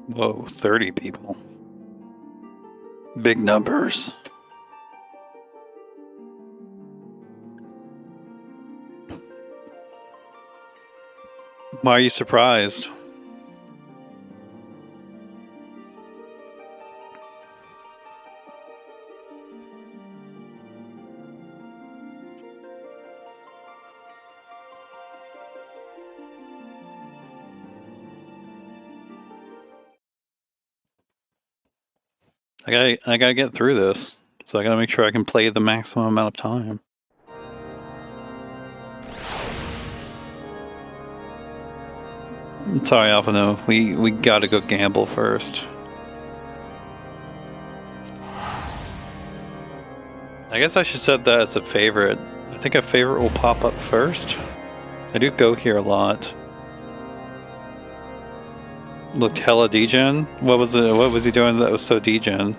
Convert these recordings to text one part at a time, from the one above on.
Whoa, 30 people. Big numbers. Why are you surprised? I gotta get through this, so I gotta make sure I can play the maximum amount of time. Sorry, Alpha, no. We gotta go gamble first. I guess I should set that as a favorite. I think a favorite will pop up first. I do go here a lot. Looked hella degen. What was he doing that was so degen?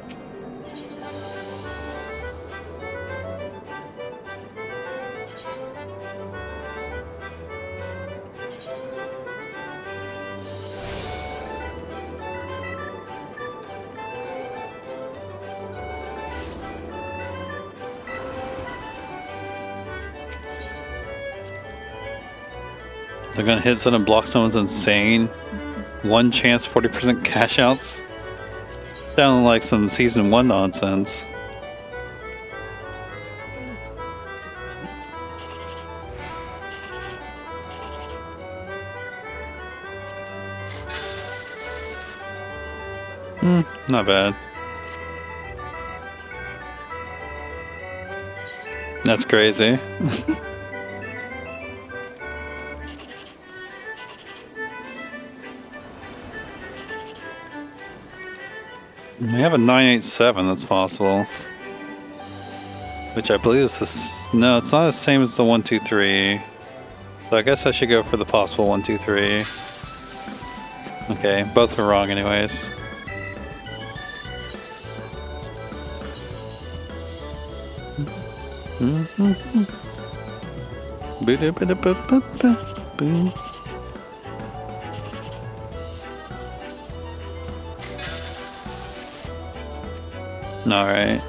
They're gonna hit something, block someone's insane. One chance, 40% cash outs. Sounding like some season 1 nonsense. Not bad. That's crazy. We have a 987 that's possible. Which I believe is this. No, it's not the same as the 123. So I guess I should go for the possible 123. Okay, both are wrong anyways. Alright.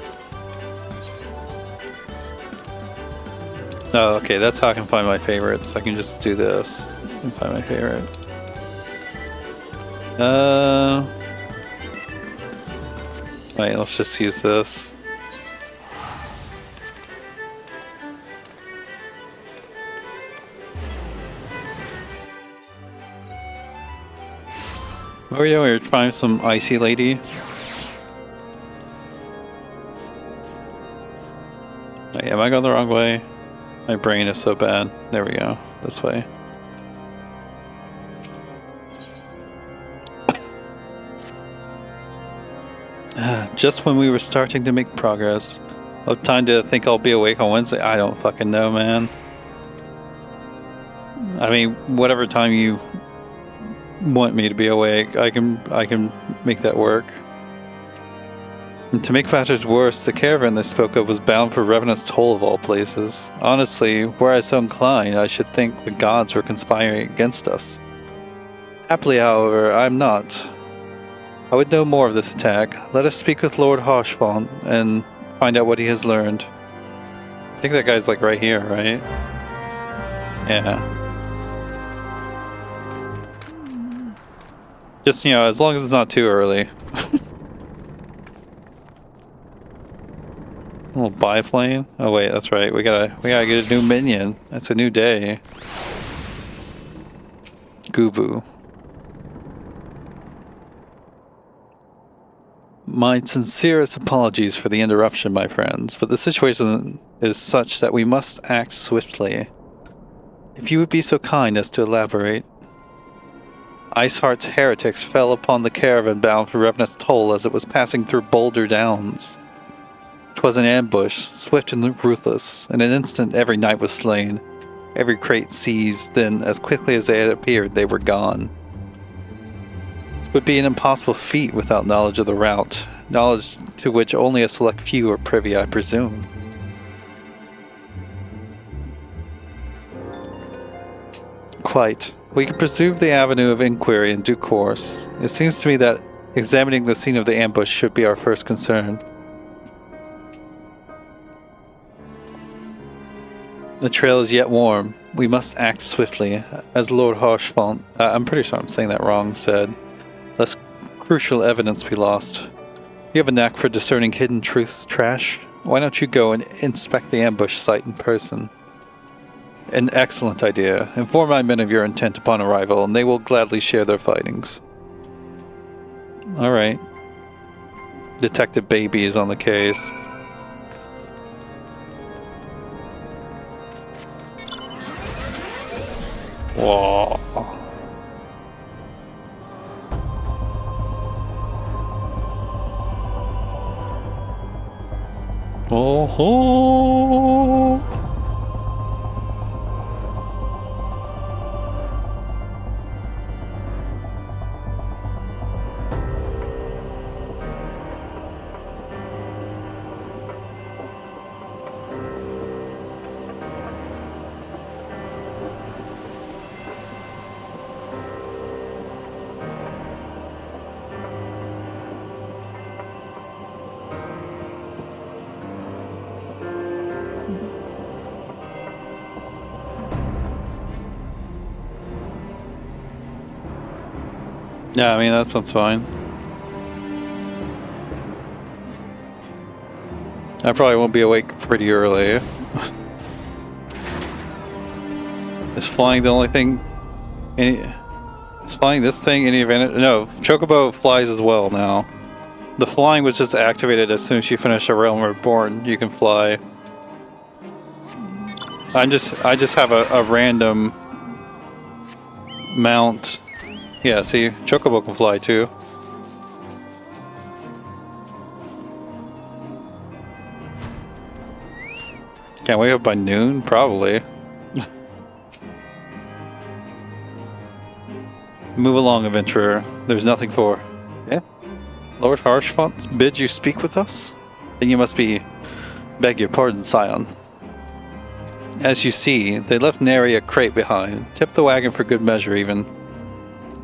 Oh, okay, that's how I can find my favorites. I can just do this and find my favorite. Wait, let's just use this. What were we doing? We were trying some icy lady. Oh, yeah, am I going the wrong way? My brain is so bad. There we go. This way. Just when we were starting to make progress. What time to think I'll be awake on Wednesday? I don't fucking know, man. I mean, whatever time you want me to be awake, I can make that work. And to make matters worse, the caravan they spoke of was bound for Revenant's Toll of all places. Honestly, were I so inclined, I should think the gods were conspiring against us. Happily, however, I am not. I would know more of this attack. Let us speak with Lord Harshfont and find out what he has learned. I think that guy's like right here, right? Yeah. Just, you know, as long as it's not too early. A little biplane. Oh wait, that's right. We gotta get a new minion. It's a new day. Gubu. My sincerest apologies for the interruption, my friends, but the situation is such that we must act swiftly. If you would be so kind as to elaborate. Iceheart's heretics fell upon the caravan bound for Revenant's Toll as it was passing through Boulder Downs. 'Twas an ambush, swift and ruthless. In an instant every knight was slain, every crate seized, then as quickly as they had appeared they were gone. It would be an impossible feat without knowledge of the route, knowledge to which only a select few are privy, I presume. Quite. We can pursue the avenue of inquiry in due course. It seems to me that examining the scene of the ambush should be our first concern. The trail is yet warm. We must act swiftly. As Lord Harshfont, I'm pretty sure I'm saying that wrong, said, lest crucial evidence be lost. You have a knack for discerning hidden truths, Trash. Why don't you go and inspect the ambush site in person? An excellent idea. Inform my men of your intent upon arrival, and they will gladly share their findings. Alright. Detective Baby is on the case. Whoa. Oh ho. Yeah, I mean, that sounds fine. I probably won't be awake pretty early. Is flying the only thing? Is flying this thing any advantage? No, Chocobo flies as well now. The flying was just activated as soon as you finish A Realm Reborn. You can fly. I just have a random mount. Yeah, see, Chocobo can fly too. Can't wake up by noon? Probably. Move along, adventurer. There's nothing for. Yeah? Lord Harshfont bid you speak with us? Then you must be... Beg your pardon, Scion. As you see, they left nary a crate behind. Tipped the wagon for good measure, even.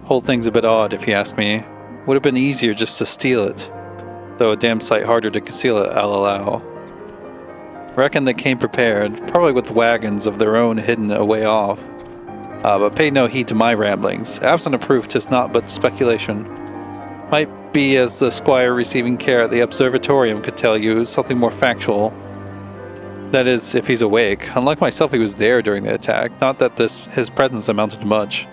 Whole thing's a bit odd, if you ask me. Would have been easier just to steal it. Though a damn sight harder to conceal it, I'll allow. Reckon they came prepared, probably with wagons of their own hidden a way off. But pay no heed to my ramblings. Absent of proof, 'tis naught but speculation. Might be as the squire receiving care at the observatorium could tell you, something more factual. That is, if he's awake. Unlike myself, he was there during the attack. Not that his presence amounted to much.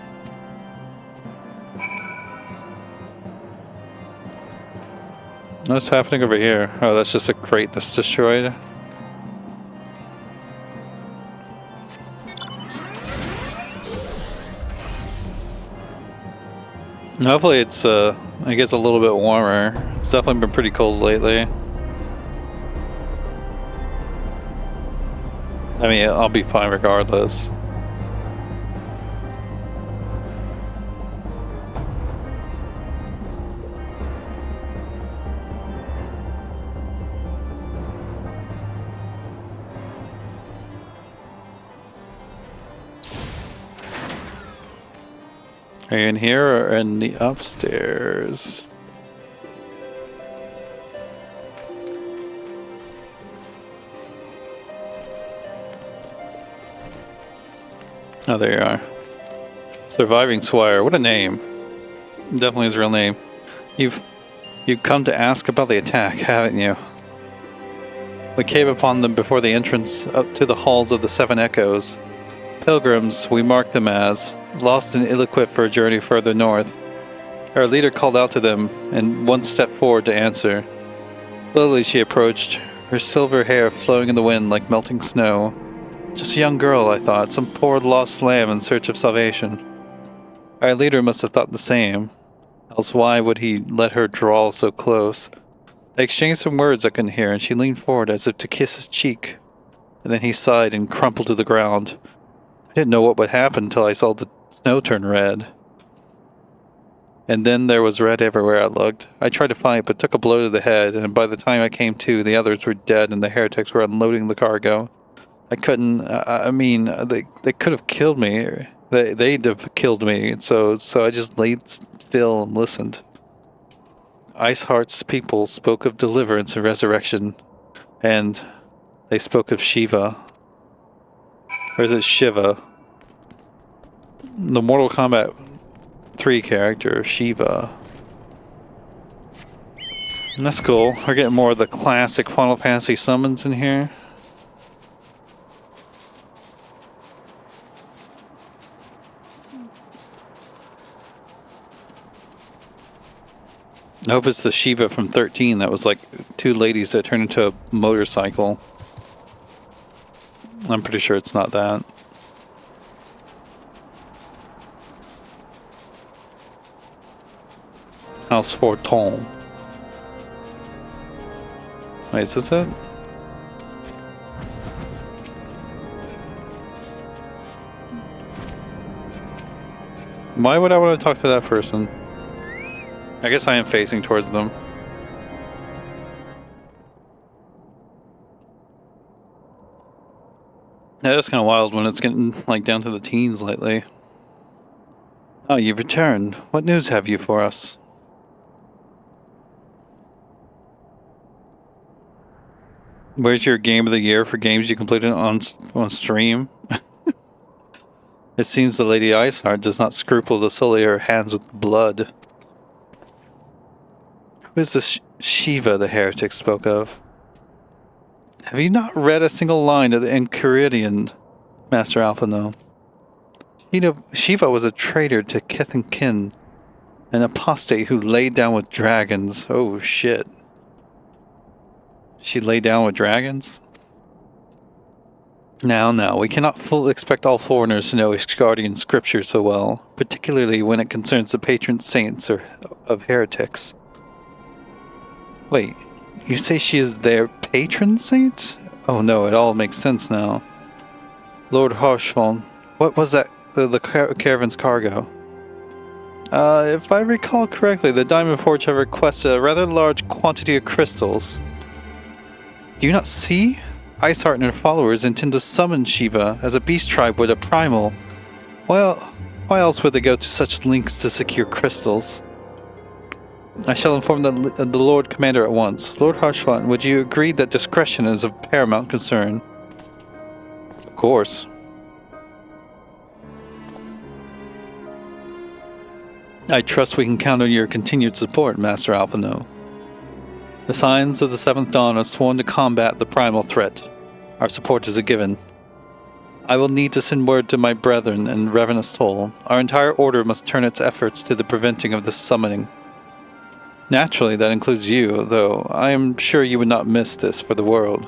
What's happening over here? Oh, that's just a crate that's destroyed. Hopefully it's, it gets a little bit warmer. It's definitely been pretty cold lately. I mean, I'll be fine regardless. Are you in here or in the upstairs? Oh, there you are. Surviving Squire. What a name. Definitely his real name. You've come to ask about the attack, haven't you? We came upon them before the entrance up to the halls of the Seven Echoes. Pilgrims, we marked them as, lost and ill-equipped for a journey further north. Our leader called out to them, and one stepped forward to answer. Slowly she approached, her silver hair flowing in the wind like melting snow. Just a young girl, I thought, some poor lost lamb in search of salvation. Our leader must have thought the same, else why would he let her draw so close? They exchanged some words I couldn't hear, and she leaned forward as if to kiss his cheek. And then he sighed and crumpled to the ground. I didn't know what would happen until I saw the snow turn red. And then there was red everywhere I looked. I tried to fight, but took a blow to the head, and by the time I came to, the others were dead and the heretics were unloading the cargo. I couldn't, I mean, they could have killed me. They'd have killed me, so I just laid still and listened. Iceheart's people spoke of deliverance and resurrection, and they spoke of Shiva. Or is it Shiva? The Mortal Kombat 3 character, Shiva. And that's cool. We're getting more of the classic Final Fantasy summons in here. I hope it's the Shiva from 13 that was like two ladies that turned into a motorcycle. I'm pretty sure it's not that. House Forton. Wait, is this it? Why would I want to talk to that person? I guess I am facing towards them. Yeah, that's kind of wild when it's getting like down to the teens lately. Oh, you've returned. What news have you for us? Where's your game of the year for games you completed on stream? It seems the Lady Iceheart does not scruple to sully her hands with blood. Who is this Shiva the heretic spoke of? Have you not read a single line of the Enchiridion, Master Alphino? Shiva was a traitor to kith and kin, an apostate who laid down with dragons. Oh shit. She laid down with dragons? Now, we cannot expect all foreigners to know Ishgardian scripture so well, particularly when it concerns the patron saints of heretics. Wait, you say she is their patron saint? Oh no, it all makes sense now. Lord Harshfon, what was that, the caravan's cargo? If I recall correctly, the Diamond Forge have requested a rather large quantity of crystals. Do you not see? Iceheart and her followers intend to summon Shiva as a beast tribe with a primal. Well, why else would they go to such lengths to secure crystals? I shall inform the Lord Commander at once. Lord Harshfont, would you agree that discretion is of paramount concern? Of course. I trust we can count on your continued support, Master Alphino. The Scions of the Seventh Dawn have sworn to combat the primal threat. Our support is a given. I will need to send word to my brethren in Ravenous Toll. Our entire order must turn its efforts to the preventing of this summoning. Naturally, that includes you, though I am sure you would not miss this for the world.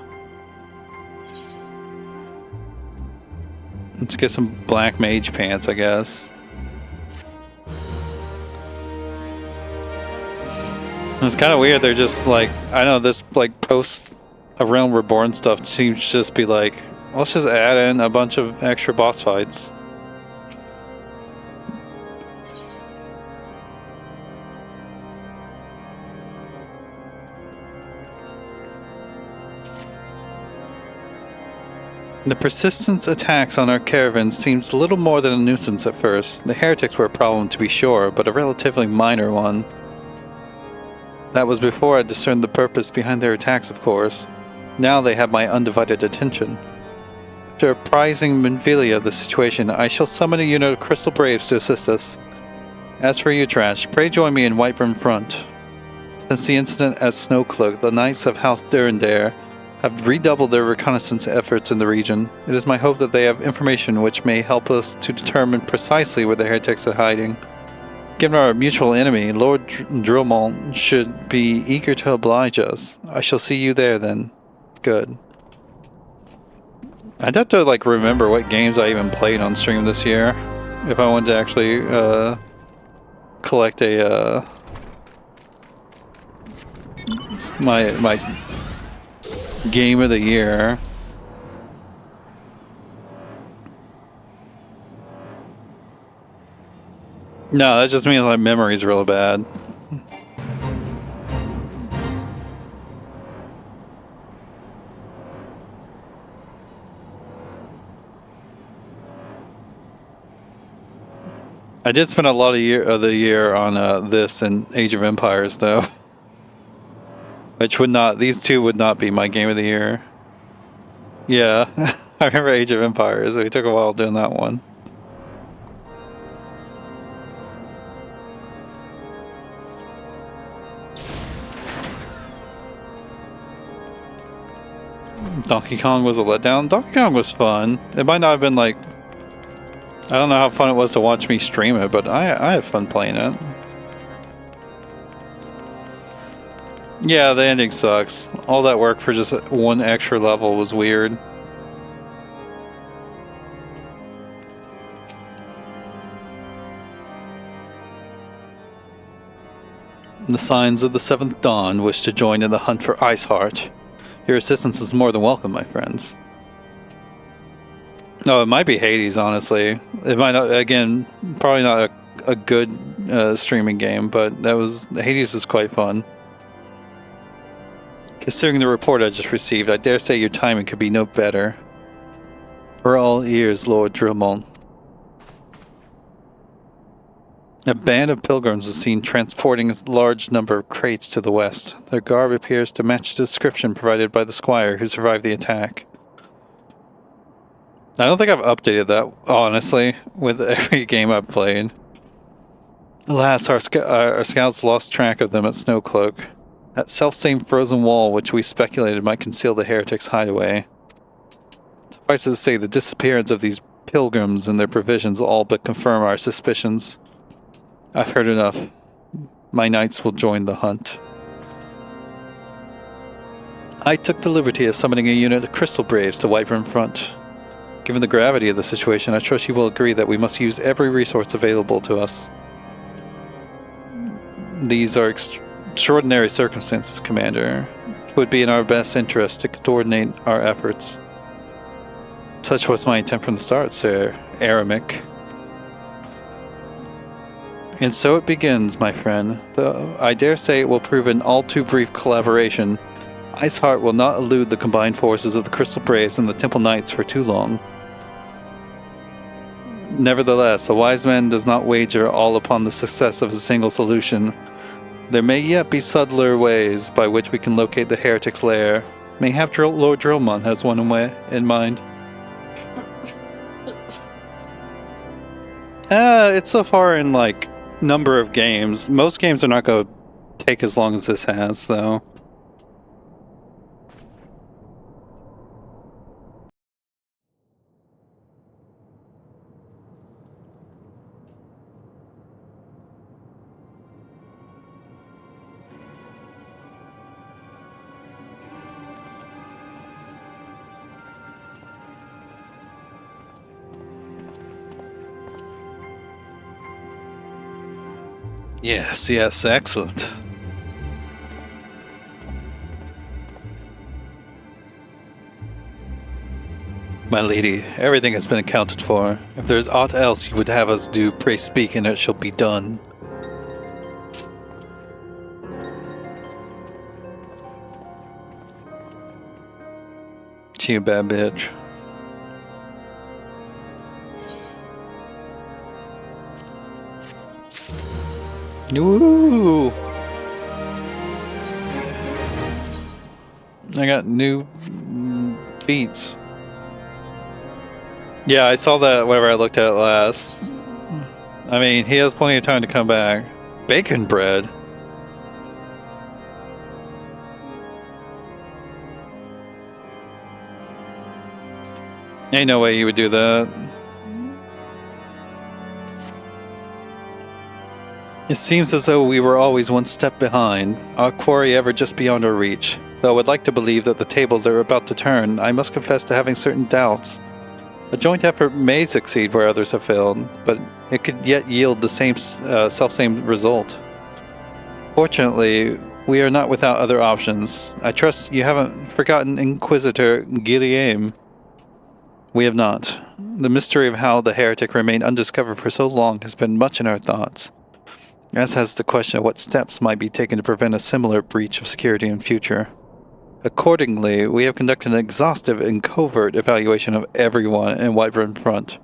Let's get some black mage pants, I guess. It's kind of weird, they're just like, I know this like post A Realm Reborn stuff seems to just be like, let's just add in a bunch of extra boss fights. The persistent attacks on our caravans seems a little more than a nuisance at first. The heretics were a problem to be sure, but a relatively minor one. That was before I discerned the purpose behind their attacks, of course. Now they have my undivided attention. After apprising Minvilia of the situation, I shall summon a unit of Crystal Braves to assist us. As for you, Trash, pray join me in Whiteburn Front. Since the incident at Snowcloak, the Knights of House Durandare have redoubled their reconnaissance efforts in the region. It is my hope that they have information which may help us to determine precisely where the heretics are hiding. Given our mutual enemy, Lord Drillmont should be eager to oblige us. I shall see you there then. Good. I'd have to like remember what games I even played on stream this year if I wanted to actually collect a my game of the year. No, that just means my memory's real bad. I did spend a lot of the year on this and Age of Empires, though. Which would not, these two would not be my game of the year. Yeah, I remember Age of Empires. It took a while doing that one. Donkey Kong was a letdown. Donkey Kong was fun. It might not have been like, I don't know how fun it was to watch me stream it, but I had fun playing it. Yeah, the ending sucks. All that work for just one extra level was weird. The Signs of the Seventh Dawn wish to join in the hunt for Ice Heart. Your assistance is more than welcome, my friends. No, it might be Hades, honestly. It might not, again, probably not a good streaming game, but Hades is quite fun. Considering the report I just received, I dare say your timing could be no better. We're all ears, Lord Drillmon. A band of pilgrims is seen transporting a large number of crates to the west. Their garb appears to match the description provided by the squire who survived the attack. I don't think I've updated that, honestly, with every game I've played. Alas, our scouts lost track of them at Snowcloak. That self-same frozen wall which we speculated might conceal the heretics' hideaway. Suffice it to say, the disappearance of these pilgrims and their provisions all but confirm our suspicions. I've heard enough. My knights will join the hunt. I took the liberty of summoning a unit of Crystal Braves to Whiterun Front. Given the gravity of the situation, I trust you will agree that we must use every resource available to us. These are extraordinary circumstances, Commander. It would be in our best interest to coordinate our efforts. Such was my intent from the start, Sir Aramic. And so it begins, my friend, though I dare say it will prove an all too brief collaboration. Iceheart will not elude the combined forces of the Crystal Braves and the Temple Knights for too long. Nevertheless, a wise man does not wager all upon the success of a single solution. There may yet be subtler ways by which we can locate the heretic's lair. Mayhap Lord Drillmon has one in mind. It's so far in, like, number of games. Most games are not going to take as long as this has, though. Yes, yes, excellent. My lady, everything has been accounted for. If there's aught else you would have us do, pray speak, and it shall be done. She a bad bitch. Woo! I got new feats. Yeah, I saw that whenever I looked at it last. I mean, he has plenty of time to come back. Bacon bread. Ain't no way he would do that. It seems as though we were always one step behind, our quarry ever just beyond our reach. Though I would like to believe that the tables are about to turn, I must confess to having certain doubts. A joint effort may succeed where others have failed, but it could yet yield the same self-same result. Fortunately, we are not without other options. I trust you haven't forgotten Inquisitor Guillaume. We have not. The mystery of how the heretic remained undiscovered for so long has been much in our thoughts, as has the question of what steps might be taken to prevent a similar breach of security in future. Accordingly, we have conducted an exhaustive and covert evaluation of everyone in Whiterun Front.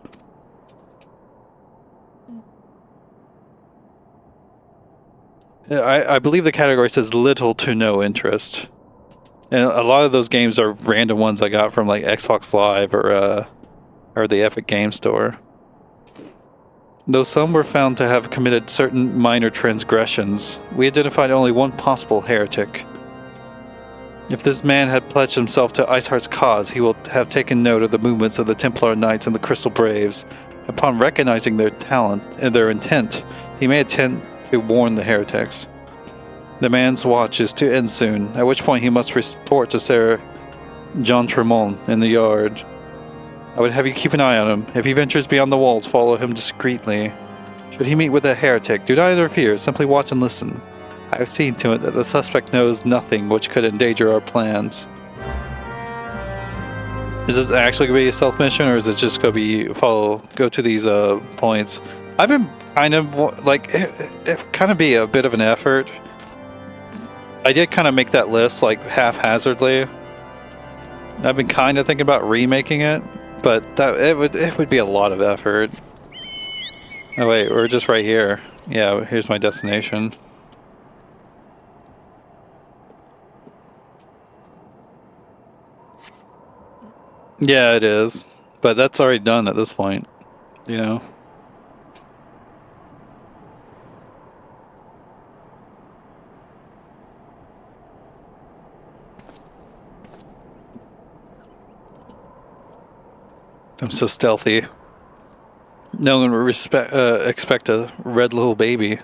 I believe the category says little to no interest. And a lot of those games are random ones I got from like Xbox Live or the Epic Game Store. Though some were found to have committed certain minor transgressions, we identified only one possible heretic. If this man had pledged himself to Iceheart's cause, he will have taken note of the movements of the Templar Knights and the Crystal Braves. Upon recognizing their talent and their intent, he may attempt to warn the heretics. The man's watch is to end soon, at which point he must report to Sir Jean Tremont in the yard. I would have you keep an eye on him. If he ventures beyond the walls, follow him discreetly. Should he meet with a heretic, do not interfere, simply watch and listen. I have seen to it that the suspect knows nothing which could endanger our plans. Is this actually going to be a stealth mission, or is it just going to be go to these points? I've been kind of, like, it kind of be a bit of an effort. I did kind of make that list, like, haphazardly. I've been kind of thinking about remaking it. But it would be a lot of effort. Oh wait, we're just right here. Yeah, here's my destination. Yeah, it is. But that's already done at this point. You know? I'm so stealthy. No one would expect a red little baby.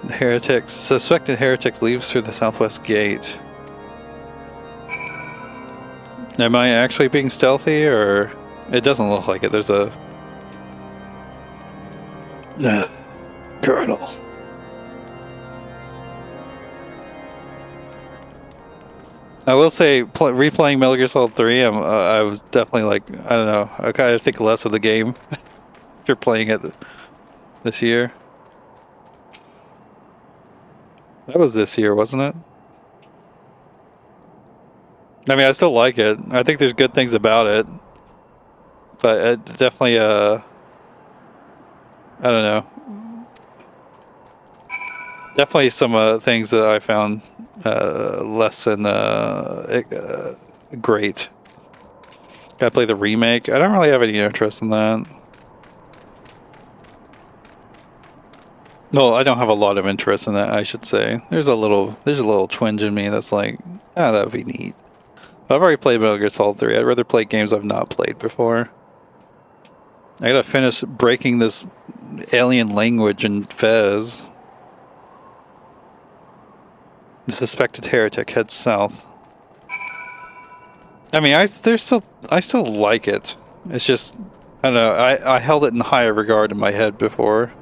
The suspected heretic leaves through the southwest gate. Am I actually being stealthy, or it doesn't look like it? There's a Colonel. I will say, replaying Metal Gear Solid 3, I was definitely like, I don't know, I kind of think less of the game if you're playing it this year. That was this year, wasn't it? I mean, I still like it. I think there's good things about it, but it definitely, I don't know. Definitely some things that I found less than great. Gotta play the remake. I don't really have any interest in that. No, I don't have a lot of interest in that, I should say. There's a little twinge in me that's like, that would be neat. But I've already played Metal Gear Solid 3. I'd rather play games I've not played before. I gotta finish breaking this alien language in Fez. The suspected heretic heads south. I mean, I still like it. It's just, I don't know. I held it in higher regard in my head before.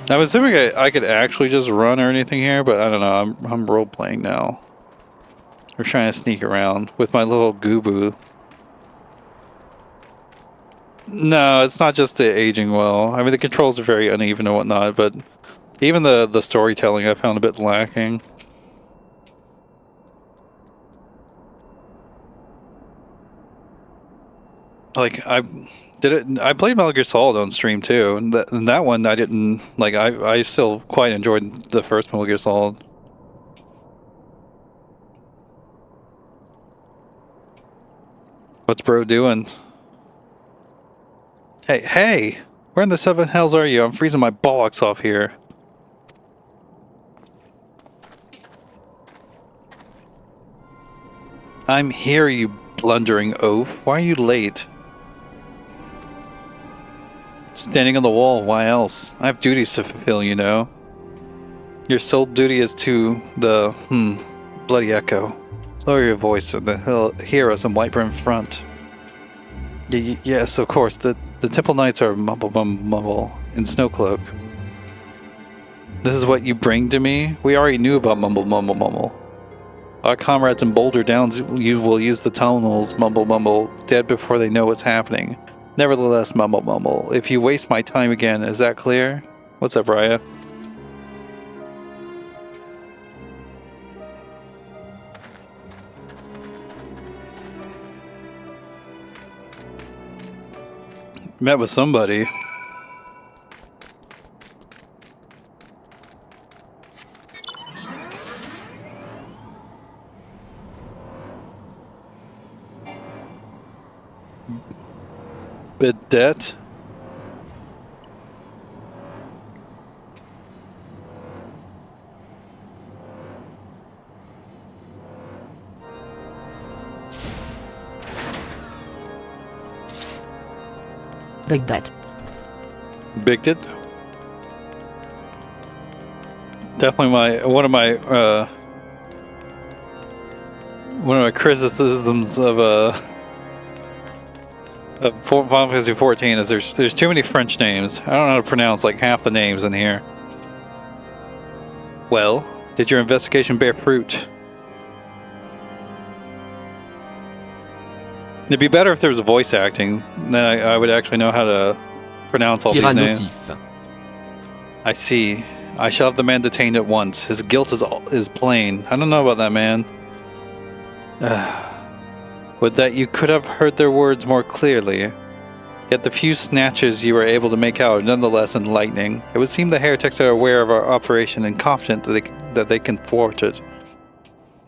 I'm assuming I could actually just run or anything here, but I don't know. I'm role playing now. We're trying to sneak around with my little Goobu. No, it's not just the aging well. I mean, the controls are very uneven and whatnot, but even the storytelling I found a bit lacking. Like, I played Metal Gear Solid on stream too, and that one I didn't like. I still quite enjoyed the first Metal Gear Solid. What's bro doing? Hey! Where in the seven hells are you? I'm freezing my bollocks off here. I'm here, you blundering oaf. Why are you late? Standing on the wall, why else? I have duties to fulfill, you know. Your sole duty is to the, bloody echo. Lower your voice so they'll hear us in Whitebrim front. Yes, of course. The Temple Knights are mumble in Snowcloak. This is what you bring to me? We already knew about mumble. Our comrades in Boulder Downs will use the tunnels mumble, dead before they know what's happening. Nevertheless, mumble. If you waste my time again, is that clear? What's up, Raya? Met with somebody. Bidet. Bidet. Bidet. Definitely one of my criticisms of Final Fantasy XIV is there's too many French names. I don't know how to pronounce like half the names in here. Well, did your investigation bear fruit? It'd be better if there was a voice acting. Then I would actually know how to pronounce all these names. I see. I shall have the man detained at once. His guilt is plain. I don't know about that man. Would that you could have heard their words more clearly. Yet the few snatches you were able to make out are nonetheless enlightening. It would seem the heretics are aware of our operation and confident that they can thwart it.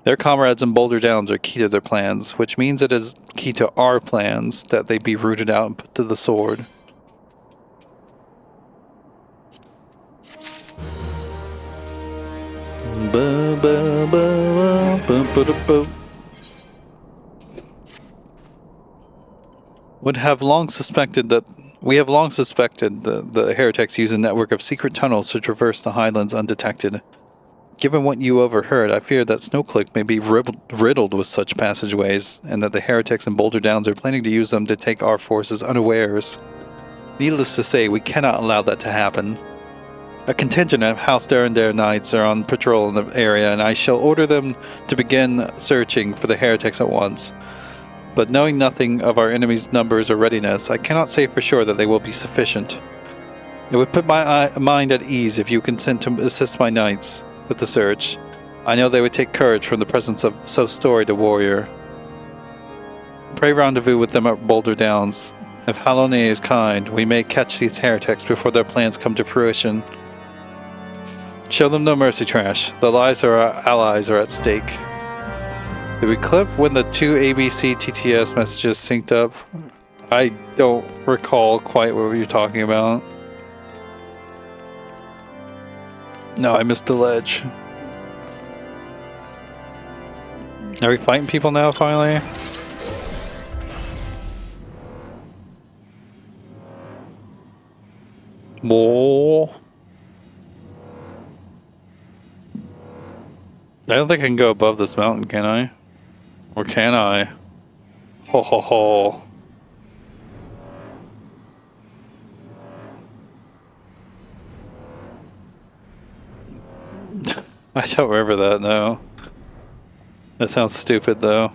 Their comrades in Boulder Downs are key to their plans, which means it is key to our plans that they be rooted out and put to the sword. We have long suspected the heretics use a network of secret tunnels to traverse the highlands undetected. Given what you overheard, I fear that Snowcliff may be riddled with such passageways, and that the heretics in Boulder Downs are planning to use them to take our forces unawares. Needless to say, we cannot allow that to happen. A contingent of House Darendare Knights are on patrol in the area, and I shall order them to begin searching for the heretics at once. But knowing nothing of our enemy's numbers or readiness, I cannot say for sure that they will be sufficient. It would put my mind at ease if you consent to assist my knights with the search. I know they would take courage from the presence of so storied a warrior. Pray rendezvous with them at Boulder Downs. If Halone is kind, we may catch these heretics before their plans come to fruition. Show them no mercy, Trash. The lives of our allies are at stake. Did we clip when the two ABC TTS messages synced up? I don't recall quite what we were talking about. No, I missed the ledge. Are we fighting people now, finally? Whoa. I don't think I can go above this mountain, can I? Or can I? Ho ho ho. I don't remember that, no. That sounds stupid, though.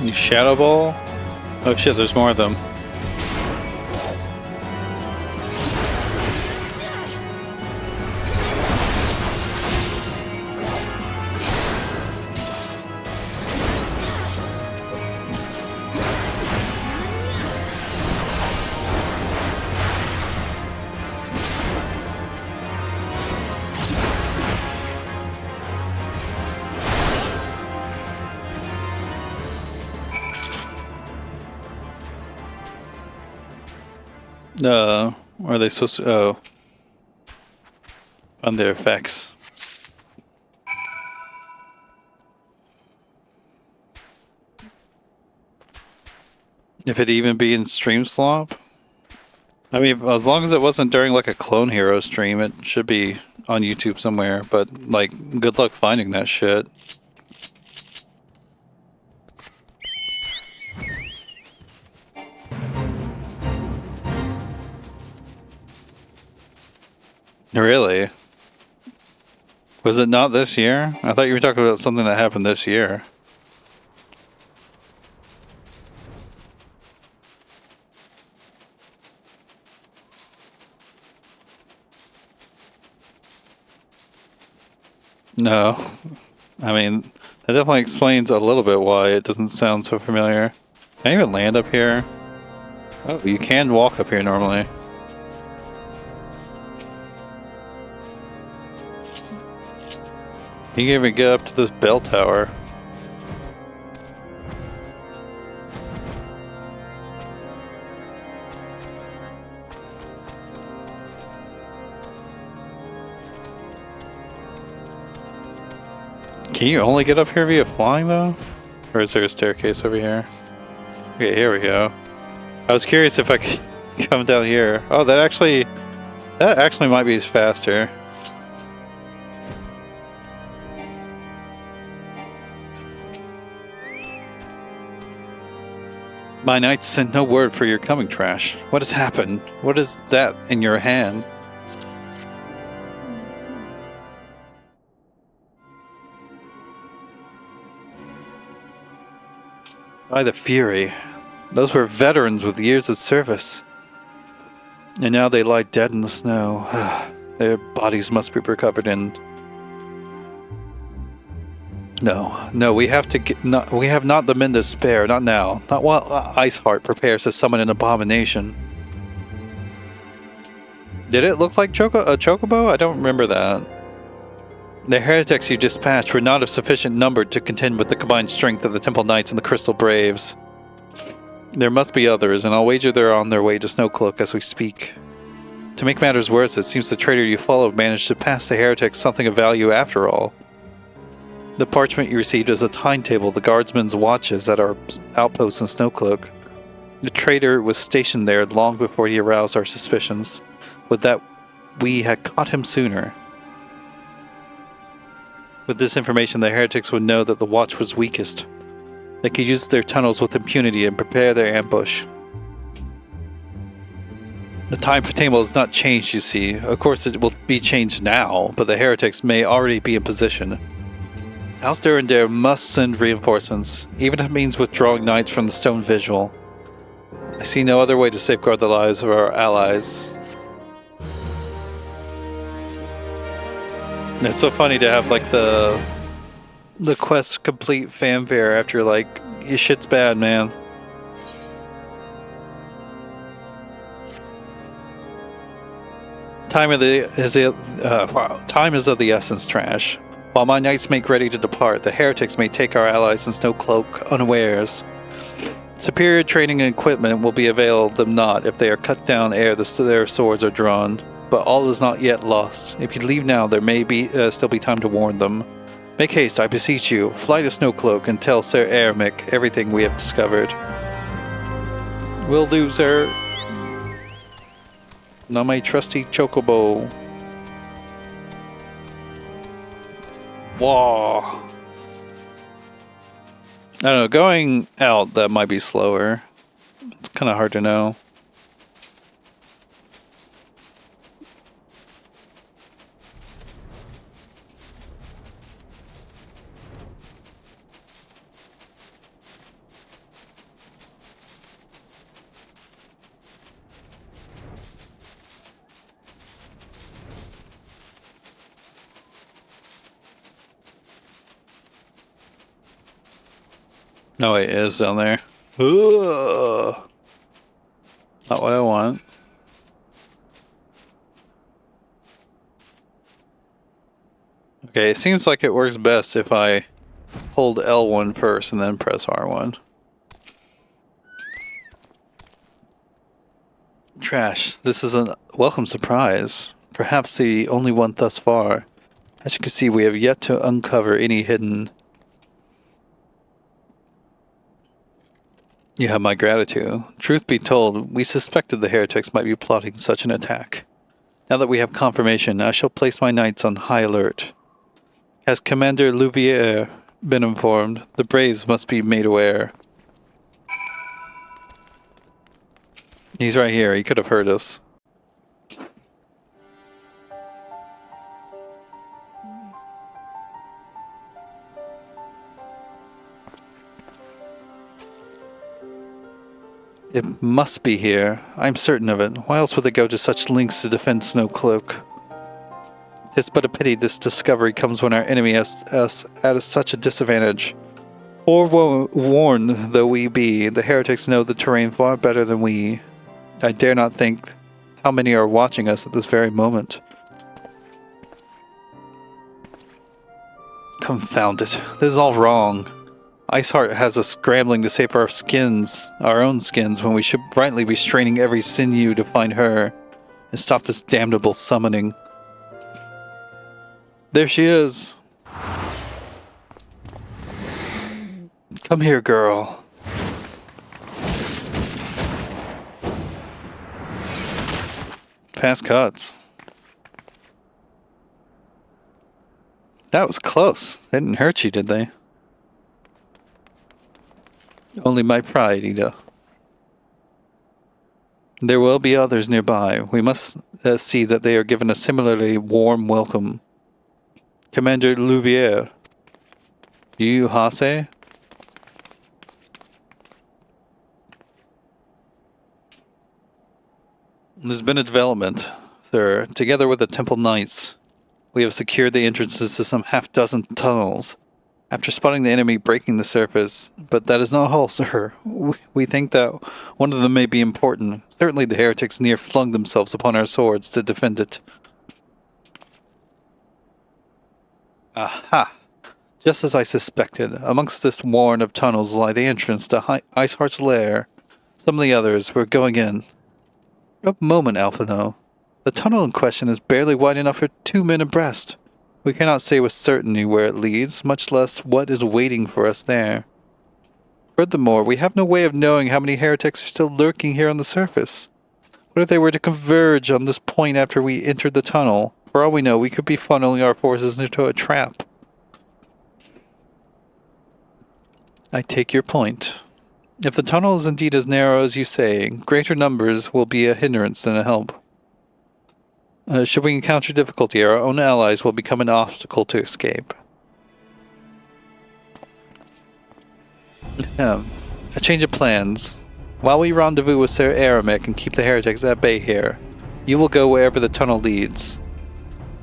You Shadow Ball? Oh shit, there's more of them. Are they supposed to? Oh. on their effects. If it even be in stream slop? I mean, as long as it wasn't during like a Clone Hero stream, it should be on YouTube somewhere, but like, good luck finding that shit. Really? Was it not this year? I thought you were talking about something that happened this year. No. I mean, that definitely explains a little bit why it doesn't sound so familiar. Can I even land up here? Oh, you can walk up here normally. You can even get up to this bell tower. Can you only get up here via flying though? Or is there a staircase over here? Okay, here we go. I was curious if I could come down here. Oh, that actually might be faster. My knights sent no word for your coming, Trash. What has happened? What is that in your hand? By the Fury. Those were veterans with years of service. And now they lie dead in the snow. Their bodies must be recovered and... No, we have to get... we have not the men to spare, not now. Not while Iceheart prepares to summon an abomination. Did it look like a chocobo? I don't remember that. The heretics you dispatched were not of sufficient number to contend with the combined strength of the Temple Knights and the Crystal Braves. There must be others, and I'll wager they're on their way to Snowcloak as we speak. To make matters worse, it seems the traitor you followed managed to pass the heretics something of value after all. The parchment you received is a timetable of the guardsmen's watches at our outpost in Snowcloak. The traitor was stationed there long before he aroused our suspicions. Would that we had caught him sooner. With this information, the heretics would know that the watch was weakest. They could use their tunnels with impunity and prepare their ambush. The timetable has not changed, you see. Of course, it will be changed now, but the heretics may already be in position. House Durandare must send reinforcements, even if it means withdrawing knights from the stone vigil. I see no other way to safeguard the lives of our allies. It's so funny to have like the quest complete fanfare after like your shit's bad, man. Time is of the essence, Trash. While my knights make ready to depart, the heretics may take our allies in Snowcloak unawares. Superior training and equipment will be availed them not if they are cut down ere their swords are drawn. But all is not yet lost. If you leave now, there may be still be time to warn them. Make haste, I beseech you. Fly to Snowcloak and tell Sir Eremic everything we have discovered. Will do, sir. Now my trusty chocobo. Whoa. I don't know, going out, that might be slower. It's kind of hard to know. No, it is down there. Ugh. Not what I want. Okay, it seems like it works best if I hold L1 first and then press R1. Trash, this is a welcome surprise. Perhaps the only one thus far. As you can see, we have yet to uncover any hidden... You have my gratitude. Truth be told, we suspected the heretics might be plotting such an attack. Now that we have confirmation, I shall place my knights on high alert. Has Commander Louviere been informed? The Braves must be made aware. He's right here. He could have heard us. It must be here. I'm certain of it. Why else would they go to such lengths to defend Snowcloak? It's but a pity this discovery comes when our enemy has us at such a disadvantage. Forewarned though we be, the heretics know the terrain far better than we. I dare not think how many are watching us at this very moment. Confound it. This is all wrong. Iceheart has us scrambling to save our skins, our own skins, when we should rightly be straining every sinew to find her and stop this damnable summoning. There she is. Come here, girl. Fast cuts. That was close. They didn't hurt you, did they? Only my pride, Ida. There will be others nearby. We must see that they are given a similarly warm welcome. Commander Louviere. You, Hase? There's been a development, sir. Together with the Temple Knights, we have secured the entrances to some half-dozen tunnels. After spotting the enemy breaking the surface, but that is not all, sir. We think that one of them may be important. Certainly the heretics near flung themselves upon our swords to defend it. Aha! Just as I suspected, amongst this warren of tunnels lie the entrance to Iceheart's lair. Some of the others were going in. A moment, Alphino. The tunnel in question is barely wide enough for 2 men abreast. We cannot say with certainty where it leads, much less what is waiting for us there. Furthermore, we have no way of knowing how many heretics are still lurking here on the surface. What if they were to converge on this point after we entered the tunnel? For all we know, we could be funneling our forces into a trap. I take your point. If the tunnel is indeed as narrow as you say, greater numbers will be a hindrance than a help. Should we encounter difficulty, our own allies will become an obstacle to escape. A change of plans. While we rendezvous with Sir Aramek and keep the heretics at bay here, you will go wherever the tunnel leads.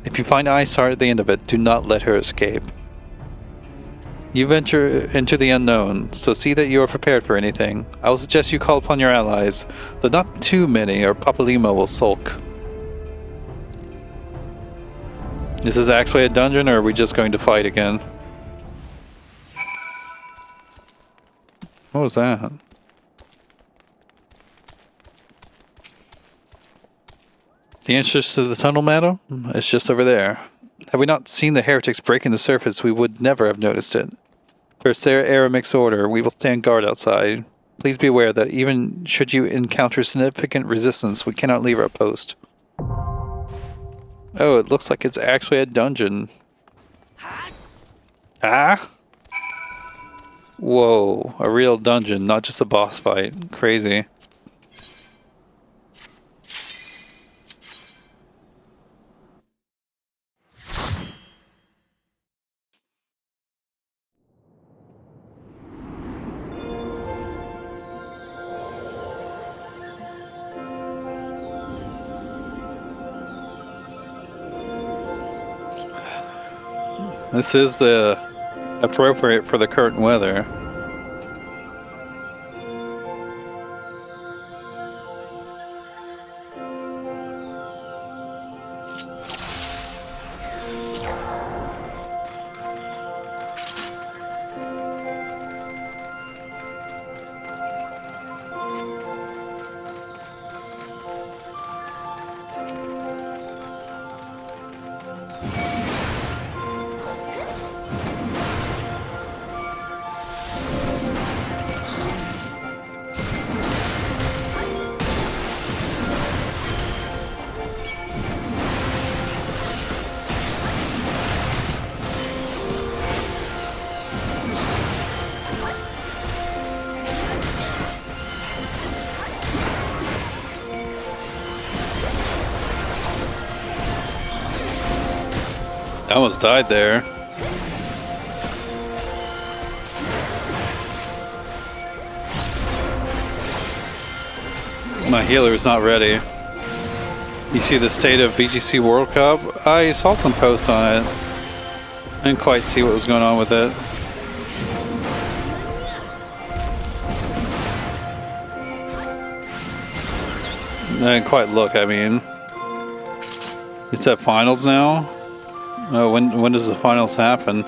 If you find Iceheart at the end of it, do not let her escape. You venture into the unknown, so see that you are prepared for anything. I will suggest you call upon your allies, though not too many, or Papalimo will sulk. This is actually a dungeon, or are we just going to fight again? What was that? The entrance to the tunnel, madam? It's just over there. Had we not seen the heretics breaking the surface, we would never have noticed it. Per Sir Aramic's order, we will stand guard outside. Please be aware that even should you encounter significant resistance, we cannot leave our post. Oh, it looks like it's actually a dungeon. Ah? Whoa, a real dungeon, not just a boss fight. Crazy. This is the appropriate for the current weather. I almost died there. My healer is not ready. You see the state of VGC World Cup? I saw some posts on it. I didn't quite see what was going on with it. I didn't quite look, I mean. It's at finals now? Oh, when does the finals happen?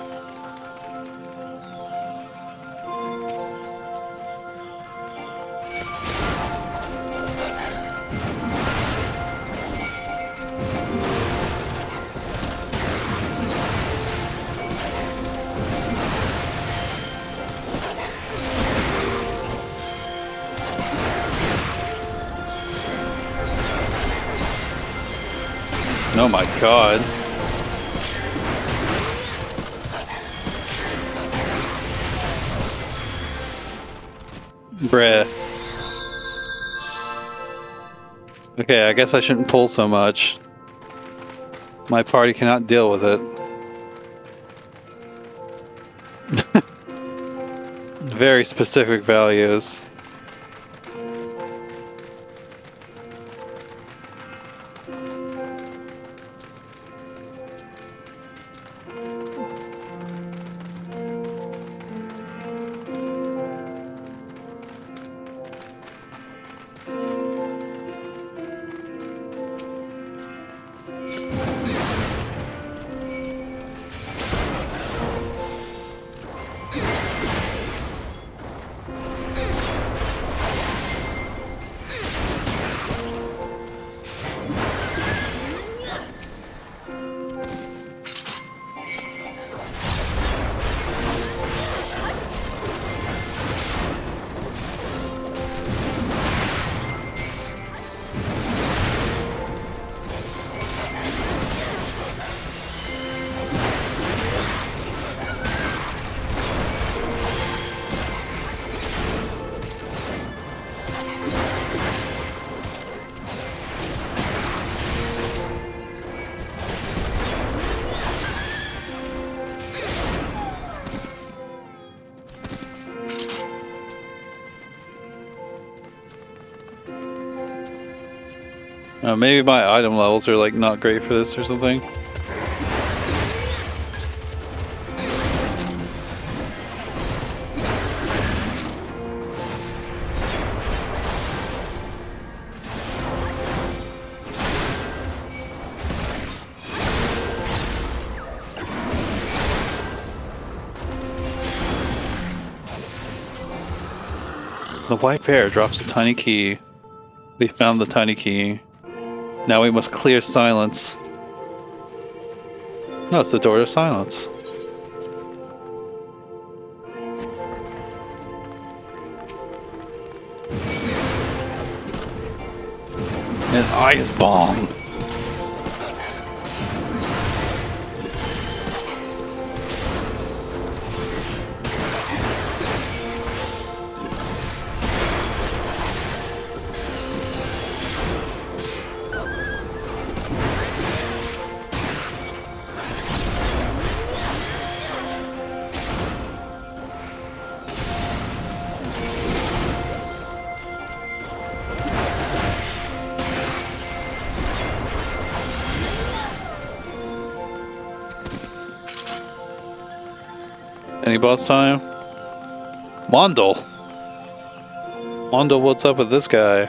Oh my god. Bruh. Okay, I guess I shouldn't pull so much. My party cannot deal with it. Very specific values. Maybe my item levels are like not great for this or something. The white bear drops a tiny key. We found the tiny key. Now we must clear silence. No, it's the door to silence. An ice bomb. Any boss time? Mondel. Mondel, what's up with this guy?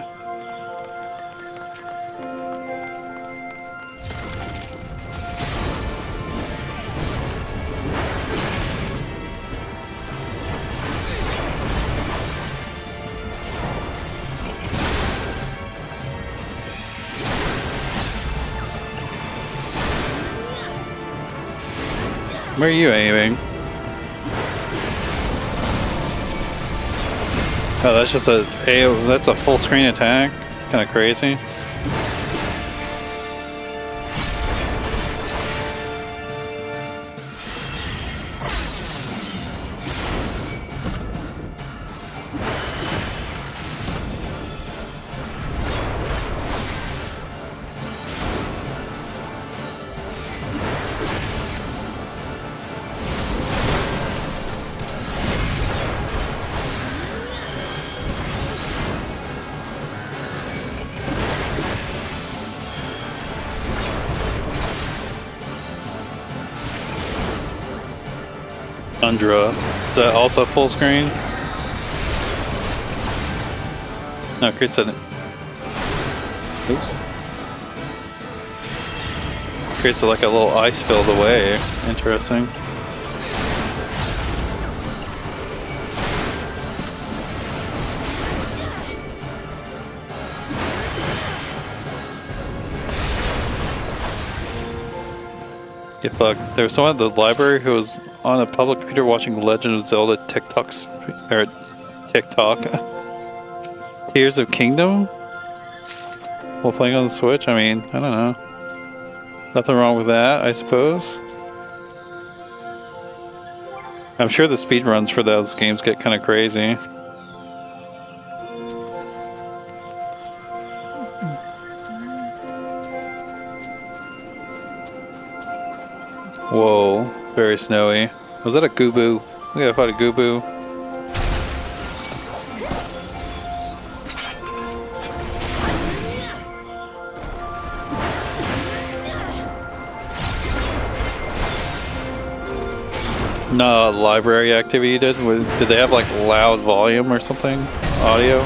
Where are you aiming? Oh, that's just that's a full screen attack? It's kind of crazy. Tundra. Is that also full screen? No, creates an... Oops. Creates like a little ice filled away. Interesting. Get fucked. There was someone at the library who was on a public computer watching Legend of Zelda TikTok. Tears of Kingdom? While playing on the Switch? I mean, I don't know. Nothing wrong with that, I suppose. I'm sure the speedruns for those games get kind of crazy. Whoa, very snowy. Was that a Gooboo? We gotta fight a Gooboo. No, library activity you did? Did they have like loud volume or something? Audio?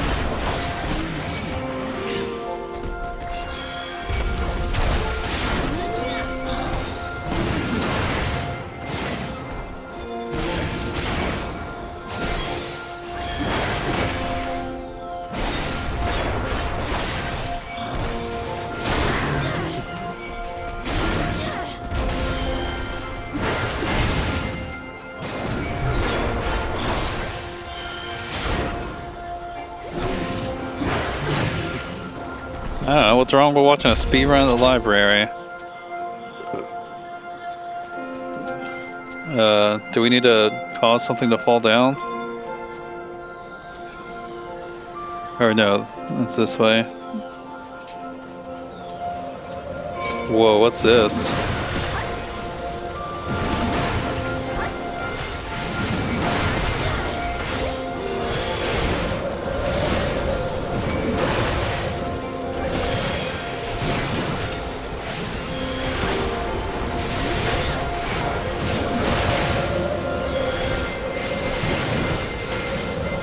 I don't know, what's wrong with watching a speedrun at the library? Do we need to cause something to fall down? Or no, it's this way. Whoa, what's this?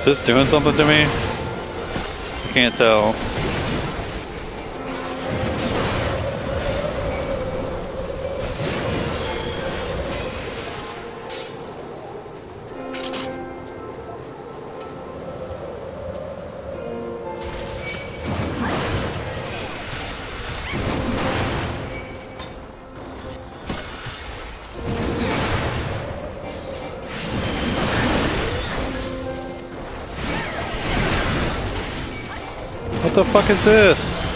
Is this doing something to me? I can't tell. What the fuck is this?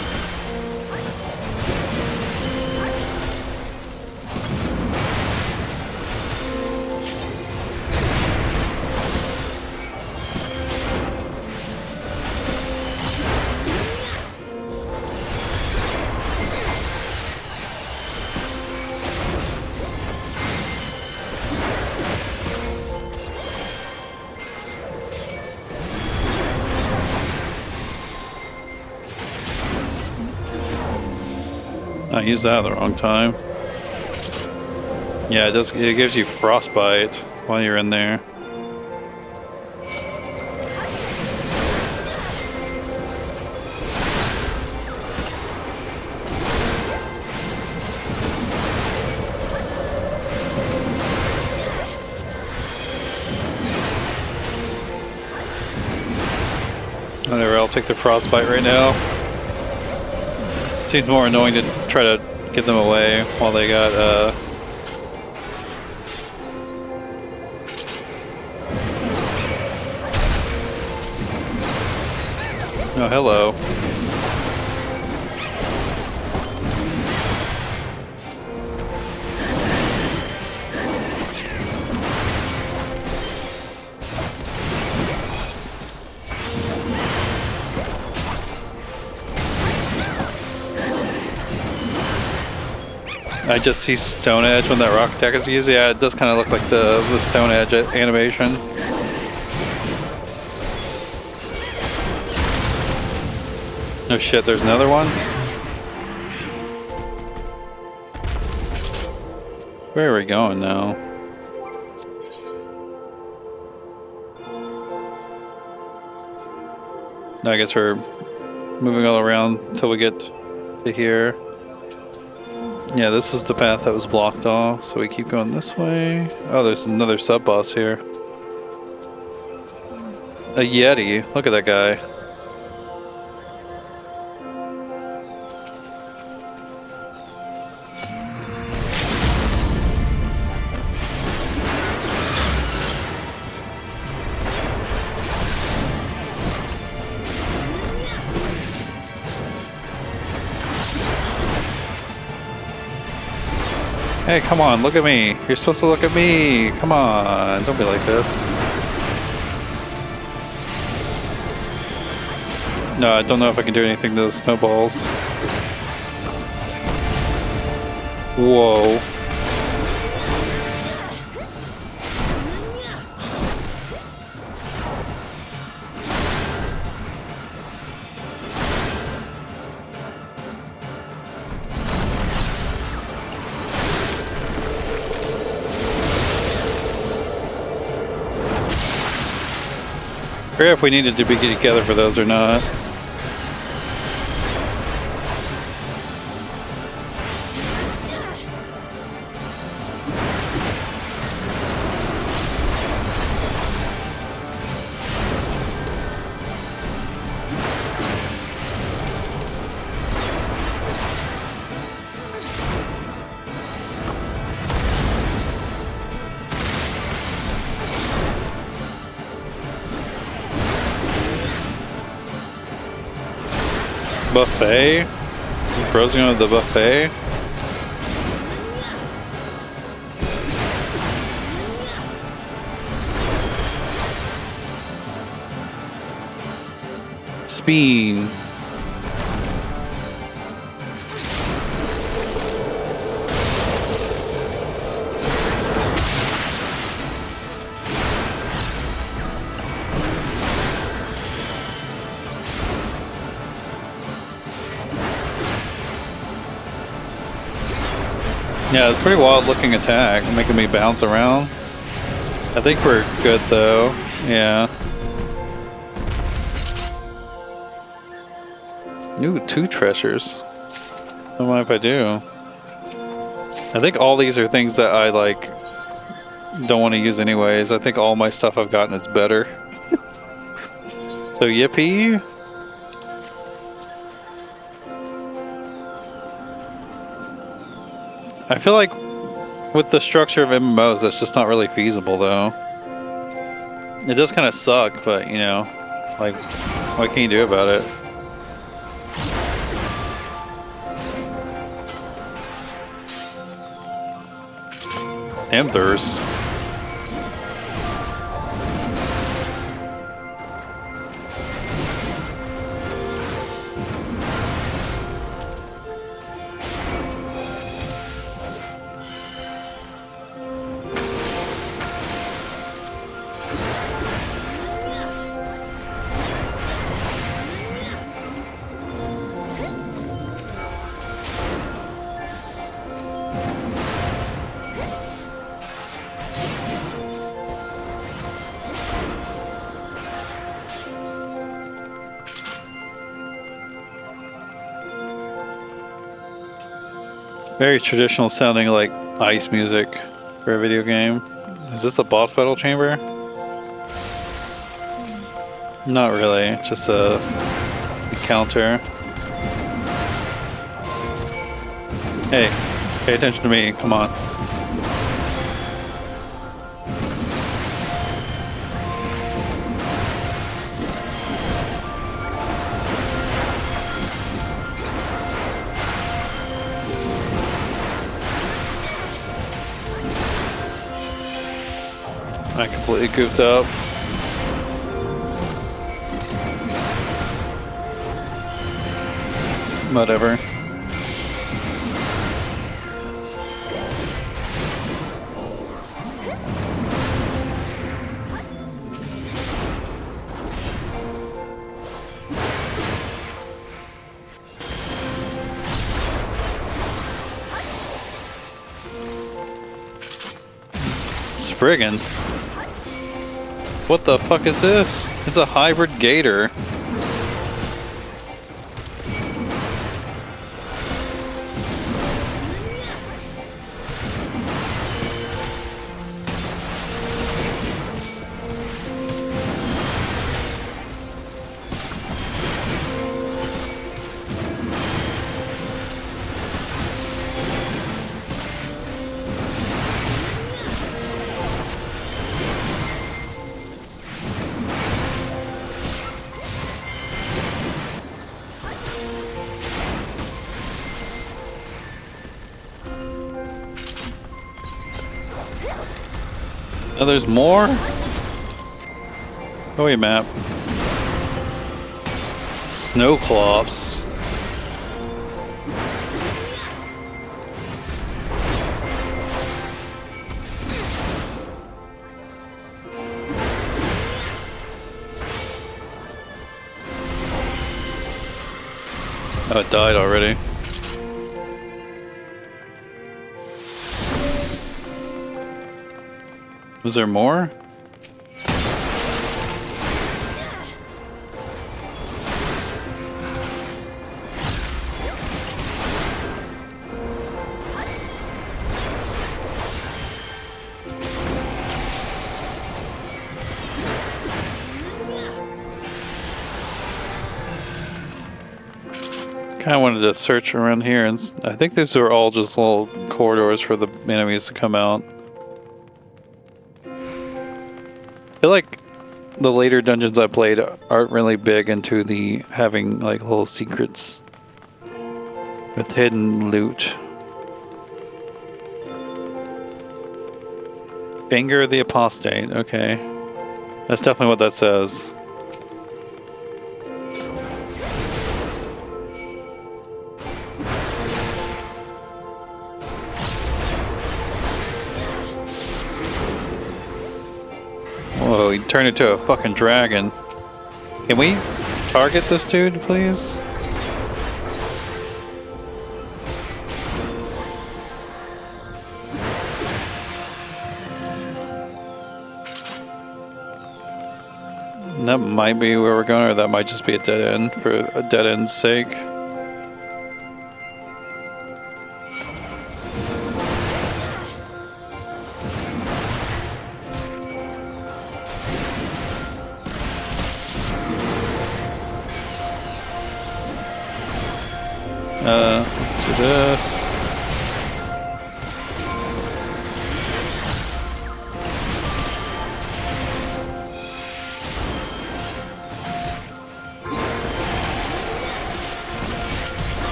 I used that at the wrong time. Yeah, it does. It gives you frostbite while you're in there. Whatever, I'll take the frostbite right now. Seems more annoying to try to get them away while they got, Oh, hello. I just see Stone Edge when that rock attack is used. Yeah, it does kind of look like the Stone Edge animation. No shit, there's another one? Where are we going now? Now I guess we're moving all around until we get to here. Yeah, this is the path that was blocked off, so we keep going this way. Oh, there's another sub-boss here. A Yeti. Look at that guy. Hey, come on, look at me. You're supposed to look at me. Come on, don't be like this. No, I don't know if I can do anything to those snowballs. Whoa. I forget if we needed to be together for those or not. Buffet? Bro's going to the buffet? Speen. Yeah, it's a pretty wild looking attack, making me bounce around. I think we're good though. Yeah. Ooh, 2 treasures. I don't mind if I do. I think all these are things that I like don't want to use anyways. I think all my stuff I've gotten is better. So yippee. I feel like with the structure of MMOs, that's just not really feasible, though. It does kind of suck, but, you know, like, what can you do about it? And thirst. Very traditional sounding, like ice music for a video game. Is this a boss battle chamber? Not really, just a counter. Hey, pay attention to me, come on. I completely goofed up. Whatever. Spriggan. What the fuck is this? It's a hybrid gator. Oh, there's more? Oh, wait, map. Snowclops. Oh, it died already. Was there more? Kind of wanted to search around here, and I think these are all just little corridors for the enemies to come out. I feel like the later dungeons I played aren't really big into the having like little secrets with hidden loot. Finger of the Apostate, okay. That's definitely what that says. Whoa, he turned into a fucking dragon. Can we target this dude, please? That might be where we're going, or that might just be a dead end for a dead end's sake. Let's do this.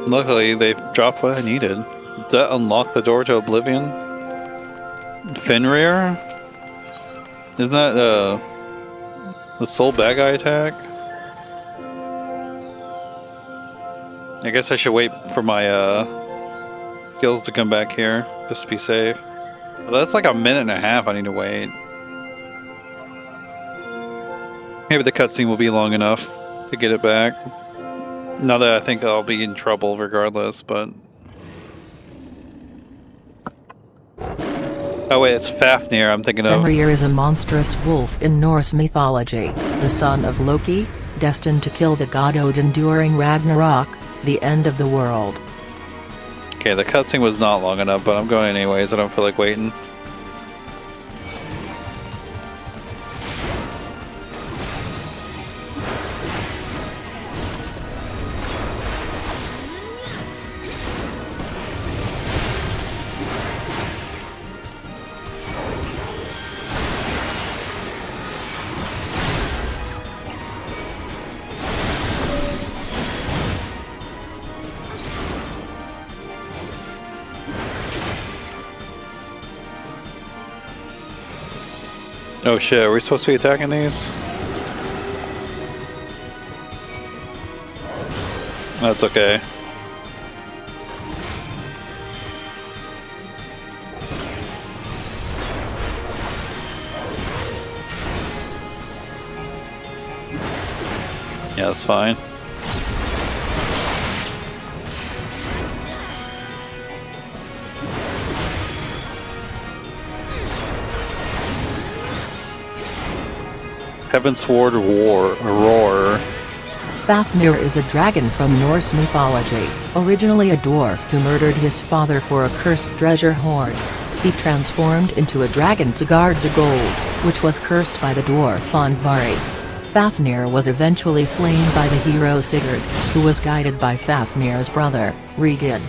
Luckily, they dropped what I needed. Does that unlock the door to Oblivion? Fenrir? Isn't that the sole bad guy attack? I guess I should wait for my skills to come back here, just to be safe. Well, that's like a minute and a half I need to wait. Maybe the cutscene will be long enough to get it back. Now that I think I'll be in trouble regardless, but... Oh wait, it's Fafnir I'm thinking of. Fenrir is a monstrous wolf in Norse mythology, the son of Loki, destined to kill the god Odin during Ragnarok, the end of the world. Okay, the cutscene was not long enough, but I'm going anyways. I don't feel like waiting. Oh shit, are we supposed to be attacking these? That's okay. Yeah, that's fine. Heavensward Roar. Fafnir is a dragon from Norse mythology, originally a dwarf who murdered his father for a cursed treasure hoard. He transformed into a dragon to guard the gold, which was cursed by the dwarf Andvari. Fafnir was eventually slain by the hero Sigurd, who was guided by Fafnir's brother, Regin.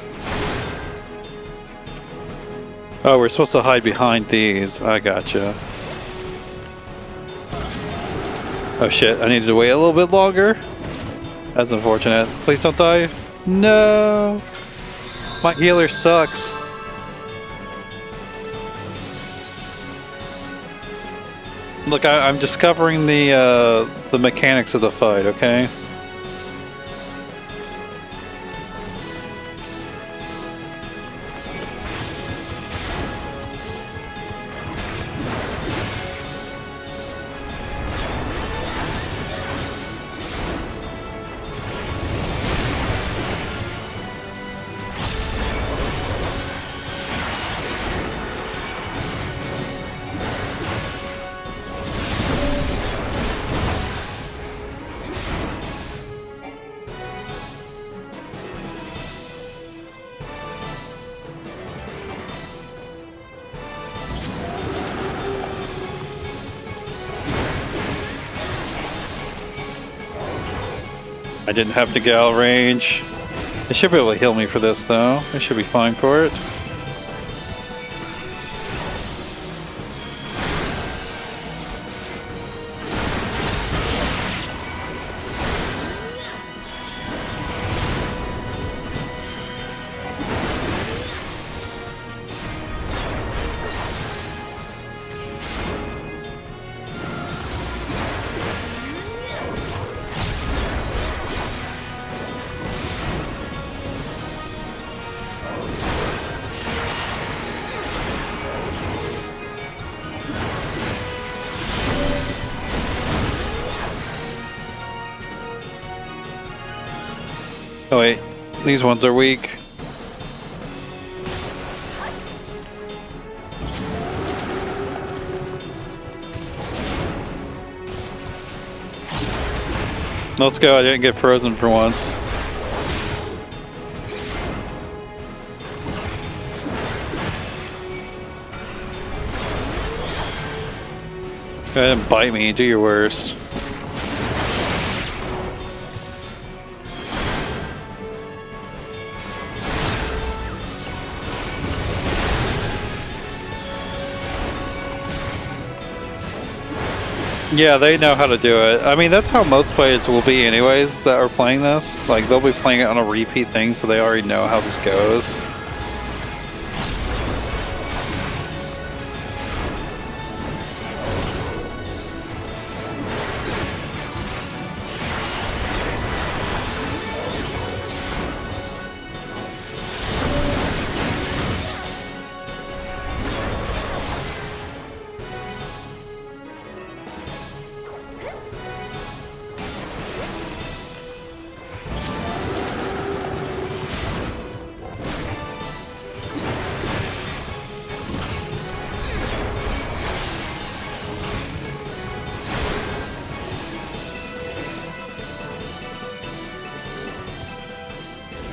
Oh, we're supposed to hide behind these. I gotcha. Oh shit, I needed to wait a little bit longer. That's unfortunate. Please don't die. No! My healer sucks. Look, I'm discovering the mechanics of the fight, okay? I didn't have to get out of range. They should be able to heal me for this, though. I should be fine for it. Oh wait, these ones are weak. Let's go, I didn't get frozen for once. Go ahead and bite me, do your worst. Yeah, they know how to do it. I mean, that's how most players will be anyways that are playing this. Like, they'll be playing it on a repeat thing, so they already know how this goes.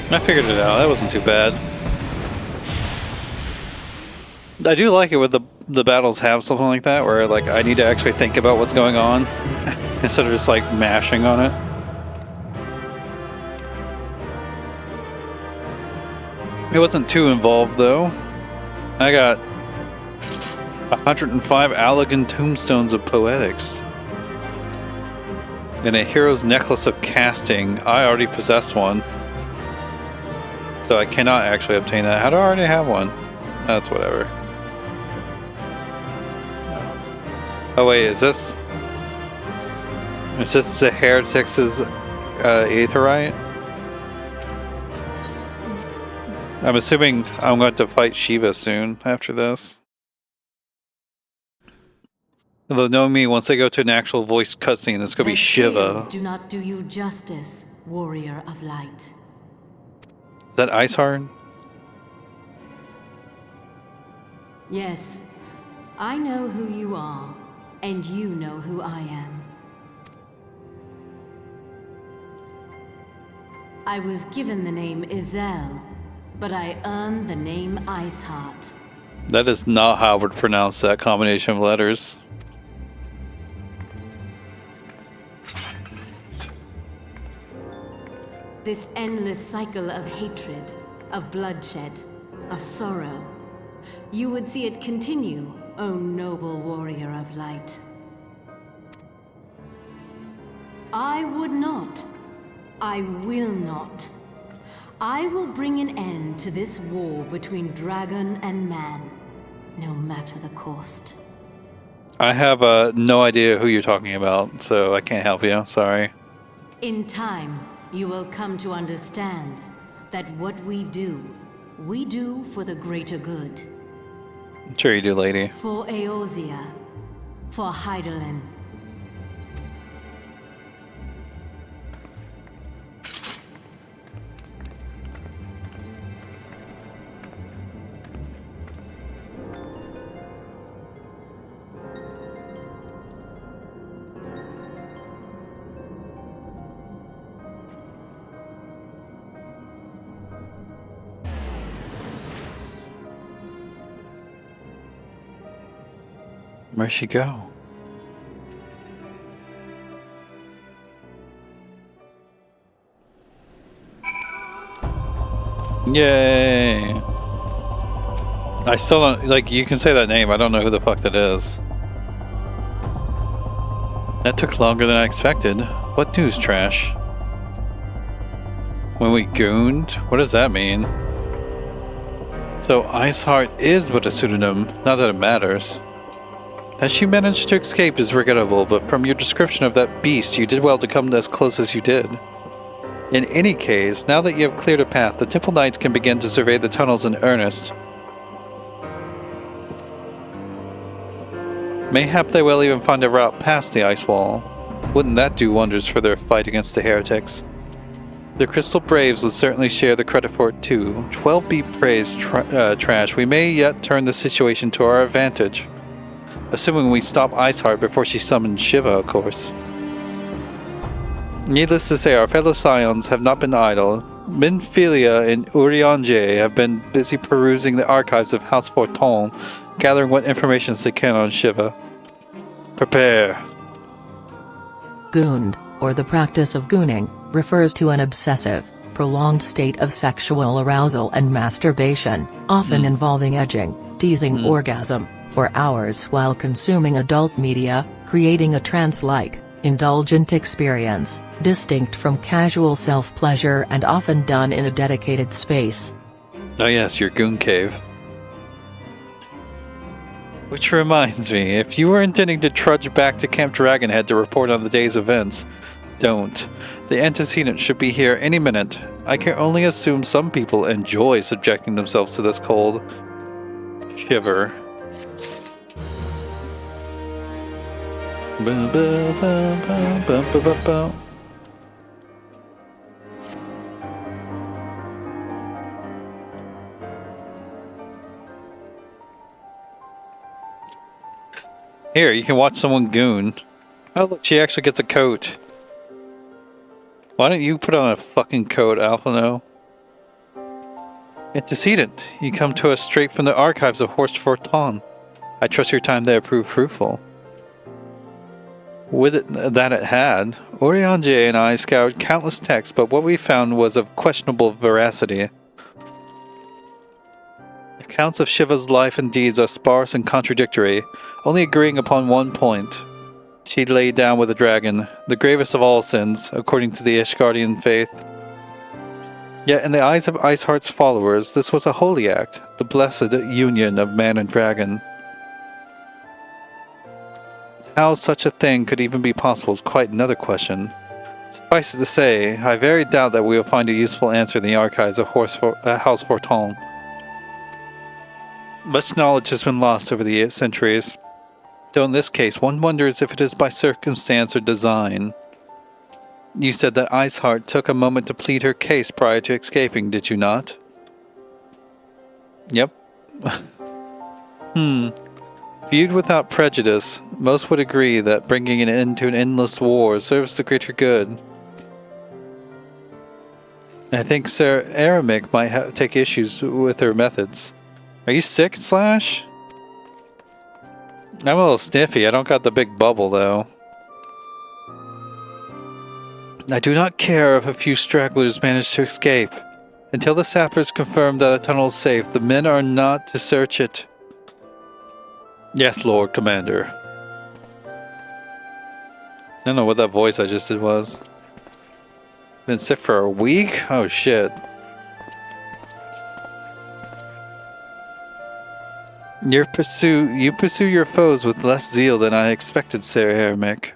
I figured it out. That wasn't too bad. I do like it when the battles have something like that, where like I need to actually think about what's going on instead of just like mashing on it. It wasn't too involved though. I got 105 elegant tombstones of poetics and a hero's necklace of casting. I already possess one. So I cannot actually obtain that. How do I already have one? That's whatever. Oh wait, is this the Heretics' Aetherite? I'm assuming I'm going to fight Shiva soon after this. Although knowing me, once I go to an actual voice cutscene, it's going to be Shiva. Do not do you justice, warrior of light. Is that Iceheart? Yes, I know who you are, and you know who I am. I was given the name Izel, but I earned the name Iceheart. That is not how I would pronounce that combination of letters. This endless cycle of hatred, of bloodshed, of sorrow. You would see it continue, O noble warrior of light. I would not. I will not. I will bring an end to this war between dragon and man, no matter the cost. I have no idea who you're talking about, so I can't help you. Sorry. In time, you will come to understand that what we do for the greater good. Sure you do, lady. For Eorzea. For Hydaelyn. Where'd she go? Yay! I still don't, like, you can say that name, I don't know who the fuck that is. That took longer than I expected. What news, Trash? When we gooned? What does that mean? So Iceheart is but a pseudonym, not that it matters. That she managed to escape is regrettable, but from your description of that beast, you did well to come as close as you did. In any case, now that you have cleared a path, the Temple Knights can begin to survey the tunnels in earnest. Mayhap they will even find a route past the ice wall. Wouldn't that do wonders for their fight against the heretics? The Crystal Braves would certainly share the credit for it too. 12 be praised, Trash. We may yet turn the situation to our advantage. Assuming we stop Iceheart before she summons Shiva, of course. Needless to say, our fellow Scions have not been idle. Minfilia and Urianger have been busy perusing the archives of House Forton, gathering what information they can on Shiva. Prepare. Gooned, or the practice of gooning, refers to an obsessive, prolonged state of sexual arousal and masturbation, often involving edging, teasing orgasm, for hours while consuming adult media, creating a trance-like, indulgent experience, distinct from casual self-pleasure and often done in a dedicated space. Oh yes, your goon cave. Which reminds me, if you were intending to trudge back to Camp Dragonhead to report on the day's events, don't. The antecedent should be here any minute. I can only assume some people enjoy subjecting themselves to this cold shiver. Here, you can watch someone goon. Oh, look, she actually gets a coat. Why don't you put on a fucking coat, Alphino? Antecedent, you come to us straight from the archives of Horst Forton. I trust your time there proved fruitful. With it that it had, Urianger and I scoured countless texts, but what we found was of questionable veracity. Accounts of Shiva's life and deeds are sparse and contradictory, only agreeing upon one point. She lay down with a dragon, the gravest of all sins, according to the Ishgardian faith. Yet in the eyes of Iceheart's followers, this was a holy act, the blessed union of man and dragon. How such a thing could even be possible is quite another question. Suffice it to say, I very doubt that we will find a useful answer in the archives of House Forton. Much knowledge has been lost over the centuries, though in this case one wonders if it is by circumstance or design. You said that Iceheart took a moment to plead her case prior to escaping, did you not? Yep. Viewed without prejudice, most would agree that bringing an end to an endless war serves the greater good. I think Sir Aramic might take issues with her methods. Are you sick, Slash? I'm a little sniffy. I don't got the big bubble, though. I do not care if a few stragglers manage to escape. Until the sappers confirm that the tunnel is safe, the men are not to search it. Yes, Lord Commander. don't know what that voice I just did was. Been sick for a week? Oh shit. You pursue your foes with less zeal than I expected, Sir Eremic.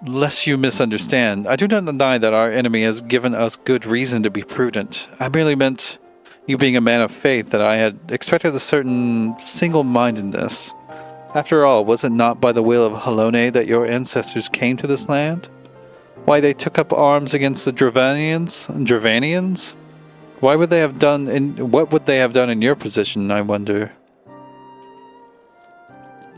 Lest you misunderstand, I do not deny that our enemy has given us good reason to be prudent. I merely meant, you being a man of faith, that I had expected a certain single-mindedness. After all, was it not by the will of Halone that your ancestors came to this land? Why they took up arms against the Dravanians? What would they have done in your position, I wonder?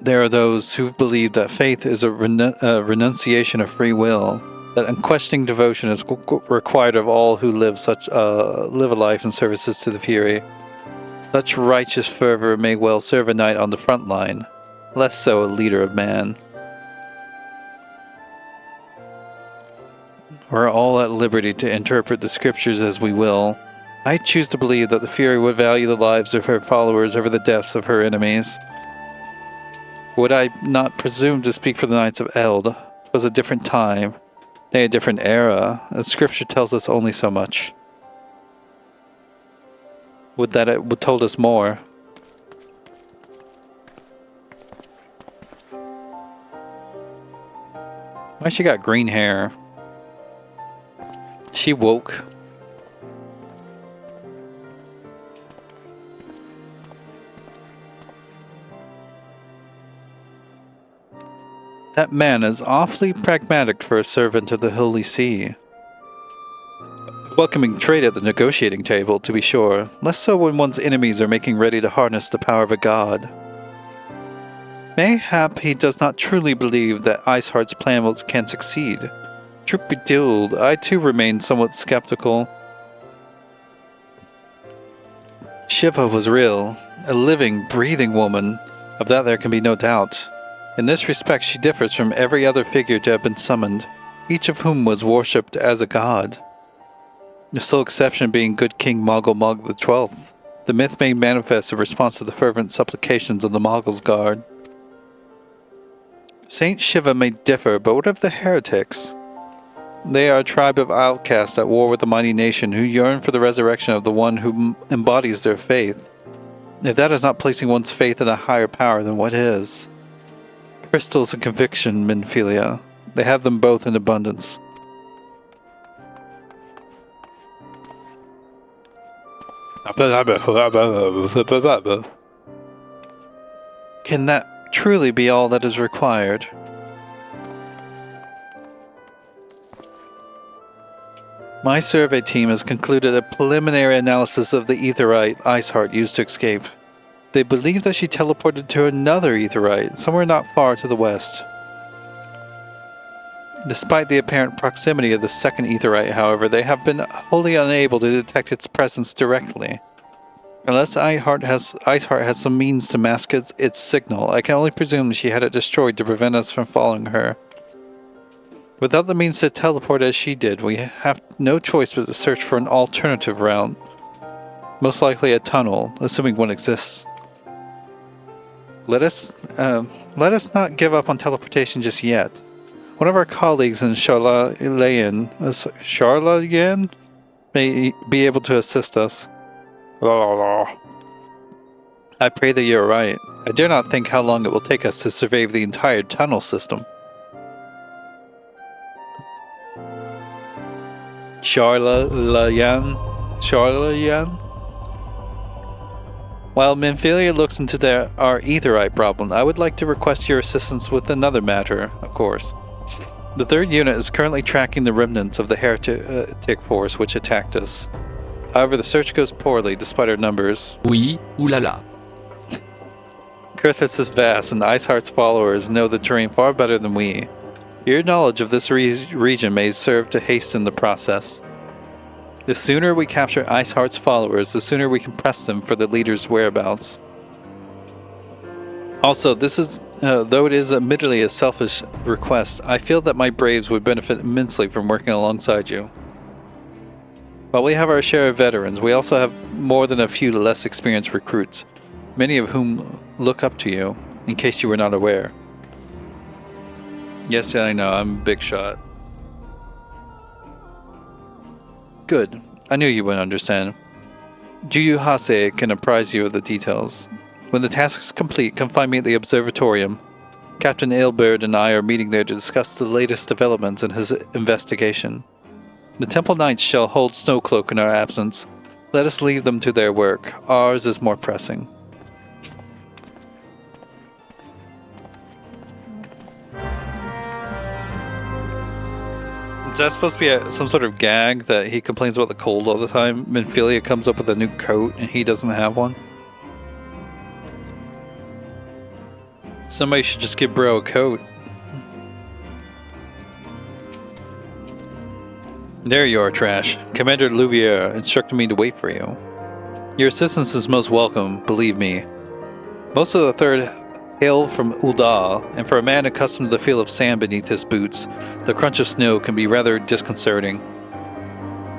There are those who believe that faith is a renunciation of free will, that unquestioning devotion is required of all who live a life in services to the Fury. Such righteous fervor may well serve a knight on the front line, less so a leader of man. We're all at liberty to interpret the scriptures as we will. I choose to believe that the Fury would value the lives of her followers over the deaths of her enemies. Would I not presume to speak for the Knights of Eld? It was a different time, nay, a different era, and scripture tells us only so much. Would that it would told us more. Why she got green hair? She woke. That man is awfully pragmatic for a servant of the Holy See. Welcoming trade at the negotiating table, to be sure, less so when one's enemies are making ready to harness the power of a god. Mayhap he does not truly believe that Iceheart's plan can succeed. Truth be told, I too remain somewhat skeptical. Shiva was real, a living, breathing woman, of that there can be no doubt. In this respect she differs from every other figure to have been summoned, each of whom was worshipped as a god. The sole exception being good King Moggle Mog XII. The myth made manifest in response to the fervent supplications of the Moggle's guard. Saint Shiva may differ, but what of the heretics? They are a tribe of outcasts at war with the mighty nation who yearn for the resurrection of the one who embodies their faith. If that is not placing one's faith in a higher power, then what is? Crystals and conviction, Minfilia. They have them both in abundance. Can that truly be all that is required? My survey team has concluded a preliminary analysis of the Aetheryte Iceheart used to escape. They believe that she teleported to another Aetheryte, somewhere not far to the west. Despite the apparent proximity of the second Aetheryte, however, they have been wholly unable to detect its presence directly. Unless Iceheart has some means to mask its signal, I can only presume she had it destroyed to prevent us from following her. Without the means to teleport as she did, we have no choice but to search for an alternative route. Most likely a tunnel, assuming one exists. Let us not give up on teleportation just yet. One of our colleagues in Charlayan may be able to assist us. I pray that you're right. I dare not think how long it will take us to survey the entire tunnel system. Charlayan? While Minfilia looks into our Aetheryte problem, I would like to request your assistance with another matter, of course. The third unit is currently tracking the remnants of the heretic force which attacked us. However, the search goes poorly despite our numbers. Oui, oulala. Kurthis is vast, and Iceheart's followers know the terrain far better than we. Your knowledge of this region may serve to hasten the process. The sooner we capture Iceheart's followers, the sooner we can press them for the leader's whereabouts. Also, this is, though it is admittedly a selfish request, I feel that my braves would benefit immensely from working alongside you. While we have our share of veterans, we also have more than a few less experienced recruits, many of whom look up to you. in case you were not aware. Yes, I know, I'm a big shot. Good. I knew you wouldn't understand. Juyu Hase can apprise you of the details. When the task is complete, come find me at the observatorium. Captain Aelbert and I are meeting there to discuss the latest developments in his investigation. The Temple Knights shall hold Snowcloak in our absence. Let us leave them to their work. Ours is more pressing. Is that supposed to be some sort of gag that he complains about the cold all the time? Minfilia comes up with a new coat and he doesn't have one? Somebody should just give bro a coat. There you are, Trash. Commander Louvier instructed me to wait for you. Your assistance is most welcome, believe me. Most of the Third hail from Uldal, and for a man accustomed to the feel of sand beneath his boots, the crunch of snow can be rather disconcerting.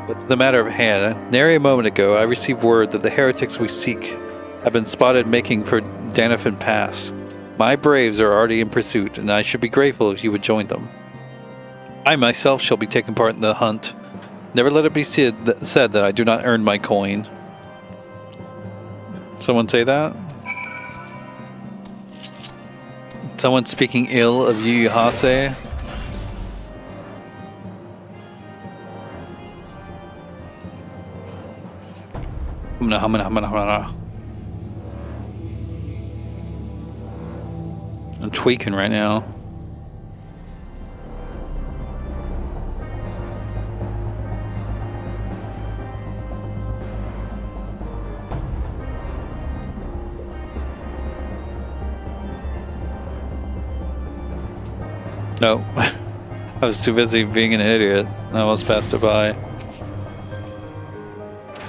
But to the matter at hand, nary a moment ago I received word that the heretics we seek have been spotted making for Danafin Pass. My braves are already in pursuit, and I should be grateful if you would join them. I myself shall be taking part in the hunt. Never let it be said that I do not earn my coin. Someone say that? Someone speaking ill of Yu Hase? I'm tweaking right now. No, I was too busy being an idiot. I almost passed it by.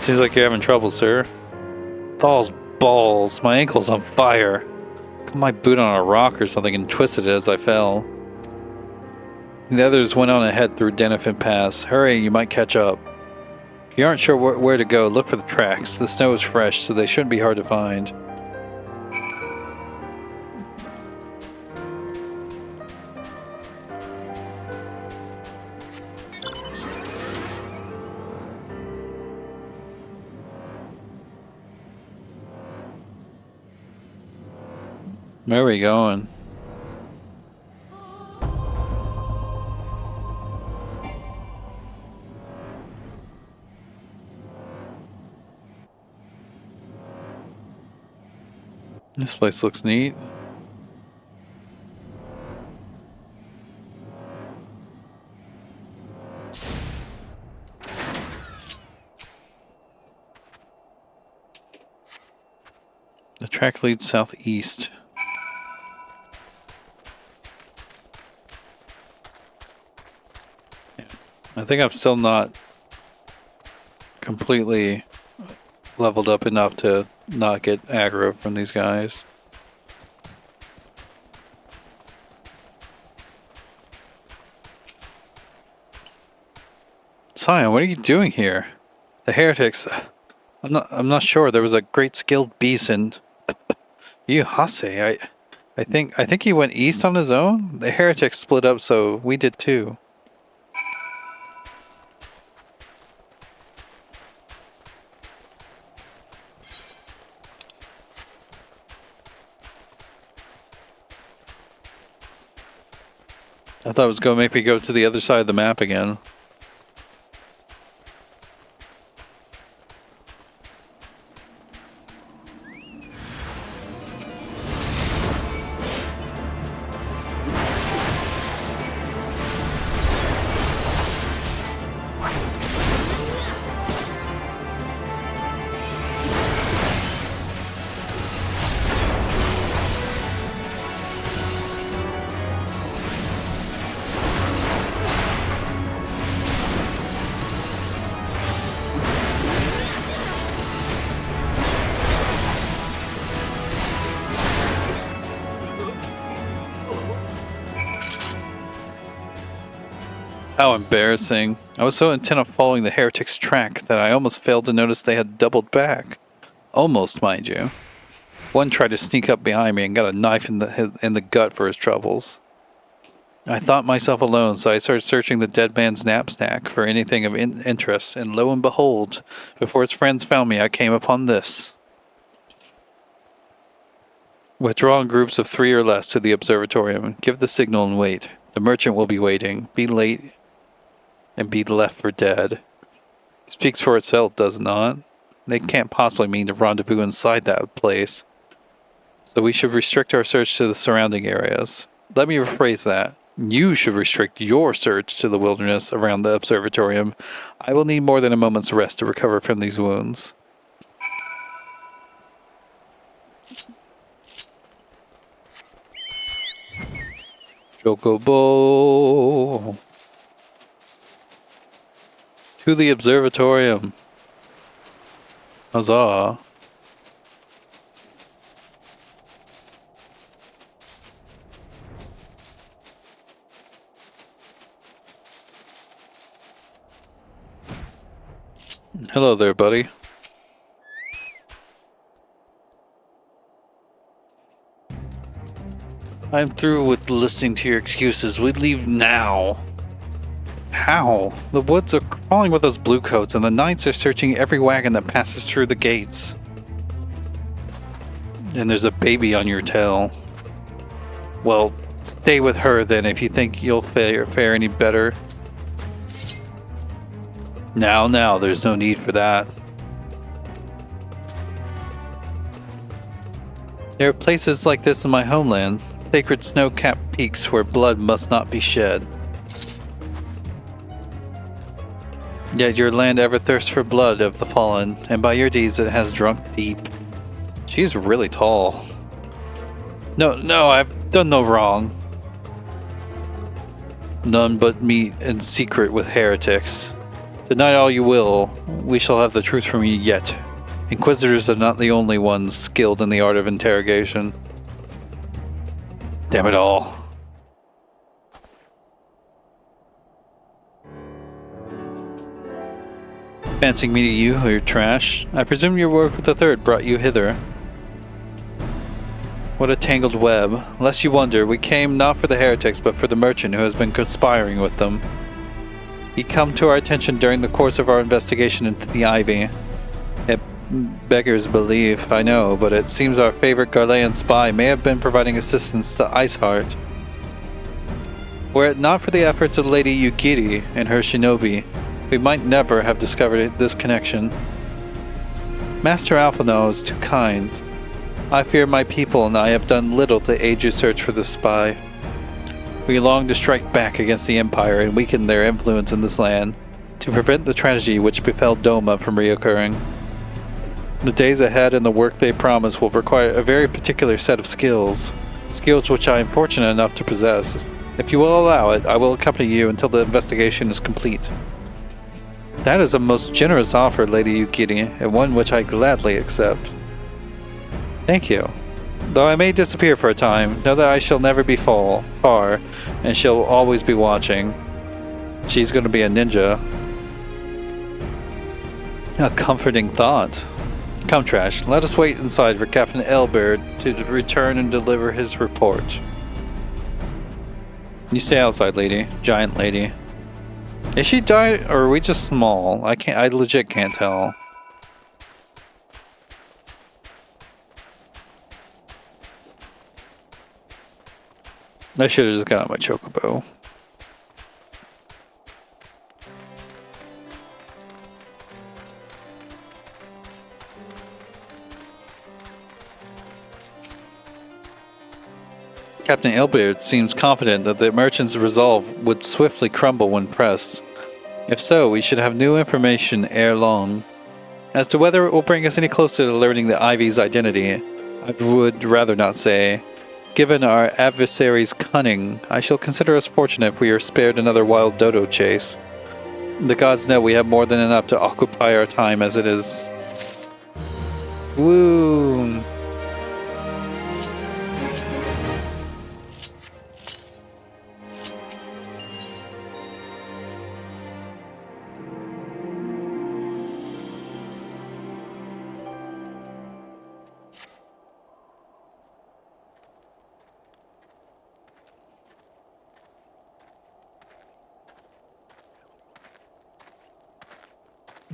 Seems like you're having trouble, sir. Thals balls, my ankle's on fire. Got my boot on a rock or something and twisted it as I fell. The others went on ahead through Danafin Pass. Hurry, you might catch up. If you aren't sure where to go, look for the tracks. The snow is fresh, so they shouldn't be hard to find. Where are we going? This place looks neat. The track leads southeast. I think I'm still not completely leveled up enough to not get aggro from these guys. Scion, what are you doing here? The heretics. I'm not sure. There was a great skilled beast and Yu Hase. I think he went east on his own. The heretics split up, so we did too. I thought it was going to make me go to the other side of the map again. How embarrassing. I was so intent on following the heretics' track that I almost failed to notice they had doubled back. Almost, mind you. One tried to sneak up behind me and got a knife in the gut for his troubles. I thought myself alone, so I started searching the dead man's knapsack for anything of interest, and lo and behold, before his friends found me, I came upon this. Withdraw in groups of 3 or less to the observatorium. Give the signal and wait. The merchant will be waiting. Be late and be left for dead. Speaks for itself, does it not? They can't possibly mean to rendezvous inside that place. So we should restrict our search to the surrounding areas. Let me rephrase that. You should restrict your search to the wilderness around the observatorium. I will need more than a moment's rest to recover from these wounds. Chocobo. To the observatorium. Huzzah. Hello there, buddy. I'm through with listening to your excuses. We leave now. How? The woods are crawling with those bluecoats, and the knights are searching every wagon that passes through the gates. And there's a baby on your tail. Well, stay with her then if you think you'll fare any better. Now, there's no need for that. There are places like this in my homeland, sacred snow-capped peaks where blood must not be shed. Yet your land ever thirsts for blood of the fallen, and by your deeds it has drunk deep. She's really tall. No, I've done no wrong. None but meet in secret with heretics. Deny all you will, we shall have the truth from you yet. Inquisitors are not the only ones skilled in the art of interrogation. Damn it all. Fancying meeting you, or your trash. I presume your work with the third brought you hither. What a tangled web. Lest you wonder, we came not for the heretics, but for the merchant who has been conspiring with them. He come to our attention during the course of our investigation into the ivy. It beggars belief, I know, but it seems our favorite Garlean spy may have been providing assistance to Iceheart. Were it not for the efforts of Lady Yukiri and her shinobi, we might never have discovered this connection. Master Alphino is too kind. I fear my people and I have done little to aid your search for the spy. We long to strike back against the Empire and weaken their influence in this land, to prevent the tragedy which befell Doma from reoccurring. The days ahead and the work they promise will require a very particular set of skills which I am fortunate enough to possess. If you will allow it, I will accompany you until the investigation is complete. That is a most generous offer, Lady Yukiri, and one which I gladly accept. Thank you. Though I may disappear for a time, know that I shall never be far, and she'll always be watching. She's going to be a ninja. A comforting thought. Come, Trash, let us wait inside for Captain Elbert to return and deliver his report. You stay outside, lady. Giant lady. Is she giant, or are we just small? I legit can't tell. I should have just got out my chocobo. Captain Elbert seems confident that the merchant's resolve would swiftly crumble when pressed. If so, we should have new information ere long. As to whether it will bring us any closer to learning the Ivy's identity, I would rather not say. Given our adversary's cunning, I shall consider us fortunate if we are spared another wild dodo chase. The gods know we have more than enough to occupy our time as it is. Woo!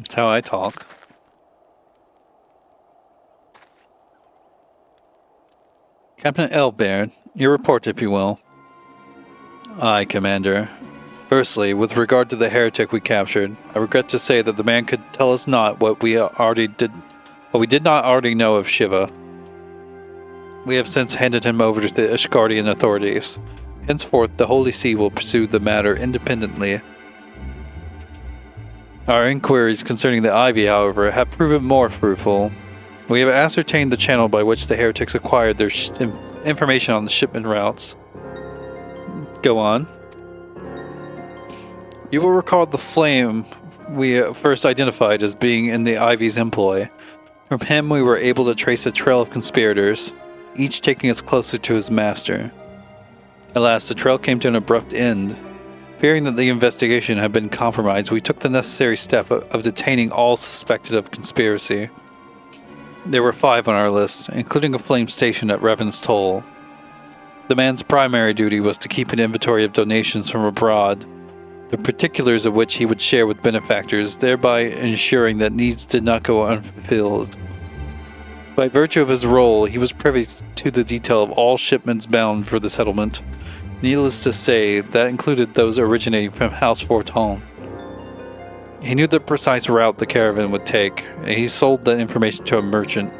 That's how I talk. Captain Elbaird, your report, if you will. Aye, Commander. Firstly, with regard to the heretic we captured, I regret to say that the man could tell us not what we did not already know of Shiva. We have since handed him over to the Ishgardian authorities. Henceforth, the Holy See will pursue the matter independently. Our inquiries concerning the Ivy, however, have proven more fruitful. We have ascertained the channel by which the heretics acquired their information on the shipment routes. Go on. You will recall the flame we first identified as being in the Ivy's employ. From him we were able to trace a trail of conspirators, each taking us closer to his master. Alas, the trail came to an abrupt end. Fearing that the investigation had been compromised, we took the necessary step of detaining all suspected of conspiracy. There were 5 on our list, including a flame station at Revan's Toll. The man's primary duty was to keep an inventory of donations from abroad, the particulars of which he would share with benefactors, thereby ensuring that needs did not go unfulfilled. By virtue of his role, he was privy to the detail of all shipments bound for the settlement. Needless to say, that included those originating from House Forton. He knew the precise route the caravan would take, and he sold that information to a merchant.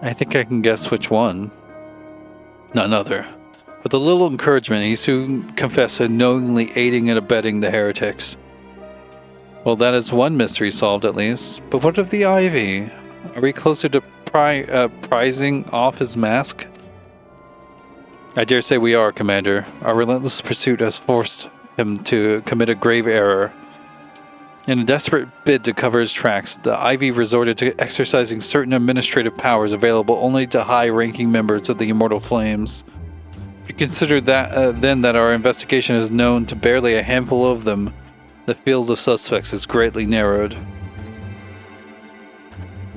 I think I can guess which one. None other. With a little encouragement, he soon confessed to knowingly aiding and abetting the heretics. Well, that is one mystery solved at least. But what of the Ivy? Are we closer to prizing off his mask? I dare say we are, Commander. Our relentless pursuit has forced him to commit a grave error. In a desperate bid to cover his tracks, the Ivy resorted to exercising certain administrative powers available only to high-ranking members of the Immortal Flames. If you consider that, then that our investigation is known to barely a handful of them, the field of suspects is greatly narrowed.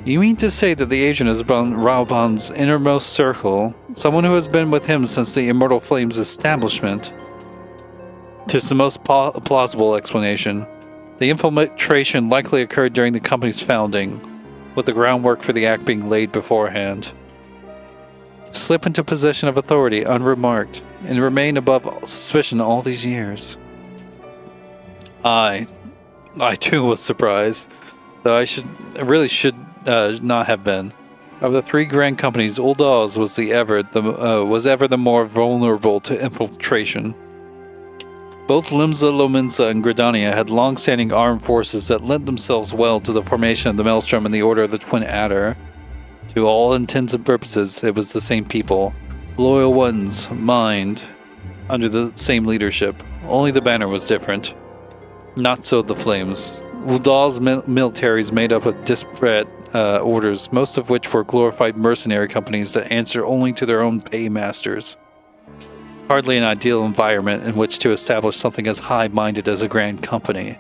You mean to say that the agent is Raoban's innermost circle, someone who has been with him since the Immortal Flames' establishment? 'Tis the most plausible explanation. The infiltration likely occurred during the company's founding, with the groundwork for the act being laid beforehand. Slip into possession of authority unremarked, and remain above suspicion all these years. I too was surprised, though I really should not have been. Of the 3 grand companies, Uldaz was ever the more vulnerable to infiltration. Both Limsa Lominsa and Gridania had long-standing armed forces that lent themselves well to the formation of the Maelstrom and the Order of the Twin Adder. To all intents and purposes, it was the same people, loyal ones, mind, under the same leadership. Only the banner was different. Not so the Flames. Uldal's militaries made up of disparate orders, most of which were glorified mercenary companies that answered only to their own paymasters. Hardly an ideal environment in which to establish something as high-minded as a grand company.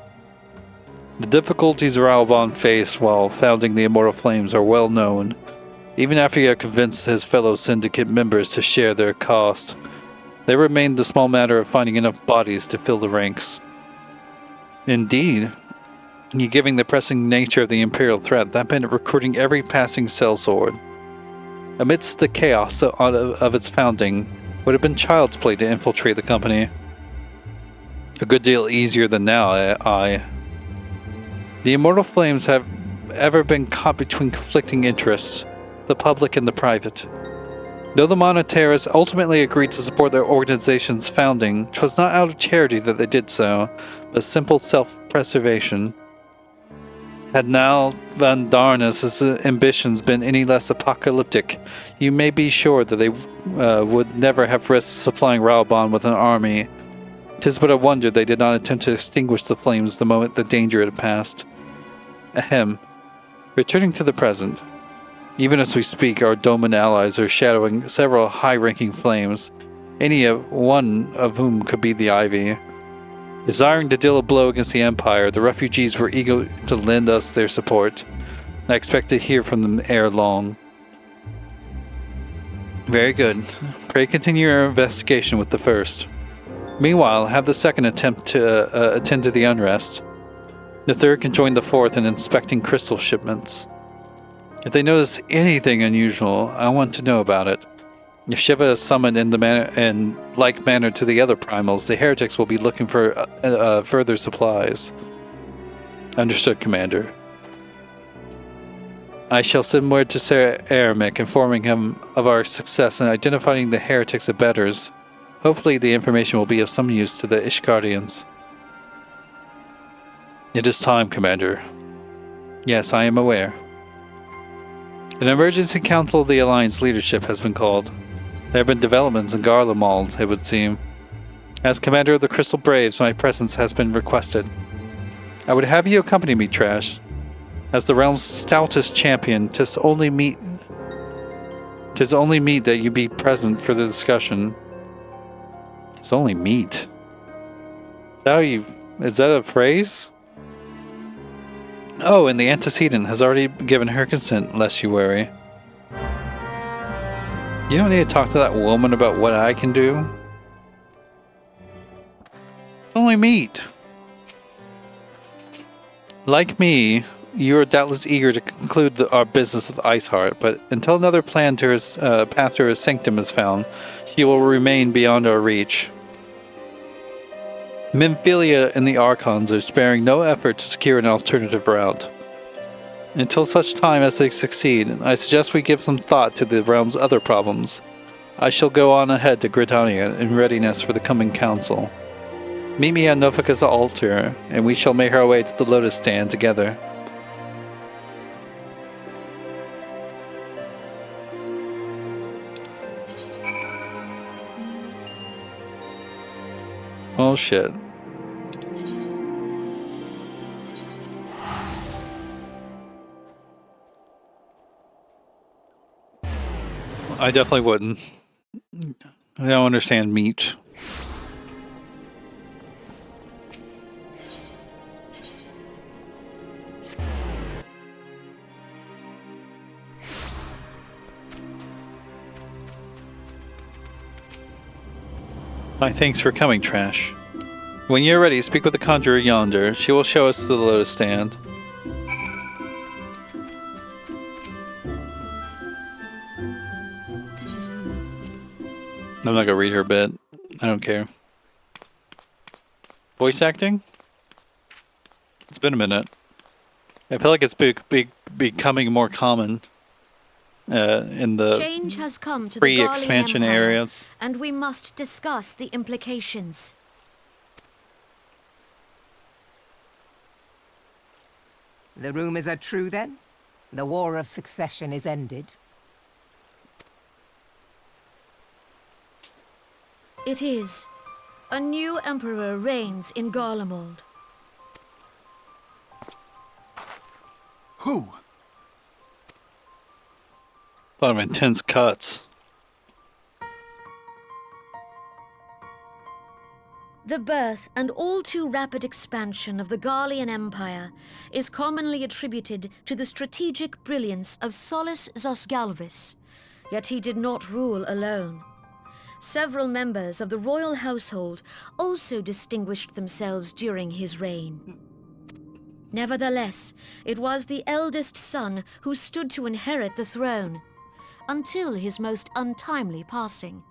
The difficulties Raoban faced while founding the Immortal Flames are well known. Even after he had convinced his fellow syndicate members to share their cost, there remained the small matter of finding enough bodies to fill the ranks. Indeed, given the pressing nature of the Imperial threat, that meant recruiting every passing sellsword. Amidst the chaos of its founding, would have been child's play to infiltrate the company. A good deal easier than now, The Immortal Flames have ever been caught between conflicting interests, the public and the private. Though the Monetarists ultimately agreed to support their organization's founding, 'twas not out of charity that they did so, but simple self-preservation. Had now Van Darnus' ambitions been any less apocalyptic, you may be sure that they would never have risked supplying Raoban with an army. 'Tis but a wonder they did not attempt to extinguish the flames the moment the danger had passed. Ahem. Returning to the present. Even as we speak, our Doman allies are shadowing several high-ranking flames, one of whom could be the Ivy. Desiring to deal a blow against the Empire, the refugees were eager to lend us their support. I expect to hear from them ere long. Very good. Pray continue your investigation with the first. Meanwhile, have the second attempt to attend to the unrest. The third can join the fourth in inspecting crystal shipments. If they notice anything unusual, I want to know about it. If Shiva is summoned in like manner to the other primals, the heretics will be looking for further supplies. Understood, Commander. I shall send word to Sir Aramik, informing him of our success in identifying the heretics' abettors. Hopefully the information will be of some use to the Ishgardians. It is time, Commander. Yes, I am aware. An emergency council of the Alliance leadership has been called. There have been developments in Garlemald, it would seem. As commander of the Crystal Braves, my presence has been requested. I would have you accompany me, Trash. As the realm's stoutest champion, 'tis only meet that you be present for the discussion. It's only meet. Is that a phrase? Oh, and the antecedent has already given her consent, lest you worry. You don't need to talk to that woman about what I can do. It's only meat. Like me, you are doubtless eager to conclude our business with Iceheart, but until another path to her sanctum is found, she will remain beyond our reach. Memphilia and the Archons are sparing no effort to secure an alternative route. Until such time as they succeed, I suggest we give some thought to the realm's other problems. I shall go on ahead to Gridania in readiness for the coming council. Meet me at Nofika's altar, and we shall make our way to the Lotus Stand together. Oh shit. I definitely wouldn't. I don't understand meat. My thanks for coming, Trash. When you're ready, speak with the conjurer yonder. She will show us to the Lotus Stand. I'm not gonna read her bit. I don't care. Voice acting? It's been a minute. I feel like it's becoming more common in the Change has come to pre-expansion the Garlean Empire, areas. and we must discuss the implications. The rumors are true, then? The War of Succession is ended? It is. A new emperor reigns in Garlemald. Who? A lot of intense cuts. The birth and all too rapid expansion of the Garlean Empire is commonly attributed to the strategic brilliance of Solus Zosgalvis, yet he did not rule alone. Several members of the royal household also distinguished themselves during his reign. Nevertheless, it was the eldest son who stood to inherit the throne, until his most untimely passing.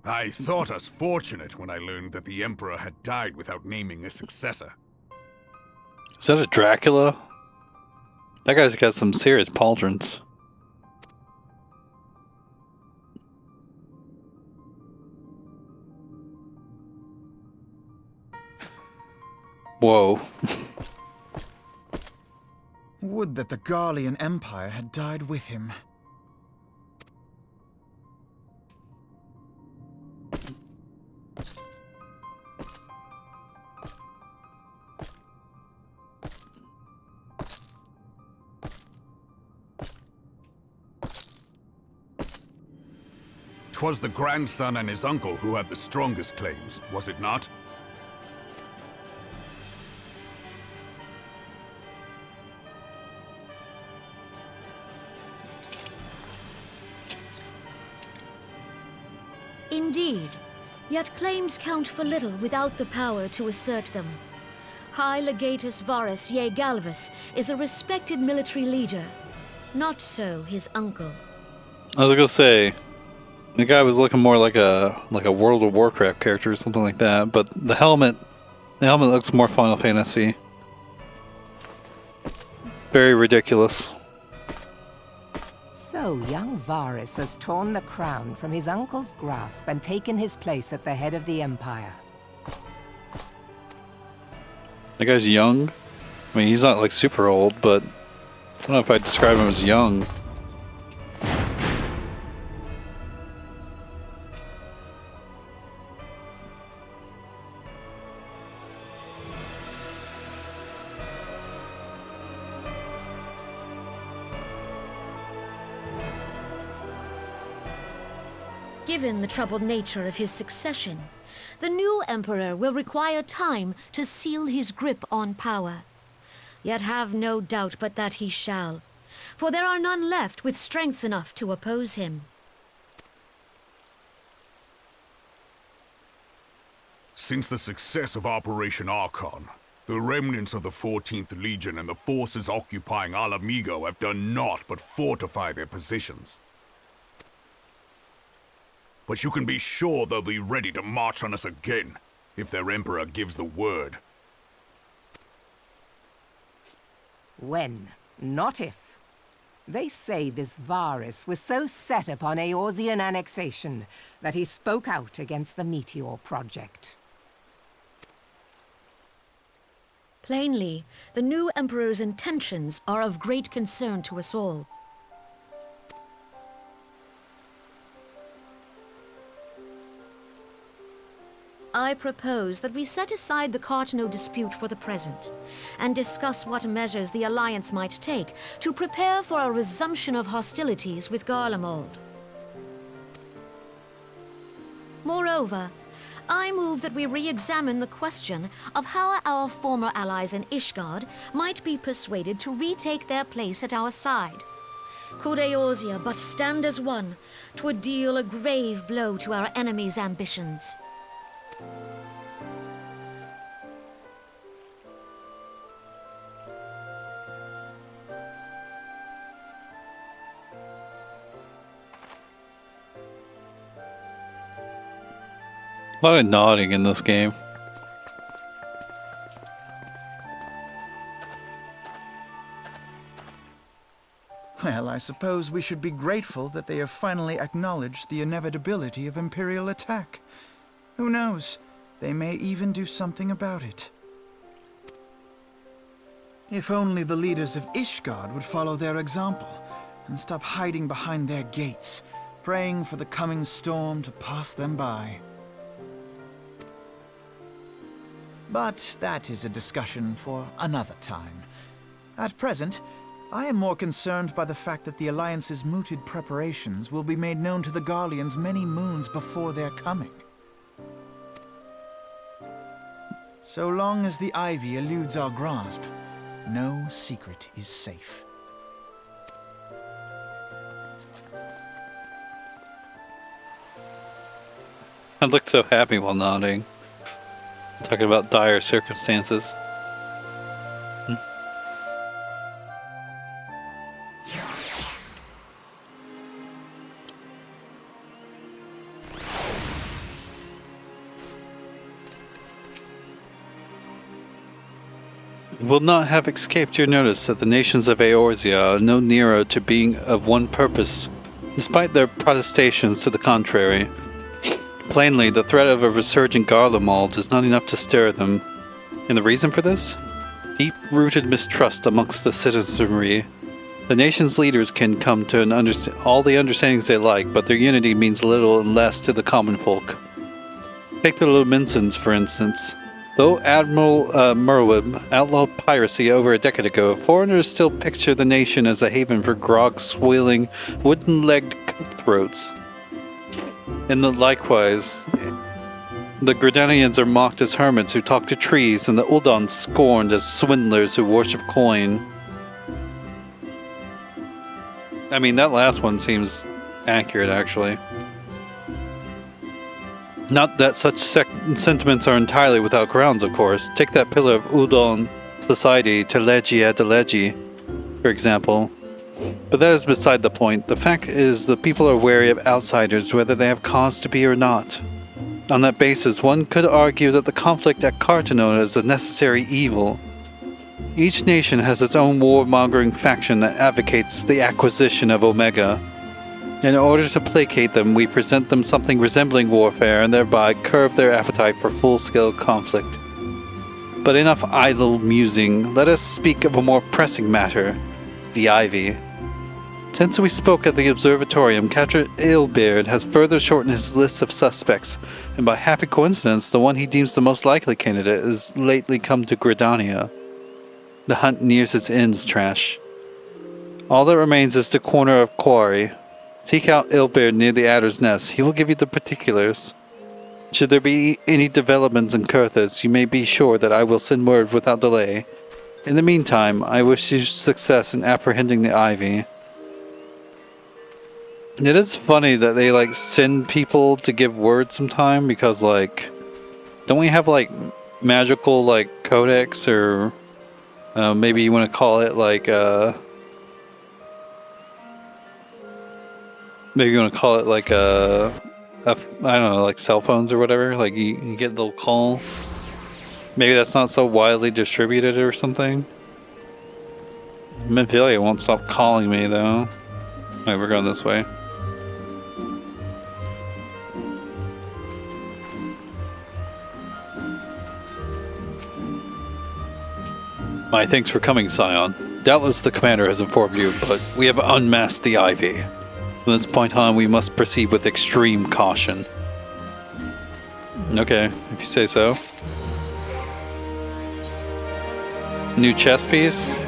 I thought us fortunate when I learned that the Emperor had died without naming a successor. Is that a Dracula? That guy's got some serious pauldrons. Whoa. Would that the Garlean Empire had died with him. "'Twas the grandson and his uncle who had the strongest claims, was it not? Indeed, Yet claims count for little without the power to assert them. High Legatus Varus Ye Galvus is a respected military leader. Not so his uncle. I was gonna say, the guy was looking more like a World of Warcraft character or something like that, but the helmet looks more Final Fantasy. Very ridiculous. So young Varus has torn the crown from his uncle's grasp and taken his place at the head of the Empire. That guy's young. I mean, he's not like super old, but I don't know if I'd describe him as young. Given the troubled nature of his succession, the new emperor will require time to seal his grip on power. Yet have no doubt but that he shall, for there are none left with strength enough to oppose him. Since the success of Operation Archon, the remnants of the 14th Legion and the forces occupying Alamigo have done naught but fortify their positions. But you can be sure they'll be ready to march on us again, if their Emperor gives the word. When, not if. They say this Varus was so set upon Eorzean annexation that he spoke out against the Meteor Project. Plainly, the new emperor's intentions are of great concern to us all. I propose that we set aside the Cartno dispute for the present, and discuss what measures the Alliance might take to prepare for a resumption of hostilities with Garlemald. Moreover, I move that we re-examine the question of how our former allies in Ishgard might be persuaded to retake their place at our side. Could Eorzea but stand as one, 'twould deal a grave blow to our enemies' ambitions. A lot of nodding in this game. Well, I suppose we should be grateful that they have finally acknowledged the inevitability of Imperial attack. Who knows? They may even do something about it. If only the leaders of Ishgard would follow their example and stop hiding behind their gates, praying for the coming storm to pass them by. But that is a discussion for another time. At present, I am more concerned by the fact that the Alliance's mooted preparations will be made known to the Garleans many moons before their coming. So long as the Ivy eludes our grasp, no secret is safe. I look so happy while nodding. Talking about dire circumstances. It will not have escaped your notice that the nations of Eorzea are no nearer to being of one purpose, despite their protestations to the contrary. Plainly, the threat of a resurgent Garlemald is not enough to stir them. And the reason for this? Deep-rooted mistrust amongst the citizenry. The nation's leaders can come to all the understandings they like, but their unity means little and less to the common folk. Take the Luminsons, for instance. Though Admiral Merwin outlawed piracy over a decade ago, foreigners still picture the nation as a haven for grog-swilling, wooden-legged cutthroats. And likewise, the Gridanians are mocked as hermits who talk to trees, and the Uldans scorned as swindlers who worship coin. I mean, that last one seems accurate, actually. Not that such sentiments are entirely without grounds, of course. Take that pillar of Udon society, Telegi Adelegi, for example. But that is beside the point. The fact is the people are wary of outsiders, whether they have cause to be or not. On that basis, one could argue that the conflict at Cartenon is a necessary evil. Each nation has its own warmongering faction that advocates the acquisition of Omega. In order to placate them, we present them something resembling warfare and thereby curb their appetite for full-scale conflict. But enough idle musing, let us speak of a more pressing matter, the Ivy. Since we spoke at the observatorium, Captain Ilbeard has further shortened his list of suspects, and by happy coincidence, the one he deems the most likely candidate has lately come to Gridania. The hunt nears its ends, Trash. All that remains is the corner of Quarry. Seek out Ilbeard near the Adder's Nest. He will give you the particulars. Should there be any developments in Kurthis, you may be sure that I will send word without delay. In the meantime, I wish you success in apprehending the Ivy. It is funny that they like send people to give word sometime because like, don't we have like magical like codex or maybe you want to call it like maybe you want to call it like I don't know, like cell phones or whatever. Like you get a little call. Maybe that's not so widely distributed or something. Minfilia won't stop calling me though. Alright, we're going this way. My thanks for coming, Scion. Doubtless the commander has informed you, but we have unmasked the Ivy. From this point on, we must proceed with extreme caution. Okay, if you say so. New chess piece.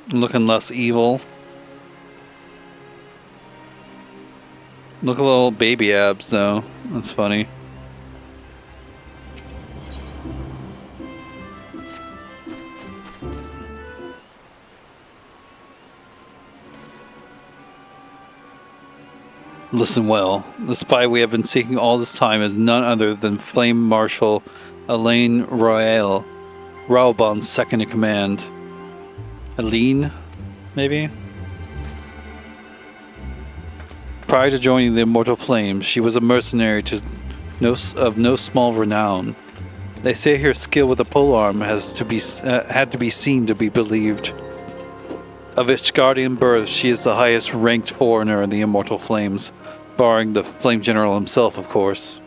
Looking less evil. Look at little baby abs, though. That's funny. Listen well. The spy we have been seeking all this time is none other than Flame Marshal Elaine Royale, Raubon's second in command. Aline, maybe? Prior to joining the Immortal Flames, she was a mercenary of no small renown. They say her skill with a polearm had to be seen to be believed. Of Ishgardian birth, she is the highest ranked foreigner in the Immortal Flames, barring the Flame General himself, of course.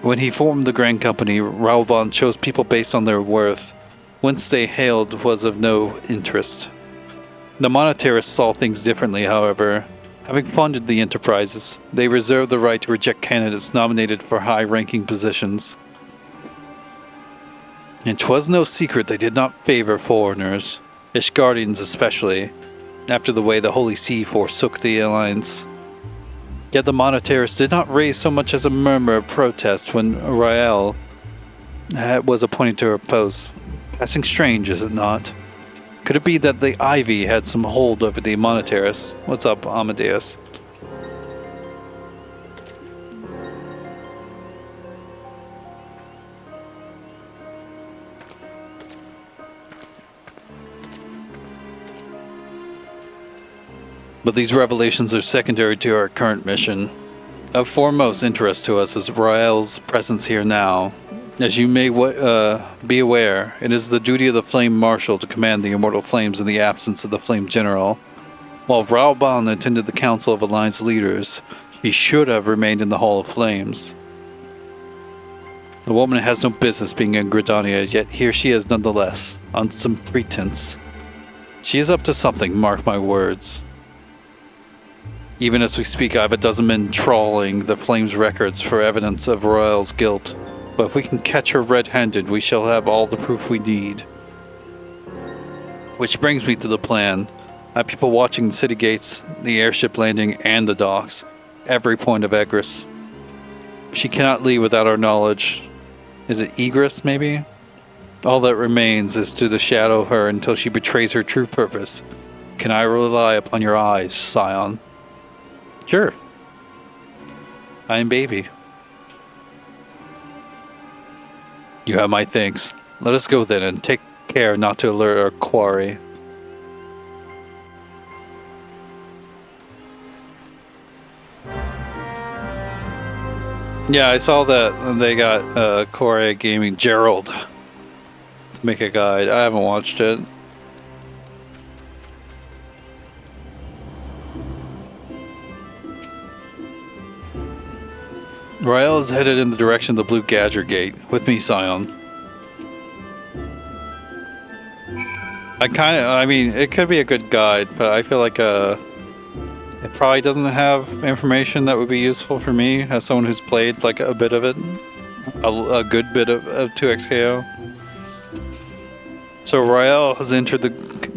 When he formed the Grand Company, Raubon chose people based on their worth. Whence they hailed was of no interest. The monetarists saw things differently, however. Having funded the enterprises, they reserved the right to reject candidates nominated for high-ranking positions. And 'twas no secret they did not favor foreigners, Ishgardians especially, after the way the Holy See forsook the alliance. Yet the monetarists did not raise so much as a murmur of protest when Rael was appointed to her post. Passing strange, is it not? Could it be that the Ivy had some hold over the monetarists? What's up, Amadeus? But these revelations are secondary to our current mission. Of foremost interest to us is Rael's presence here now. As you may be aware, it is the duty of the Flame Marshal to command the Immortal Flames in the absence of the Flame General. While Raubon attended the Council of Alliance Leaders, he should have remained in the Hall of Flames. The woman has no business being in Gridania, yet here she is nonetheless, on some pretense. She is up to something, mark my words. Even as we speak, I have a dozen men trawling the Flames records for evidence of Royale's guilt. But if we can catch her red-handed, we shall have all the proof we need. Which brings me to the plan. I have people watching the city gates, the airship landing, and the docks. Every point of egress. She cannot leave without our knowledge. Is it egress, maybe? All that remains is to shadow her until she betrays her true purpose. Can I rely upon your eyes, Scion? Sure. I am baby. You have my thanks. Let us go then and take care not to alert our quarry. Yeah, I saw that they got Quarry Gaming Gerald to make a guide. I haven't watched it. Rael is headed in the direction of the Blue Gadger Gate. With me, Scion. I mean, it could be a good guide, but I feel like it probably doesn't have information that would be useful for me as someone who's played like a bit of it. A good bit of 2XKO. So Rael has entered the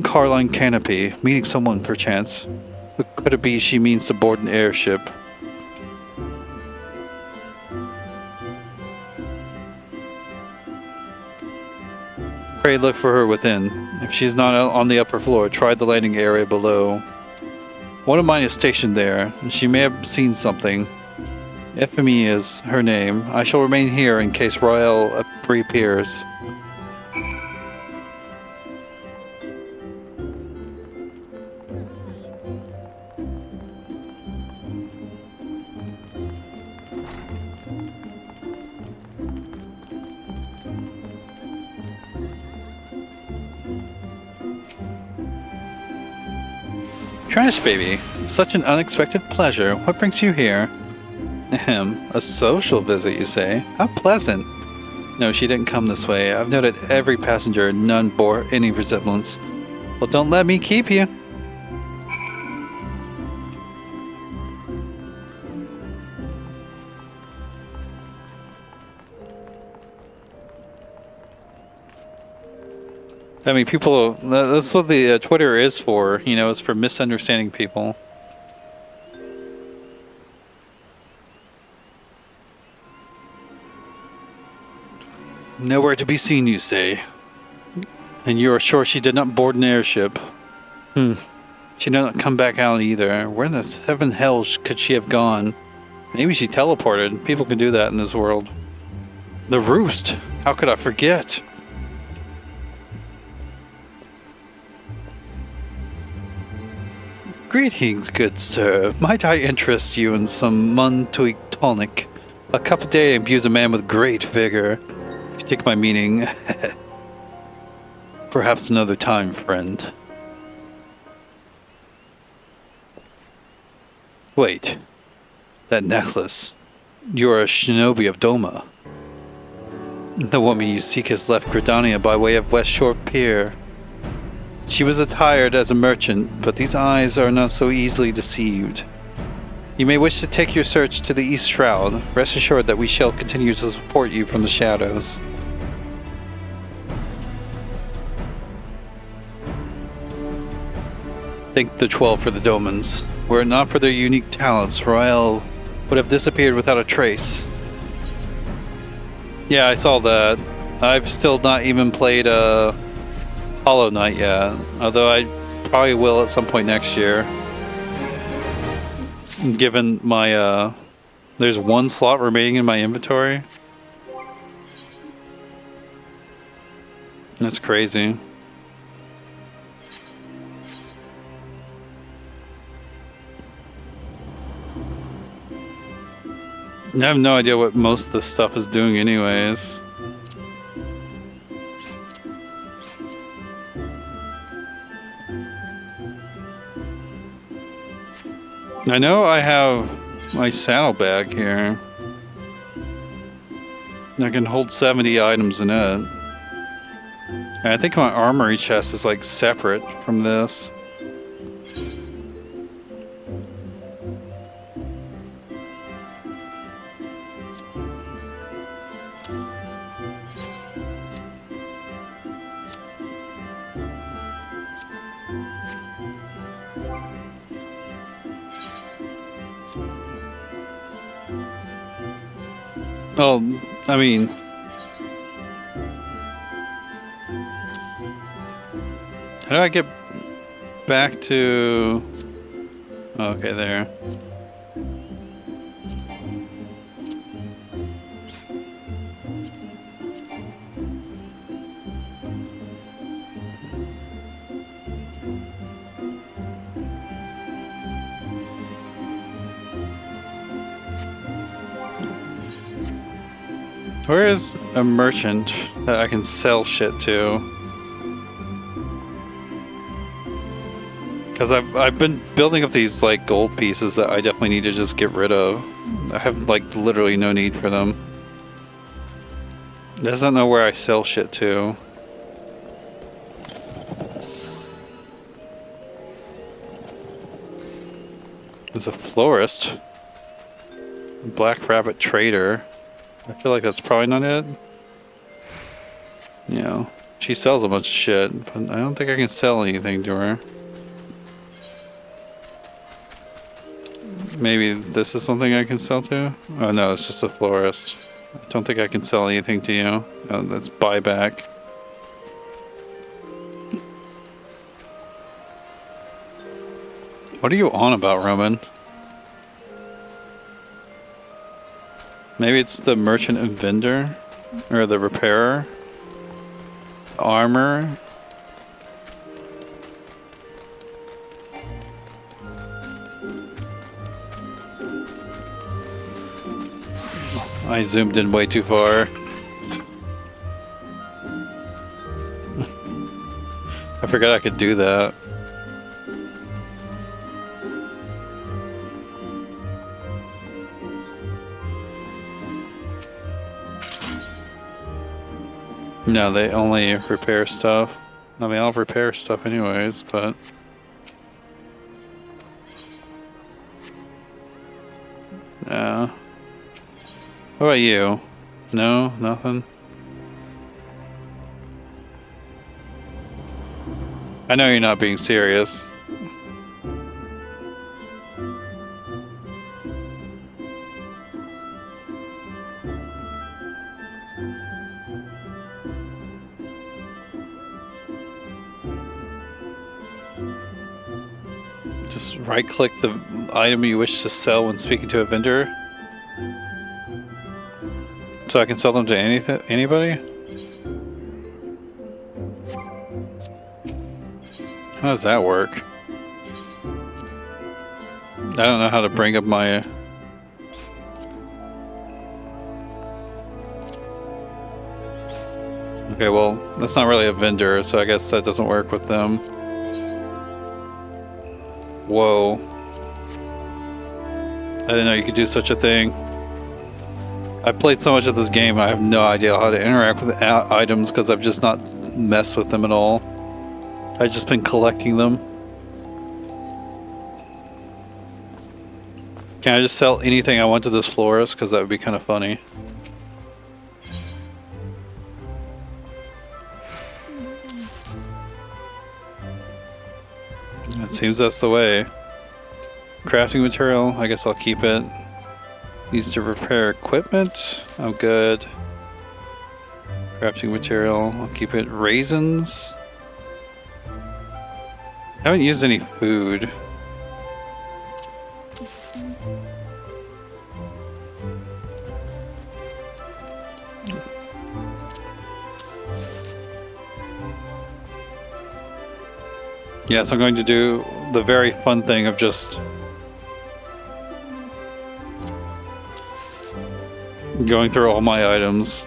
Carline Canopy, meeting someone perchance. Could it be she means to board an airship? Pray look for her within. If she is not on the upper floor, try the landing area below. One of mine is stationed there, and she may have seen something. Ephemy is her name. I shall remain here in case Rael reappears. Trash baby, such an unexpected pleasure. What brings you here? Ahem, a social visit, you say? How pleasant. No, she didn't come this way. I've noted every passenger, none bore any resemblance. Well, don't let me keep you. I mean, people, that's what the Twitter is for, you know, it's for misunderstanding people. Nowhere to be seen, you say. And you are sure she did not board an airship? She did not come back out either. Where in the heaven hell could she have gone? Maybe she teleported. People can do that in this world. The roost! How could I forget? Greetings, good sir. Might I interest you in some Muntuik tonic? A cup a day imbues a man with great vigor. If you take my meaning, perhaps another time, friend. Wait, that necklace. You are a shinobi of Doma. The woman you seek has left Gridania by way of West Shore Pier. She was attired as a merchant, but these eyes are not so easily deceived. You may wish to take your search to the East Shroud. Rest assured that we shall continue to support you from the shadows. Thank the 12 for the Domans. Were it not for their unique talents, Rael would have disappeared without a trace. Yeah, I saw that. I've still not even played Hollow Knight yet, although I probably will at some point next year. Given my there's one slot remaining in my inventory. That's crazy. I have no idea what most of this stuff is doing anyways. I know I have my saddlebag here. I can hold 70 items in it. And I think my armory chest is like separate from this. Well, I mean, how do I get back to... Okay, there. Where is a merchant that I can sell shit to? Because I've been building up these like gold pieces that I definitely need to just get rid of. I have like literally no need for them. It doesn't know where I sell shit to. There's a florist. Black rabbit trader. I feel like that's probably not it. You know, she sells a bunch of shit, but I don't think I can sell anything to her. Maybe this is something I can sell to? Oh no, it's just a florist. I don't think I can sell anything to you. Oh, that's buyback. What are you on about, Roman? Maybe it's the merchant and vendor? Or the repairer? Armor? I zoomed in way too far. I forgot I could do that. No, they only repair stuff. I mean, I'll repair stuff anyways, but... Yeah. What about you? No? Nothing? I know you're not being serious. Just right-click the item you wish to sell when speaking to a vendor. So I can sell them to anybody? How does that work? I don't know how to bring up my... Okay, well, that's not really a vendor, so I guess that doesn't work with them. Whoa. I didn't know you could do such a thing. I've played so much of this game, I have no idea how to interact with items because I've just not messed with them at all. I've just been collecting them. Can I just sell anything I want to this florist? Because that would be kind of funny. It seems that's the way. Crafting material, I guess I'll keep it. Used to repair equipment, I'm good. Crafting material, I'll keep it. Raisins. I haven't used any food. Yes, I'm going to do the very fun thing of just going through all my items.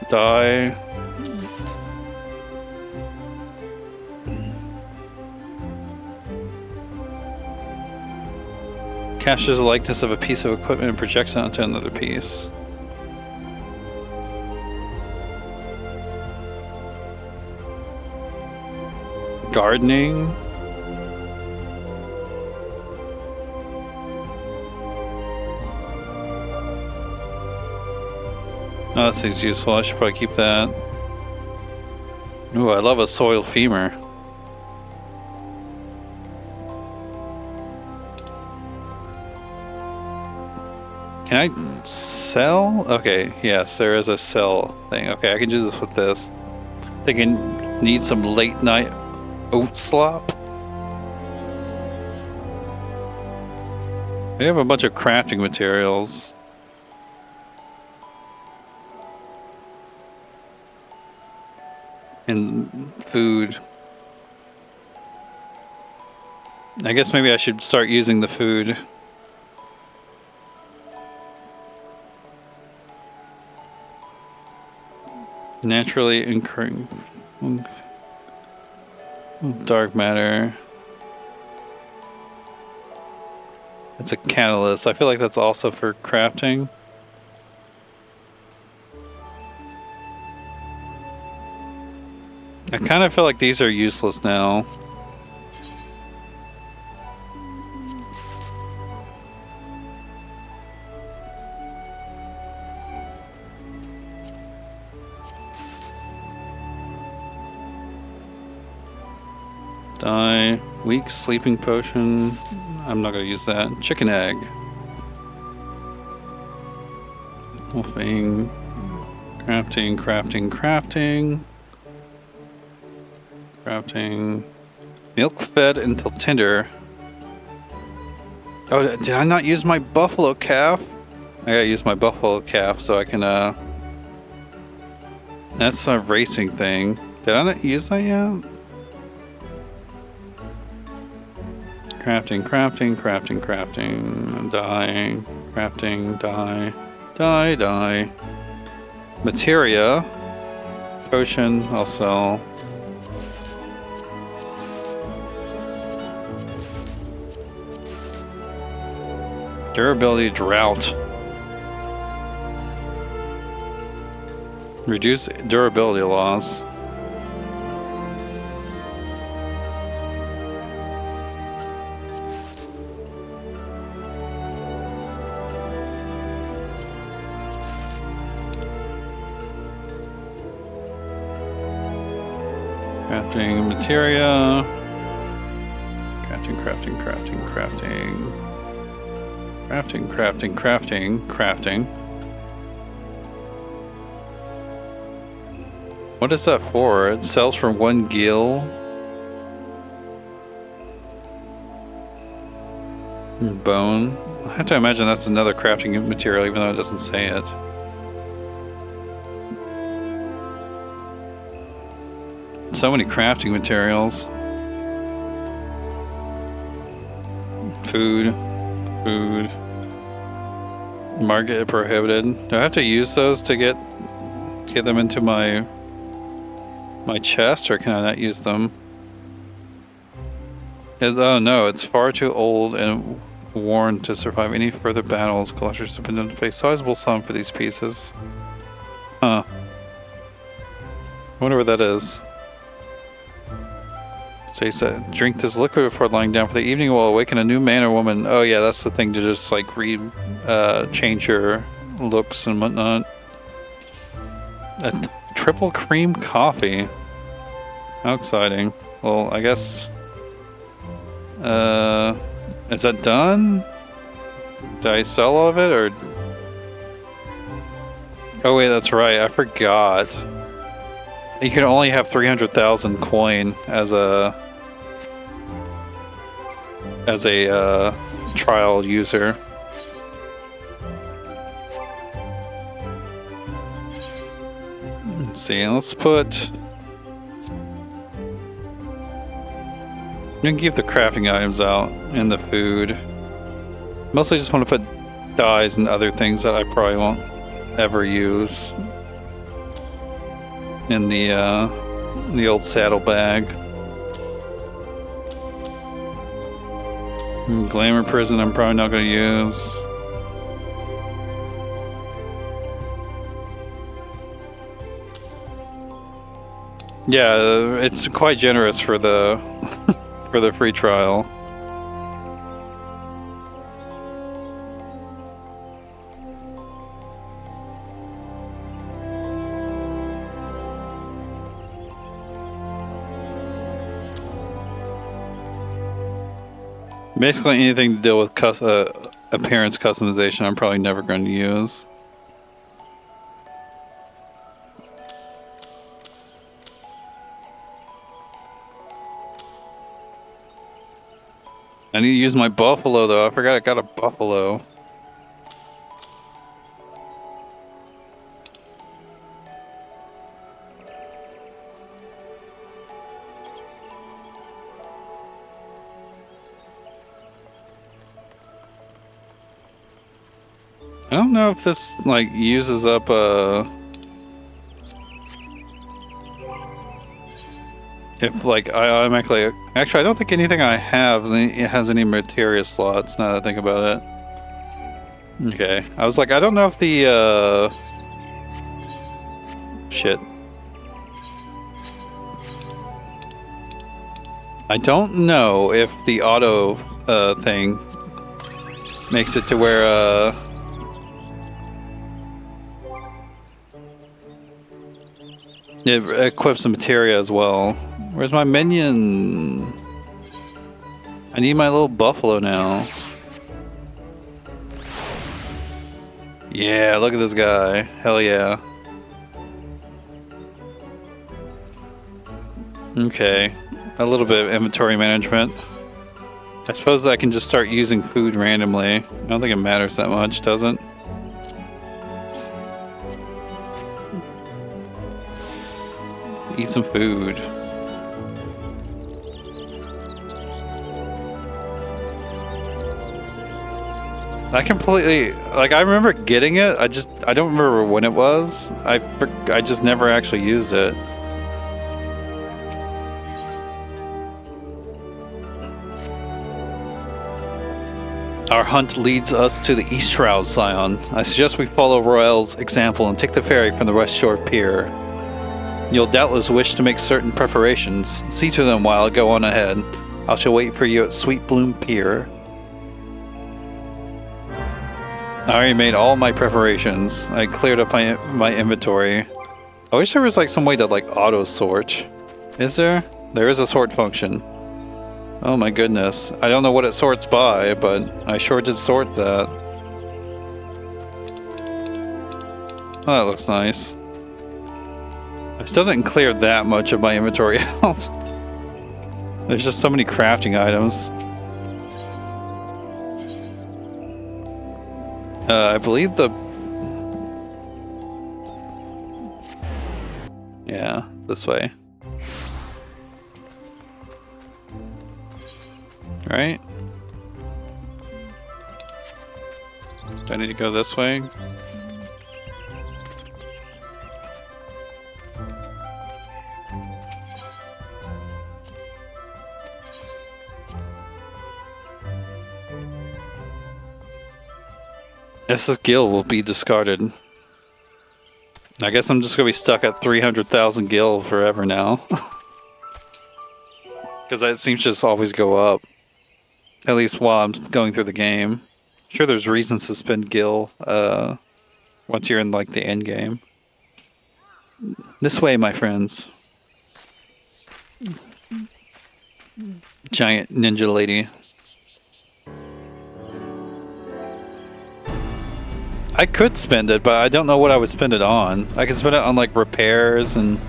Die. Captures the likeness of a piece of equipment and projects it onto another piece. Gardening. Oh, that seems useful. I should probably keep that. Ooh, I love a soil femur. Can I sell? Okay, yes, there is a sell thing. Okay, I can do this with this. Thinking need some late night oat slop. We have a bunch of crafting materials. And food. I guess maybe I should start using the food. Naturally incurring dark matter. It's a catalyst. I feel like that's also for crafting. I kind of feel like these are useless now. Die. Weak sleeping potion. I'm not gonna use that. Chicken egg. Wolfing. Crafting, crafting, crafting. Crafting. Milk fed until tender. Oh, did I not use my buffalo calf? I gotta use my buffalo calf so I can, That's a racing thing. Did I not use that yet? Crafting, crafting, crafting, crafting. Die. Crafting, die. Die, die. Materia. Potion, I'll sell. Durability drought. Reduce durability loss. Crafting materia. Crafting, crafting, crafting, crafting. Crafting, crafting, crafting, crafting. What is that for? It sells for 1 gil. Bone. I have to imagine that's another crafting material, even though it doesn't say it. So many crafting materials. Food. Food. Market prohibited. Do I have to use those to get them into my chest, or can I not use them? Oh no, it's far too old and worn to survive any further battles. Collectors have been known to pay sizable sum for these pieces. Huh. I wonder what that is. States that drink this liquid before lying down for the evening will awaken a new man or woman. Oh yeah, that's the thing, to just like change your looks and whatnot. A triple cream coffee. How exciting. Well, I guess... is that done? Did I sell all of it, or... Oh wait, that's right, I forgot. You can only have 300,000 coin as a trial user. Let's see, let's put... You can keep the crafting items out and the food. Mostly just want to put dyes and other things that I probably won't ever use in the old saddlebag. Glamour prison I'm probably not going to use. Yeah, it's quite generous for the for the free trial. Basically anything to deal with appearance customization I'm probably never going to use. I need to use my buffalo though. I forgot I got a buffalo. I don't know if this like uses up if like I automatically actually I don't think anything I have has any materia slots now that I think about it. Okay. I was like I don't know if the shit. I don't know if the auto thing makes it to where it equips the materia as well. Where's my minion? I need my little buffalo now. Yeah, look at this guy. Hell yeah. Okay. A little bit of inventory management. I suppose I can just start using food randomly. I don't think it matters that much, does it? Eat some food. I completely like I remember getting it. I don't remember when it was. I just never actually used it. Our hunt leads us to the East Shroud, Scion. I suggest we follow Royale's example and take the ferry from the West Shore Pier. You'll doubtless wish to make certain preparations. See to them while I go on ahead. I shall wait for you at Sweet Bloom Pier. I already made all my preparations. I cleared up my inventory. I wish there was like some way to like auto sort. Is there? There is a sort function. Oh my goodness. I don't know what it sorts by, but I sure did sort that. Oh, that looks nice. I still didn't clear that much of my inventory out. There's just so many crafting items. I believe yeah, this way. Right? Do I need to go this way? This gil will be discarded. I guess I'm just gonna be stuck at 300,000 gil forever now. Because that seems to just always go up. At least while I'm going through the game. Sure, there's reasons to spend gil once you're in like the end game. This way, my friends. Giant ninja lady. I could spend it, but I don't know what I would spend it on. I could spend it on like repairs, and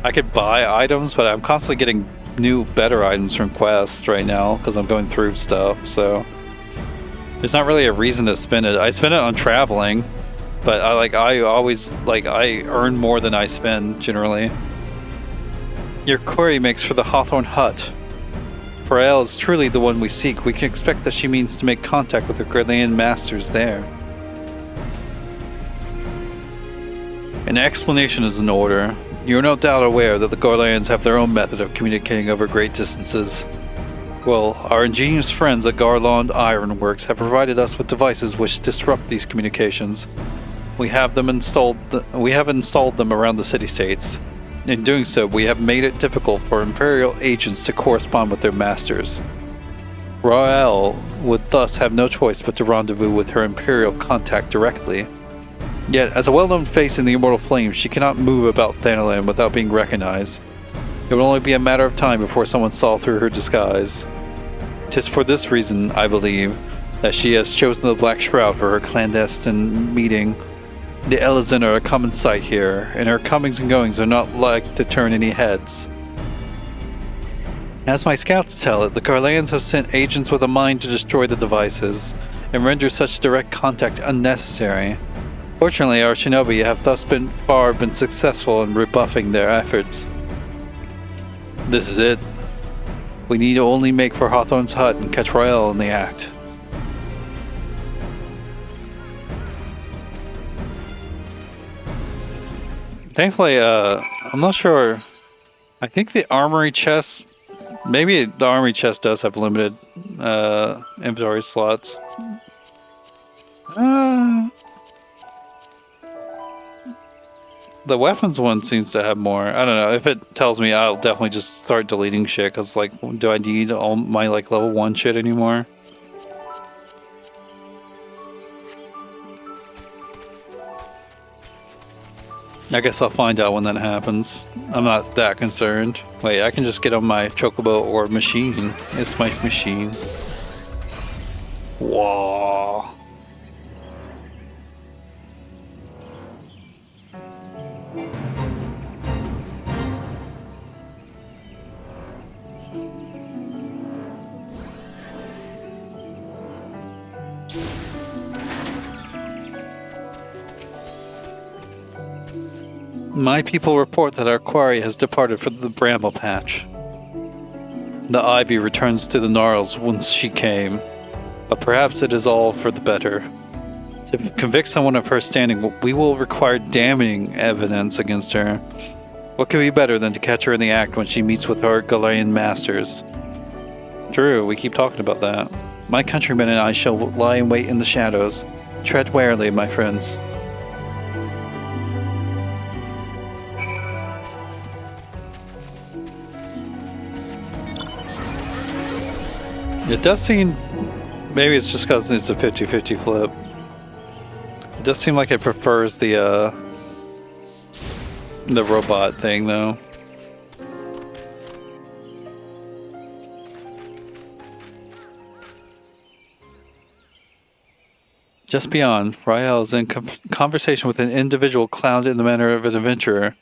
I could buy items, but I'm constantly getting new, better items from quests right now because I'm going through stuff. So there's not really a reason to spend it. I spend it on traveling, but I always earn more than I spend generally. Your query makes for the Hawthorne Hut. Pharrell is truly the one we seek. We can expect that she means to make contact with her Gurlian masters there. An explanation is in order. You're no doubt aware that the Garleans have their own method of communicating over great distances. Well, our ingenious friends at Garland Ironworks have provided us with devices which disrupt these communications. We have installed them around the city-states. In doing so, we have made it difficult for Imperial agents to correspond with their masters. Royale would thus have no choice but to rendezvous with her Imperial contact directly. Yet, as a well-known face in the Immortal Flames, she cannot move about Thanalan without being recognized. It would only be a matter of time before someone saw through her disguise. 'Tis for this reason, I believe, that she has chosen the Black Shroud for her clandestine meeting. The Elizin are a common sight here, and her comings and goings are not like to turn any heads. As my scouts tell it, the Garleans have sent agents with a mind to destroy the devices and render such direct contact unnecessary. Fortunately, our shinobi have thus far been successful in rebuffing their efforts. This is it. We need to only make for Hawthorne's hut and catch Royale in the act. Thankfully, I'm not sure. I think the armory chest, maybe the armory chest does have limited inventory slots. The weapons one seems to have more. I don't know. If it tells me, I'll definitely just start deleting shit. Cause like, do I need all my like level 1 shit anymore? I guess I'll find out when that happens. I'm not that concerned. Wait, I can just get on my chocobo or machine. It's my machine. Whoa. My people report that our quarry has departed for the bramble patch. The ivy returns to the gnarls whence she came, but perhaps it is all for the better. To convict someone of her standing, we will require damning evidence against her. What could be better than to catch her in the act when she meets with her Galarian masters? True, we keep talking about that. My countrymen and I shall lie in wait in the shadows. Tread warily, my friends. It does seem, maybe it's just because it's a 50-50 flip. It does seem like it prefers the robot thing, though. Just beyond, Rael is in conversation with an individual clowned in the manner of an adventurer.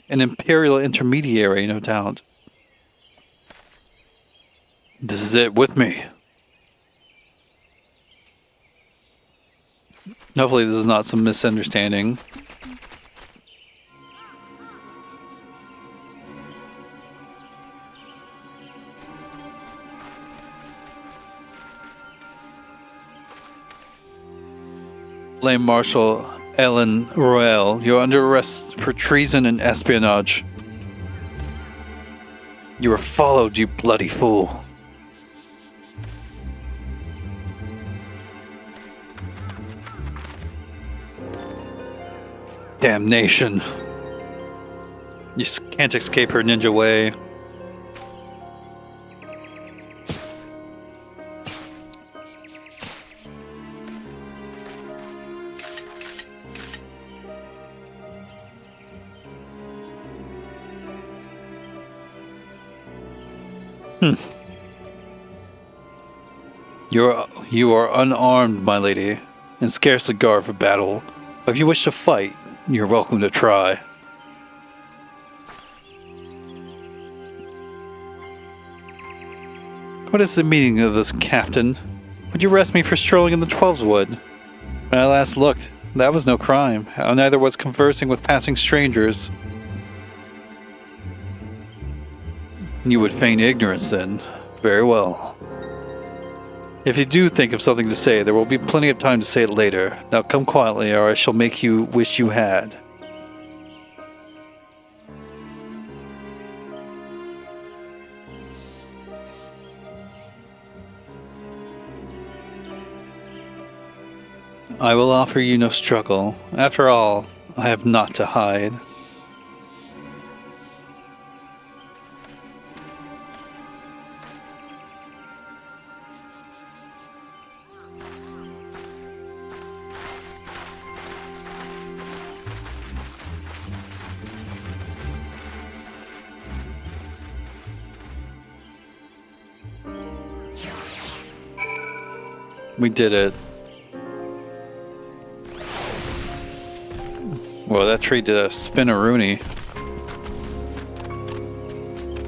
An imperial intermediary, no doubt. This is it, with me. Hopefully this is not some misunderstanding. Blame Marshal Ellen Royale. You're under arrest for treason and espionage. You were followed, you bloody fool. Damnation. You can't escape her ninja way. You are unarmed, my lady, and scarcely guard for battle. But if you wish to fight, you're welcome to try. What is the meaning of this, Captain? Would you arrest me for strolling in the Twelveswood? When I last looked, that was no crime. Neither was conversing with passing strangers. You would feign ignorance, then. Very well. If you do think of something to say, there will be plenty of time to say it later. Now come quietly, or I shall make you wish you had. I will offer you no struggle. After all, I have naught to hide. We did it. Well, that tree did a spin-a-rooney.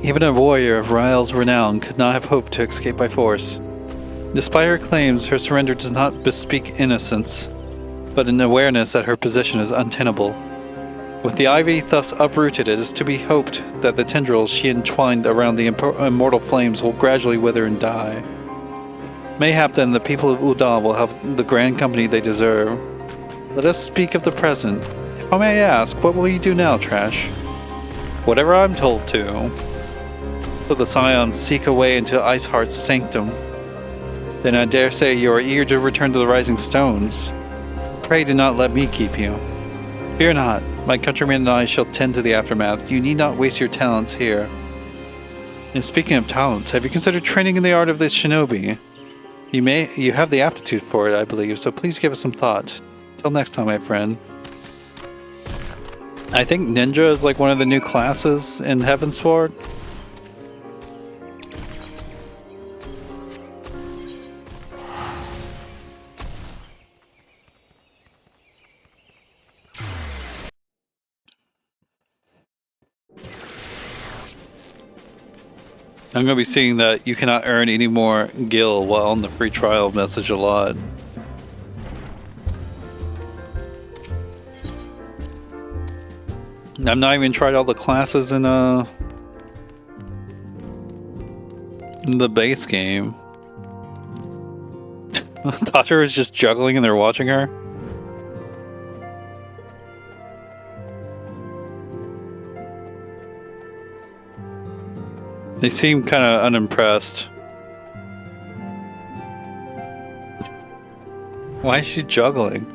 Even a warrior of Ryle's renown could not have hoped to escape by force. Despite her claims, her surrender does not bespeak innocence, but an awareness that her position is untenable. With the ivy thus uprooted, it is to be hoped that the tendrils she entwined around the immortal flames will gradually wither and die. Mayhap then the people of Udal will have the grand company they deserve. Let us speak of the present. If I may ask, what will you do now, Trash? Whatever I'm told to. Will the Scions seek a way into Iceheart's sanctum? Then I dare say you are eager to return to the Rising Stones. Pray do not let me keep you. Fear not, my countrymen and I shall tend to the aftermath. You need not waste your talents here. And speaking of talents, have you considered training in the art of the shinobi? You have the aptitude for it, I believe, so please give it some thought. Till next time, my friend. I think ninja is like one of the new classes in Heavensward. I'm going to be seeing that you cannot earn any more gil while on the free trial message a lot. I've not even tried all the classes in the base game. Daughter is just juggling and they're watching her. They seem kind of unimpressed. Why is she juggling?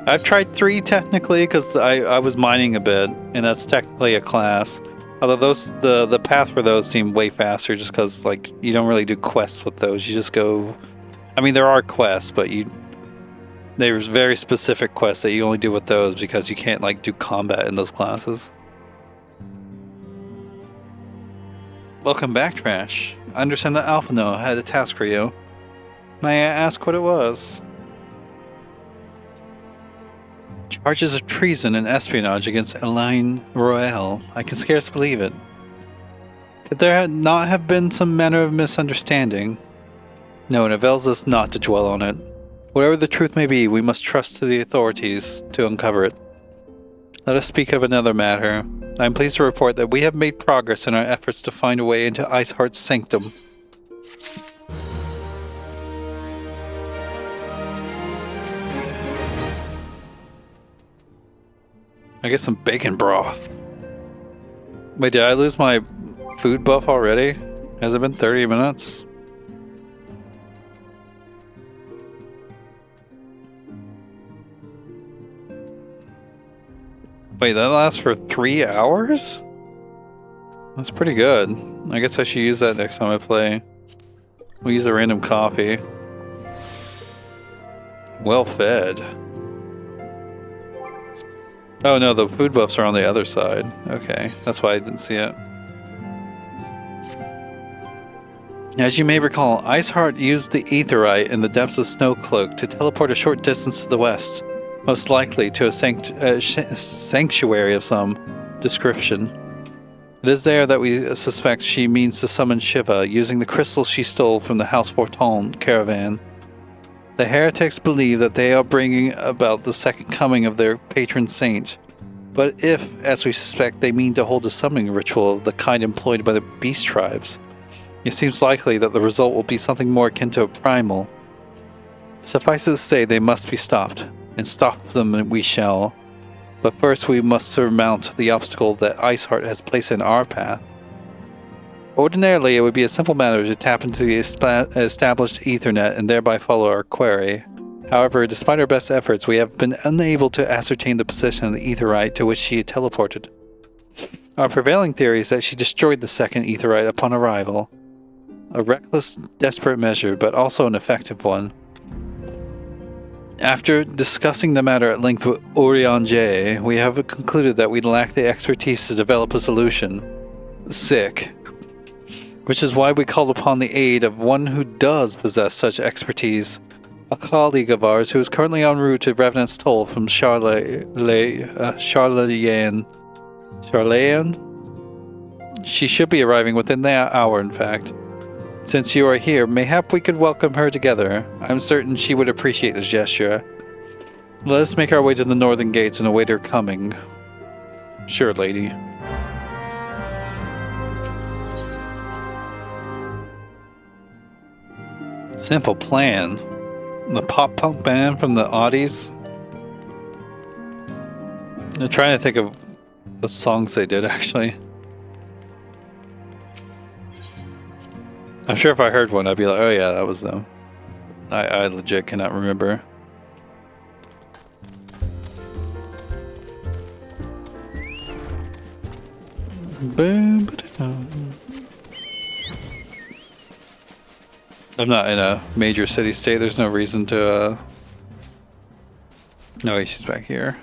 I've tried 3 technically because I was mining a bit, and that's technically a class. Although the path for those seem way faster, just because like you don't really do quests with those. You just go. I mean, there are quests, but there's very specific quests that you only do with those because you can't like do combat in those classes. Welcome back, Trash. I understand that Alphino had a task for you. May I ask what it was? Charges of treason and espionage against Elaine Royale. I can scarce believe it. Could there not have been some manner of misunderstanding? No, it avails us not to dwell on it. Whatever the truth may be, we must trust to the authorities to uncover it. Let us speak of another matter. I am pleased to report that we have made progress in our efforts to find a way into Iceheart's sanctum. I get some bacon broth. Wait, did I lose my food buff already? Has it been 30 minutes? Wait, that lasts for 3 hours? That's pretty good. I guess I should use that next time I play. We'll use a random coffee. Well fed. Oh no, the food buffs are on the other side. Okay, that's why I didn't see it. As you may recall, Iceheart used the aetherite in the depths of Snowcloak to teleport a short distance to the west, most likely to a sanctuary of some description. It is there that we suspect she means to summon Shiva, using the crystal she stole from the House Forton caravan. The heretics believe that they are bringing about the second coming of their patron saint. But if, as we suspect, they mean to hold a summoning ritual of the kind employed by the beast tribes, it seems likely that the result will be something more akin to a primal. Suffice it to say, they must be stopped, and stop them we shall. But first we must surmount the obstacle that Iceheart has placed in our path. Ordinarily, it would be a simple matter to tap into the established Ethernet and thereby follow our query. However, despite our best efforts, we have been unable to ascertain the position of the Aetherite to which she had teleported. Our prevailing theory is that she destroyed the second Aetherite upon arrival. A reckless, desperate measure, but also an effective one. After discussing the matter at length with Orion J, we have concluded that we lack the expertise to develop a solution. Sick. Which is why we called upon the aid of one who does possess such expertise, a colleague of ours who is currently en route to Revenant's Toll from Charlayan. She should be arriving within the hour, in fact. Since you are here, mayhap we could welcome her together. I'm certain she would appreciate this gesture. Let us make our way to the northern gates and await her coming. Sure, lady. Simple plan. The pop-punk band from the Audis. I'm trying to think of the songs they did, actually. I'm sure if I heard one, I'd be like, oh yeah, that was them. I legit cannot remember. I'm not in a major city state. There's no reason to, No, she's back here.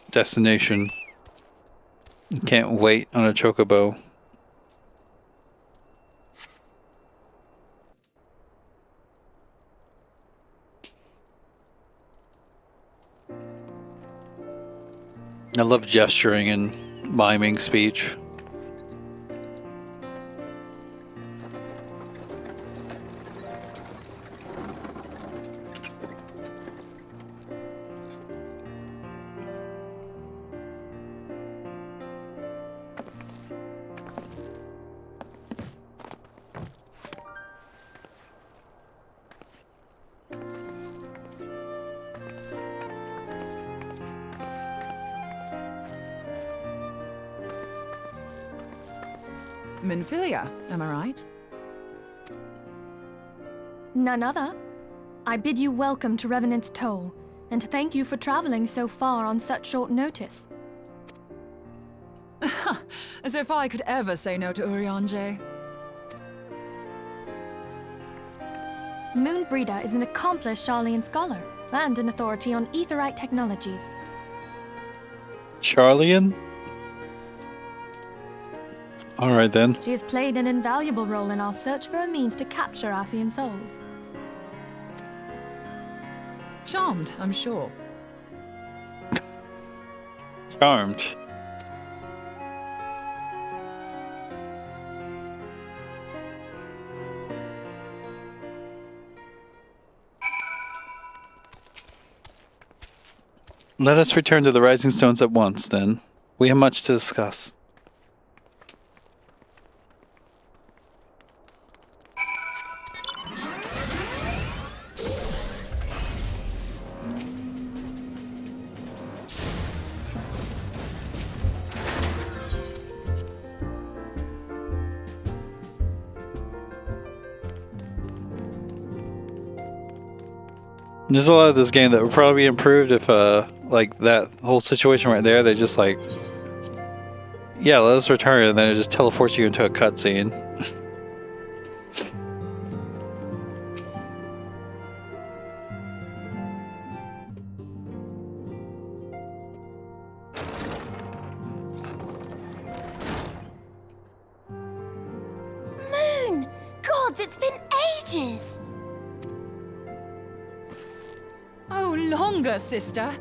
Destination. Can't wait on a chocobo. I love gesturing and miming speech. Minfilia, am I right? None other. I bid you welcome to Revenant's Toll, and to thank you for traveling so far on such short notice. As if I could ever say no to Urianger. Moonbreeder is an accomplished Charlian scholar, and an authority on aetherite technologies. Charlian? Alright then. She has played an invaluable role in our search for a means to capture Ascian souls. Charmed, I'm sure. Charmed. Let us return to the Rising Stones at once, then. We have much to discuss. There's a lot of this game that would probably be improved if, like, that whole situation right there, they just, like, yeah, let us return, and then it just teleports you into a cutscene. Moon! Gods, it's been ages! Oh, longer, sister.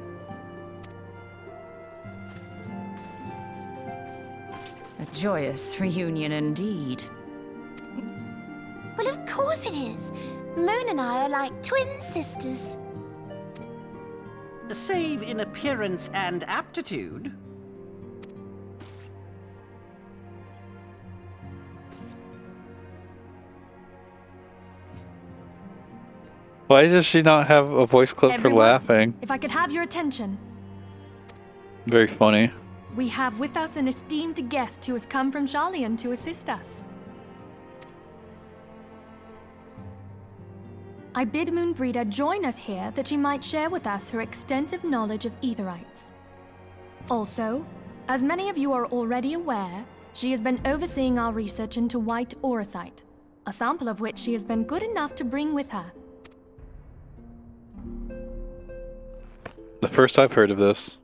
A joyous reunion indeed. Well, of course it is. Moon and I are like twin sisters. Save in appearance and aptitude. Why does she not have a voice clip for Everyone, laughing? If I could have your attention. Very funny. We have with us an esteemed guest who has come from Charlian to assist us. I bid Moonbreeder join us here that she might share with us her extensive knowledge of aetherites. Also, as many of you are already aware, she has been overseeing our research into white auracite, a sample of which she has been good enough to bring with her. The first I've heard of this.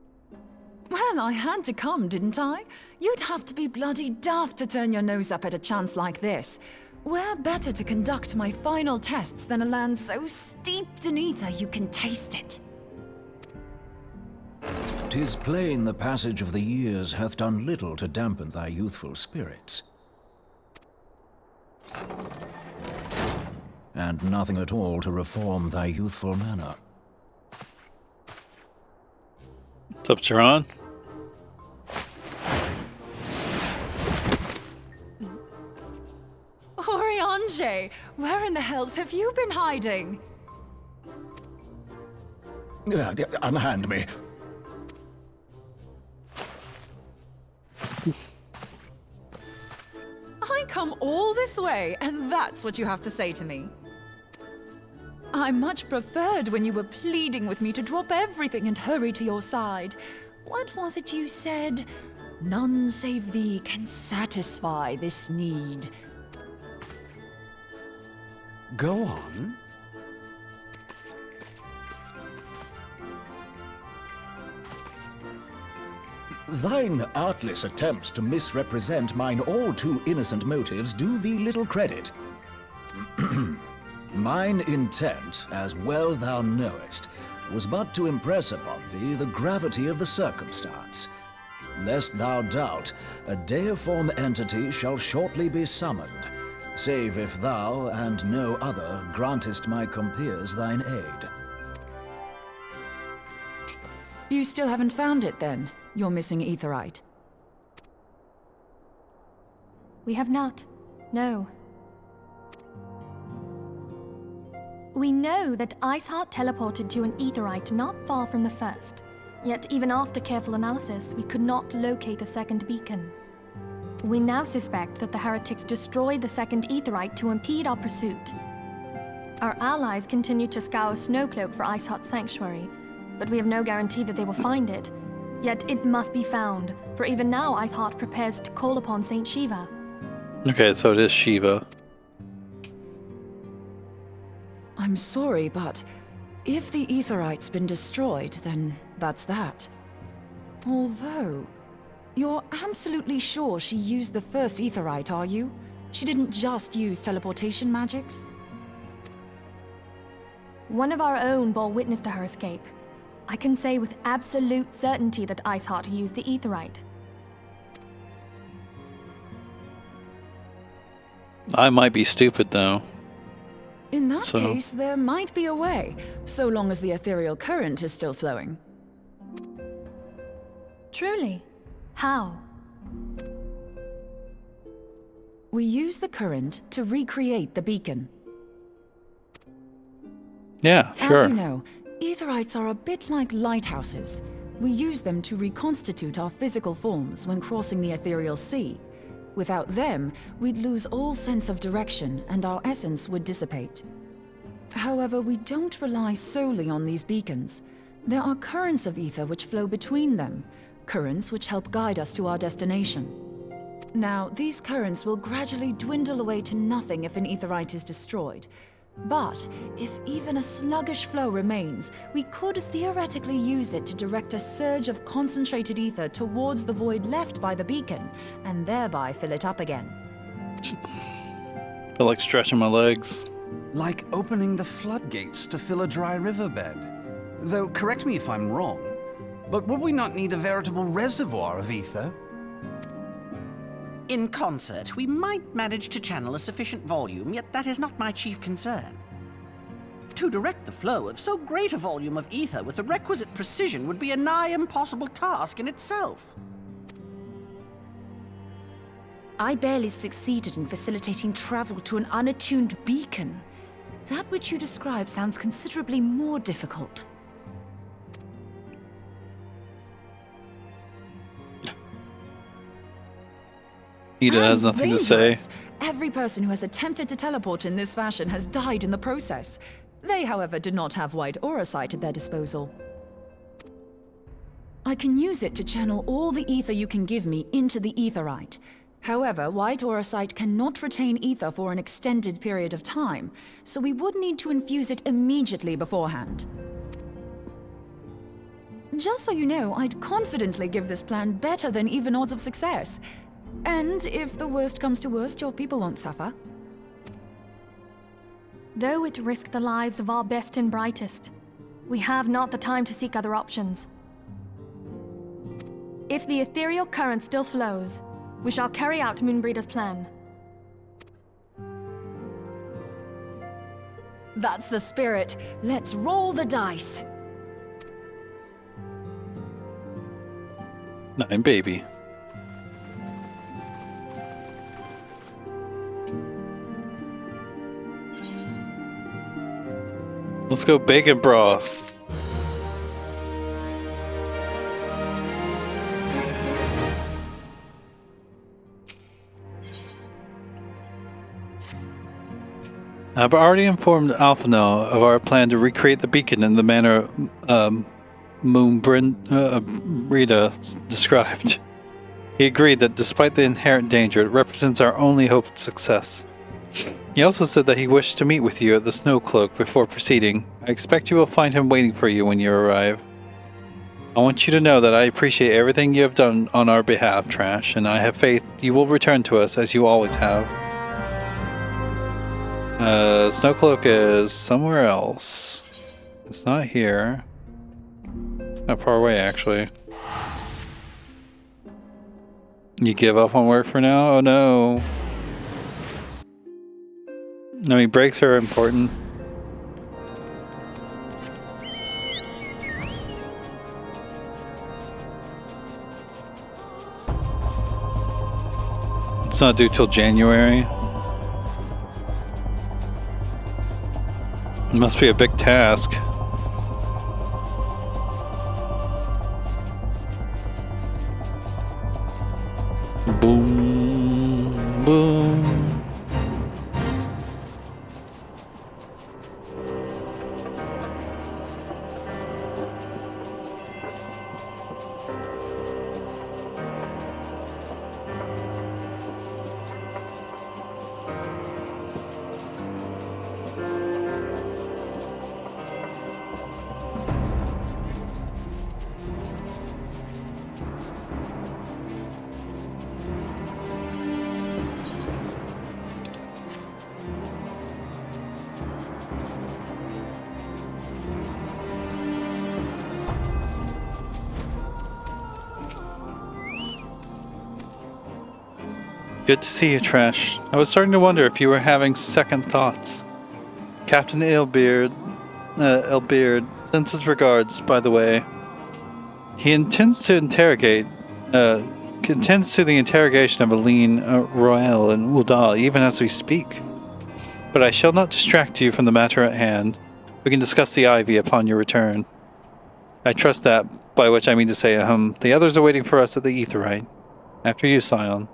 Well, I had to come, didn't I? You'd have to be bloody daft to turn your nose up at a chance like this. Where better to conduct my final tests than a land so steeped in ether you can taste it? 'tis plain the passage of the years hath done little to dampen thy youthful spirits. And nothing at all to reform thy youthful manner. What's up, Charon? Oriange, where in the hells have you been hiding? Unhand me. I come all this way, and that's what you have to say to me. I much preferred when you were pleading with me to drop everything and hurry to your side. What was it you said? None save thee can satisfy this need. Go on. Thine artless attempts to misrepresent mine all too innocent motives do thee little credit. Mine intent, as well thou knowest, was but to impress upon thee the gravity of the circumstance. Lest thou doubt, a deiform entity shall shortly be summoned, save if thou and no other grantest my compeers thine aid. You still haven't found it, then? Your missing aetherite? We have not. No. We know that Iceheart teleported to an aetherite not far from the first. Yet even after careful analysis, we could not locate the second beacon. We now suspect that the heretics destroyed the second aetherite to impede our pursuit. Our allies continue to scour Snowcloak for Iceheart's sanctuary, but we have no guarantee that they will find it. Yet it must be found, for even now Iceheart prepares to call upon Saint Shiva. Okay, so it is Shiva. I'm sorry, but if the aetherite's been destroyed, then that's that. Although, you're absolutely sure she used the first aetherite, are you? She didn't just use teleportation magics? One of our own bore witness to her escape. I can say with absolute certainty that Iceheart used the aetherite. I might be stupid, though. In that case, there might be a way, so long as the ethereal current is still flowing. Truly? How? We use the current to recreate the beacon. Yeah, sure. As you know, aetherites are a bit like lighthouses. We use them to reconstitute our physical forms when crossing the ethereal sea. Without them, we'd lose all sense of direction and our essence would dissipate. However, we don't rely solely on these beacons. There are currents of ether which flow between them, currents which help guide us to our destination. Now, these currents will gradually dwindle away to nothing if an aetherite is destroyed. But if even a sluggish flow remains, we could theoretically use it to direct a surge of concentrated ether towards the void left by the beacon, and thereby fill it up again. Feel like stretching my legs. Like opening the floodgates to fill a dry riverbed. Though, correct me if I'm wrong, but would we not need a veritable reservoir of ether? In concert, we might manage to channel a sufficient volume, yet that is not my chief concern. To direct the flow of so great a volume of ether with the requisite precision would be a nigh impossible task in itself. I barely succeeded in facilitating travel to an unattuned beacon. That which you describe sounds considerably more difficult. Ida has And nothing to say. dangerous. Every person who has attempted to teleport in this fashion has died in the process. They, however, did not have white aura sight at their disposal. I can use it to channel all the ether you can give me into the aetherite. However, white aura sight cannot retain ether for an extended period of time, so we would need to infuse it immediately beforehand. Just so you know, I'd confidently give this plan better than even odds of success. And if the worst comes to worst, your people won't suffer. Though it risked the lives of our best and brightest, we have not the time to seek other options. If the ethereal current still flows, we shall carry out Moonbreeder's plan. That's the spirit. Let's roll the dice. 9, baby. Let's go bacon broth. I've already informed Alphino of our plan to recreate the beacon in the manner Moonbreeder described. He agreed that despite the inherent danger, it represents our only hope of success. He also said that he wished to meet with you at the Snow Cloak before proceeding. I expect you will find him waiting for you when you arrive. I want you to know that I appreciate everything you have done on our behalf, Trash, and I have faith you will return to us as you always have. Snowcloak is somewhere else. It's not here. It's not far away, actually. You give up on work for now? Oh no. I mean, breaks are important. It's not due till January. It must be a big task. Boom, boom. Good to see you, Trash. I was starting to wonder if you were having second thoughts. Captain Elbeard sends his regards, by the way. He intends to the interrogation of Aline Royale and Uldal even as we speak. But I shall not distract you from the matter at hand. We can discuss the Ivy upon your return. I trust that, by which I mean to say, the others are waiting for us at the Aetheryte. After you, Scion.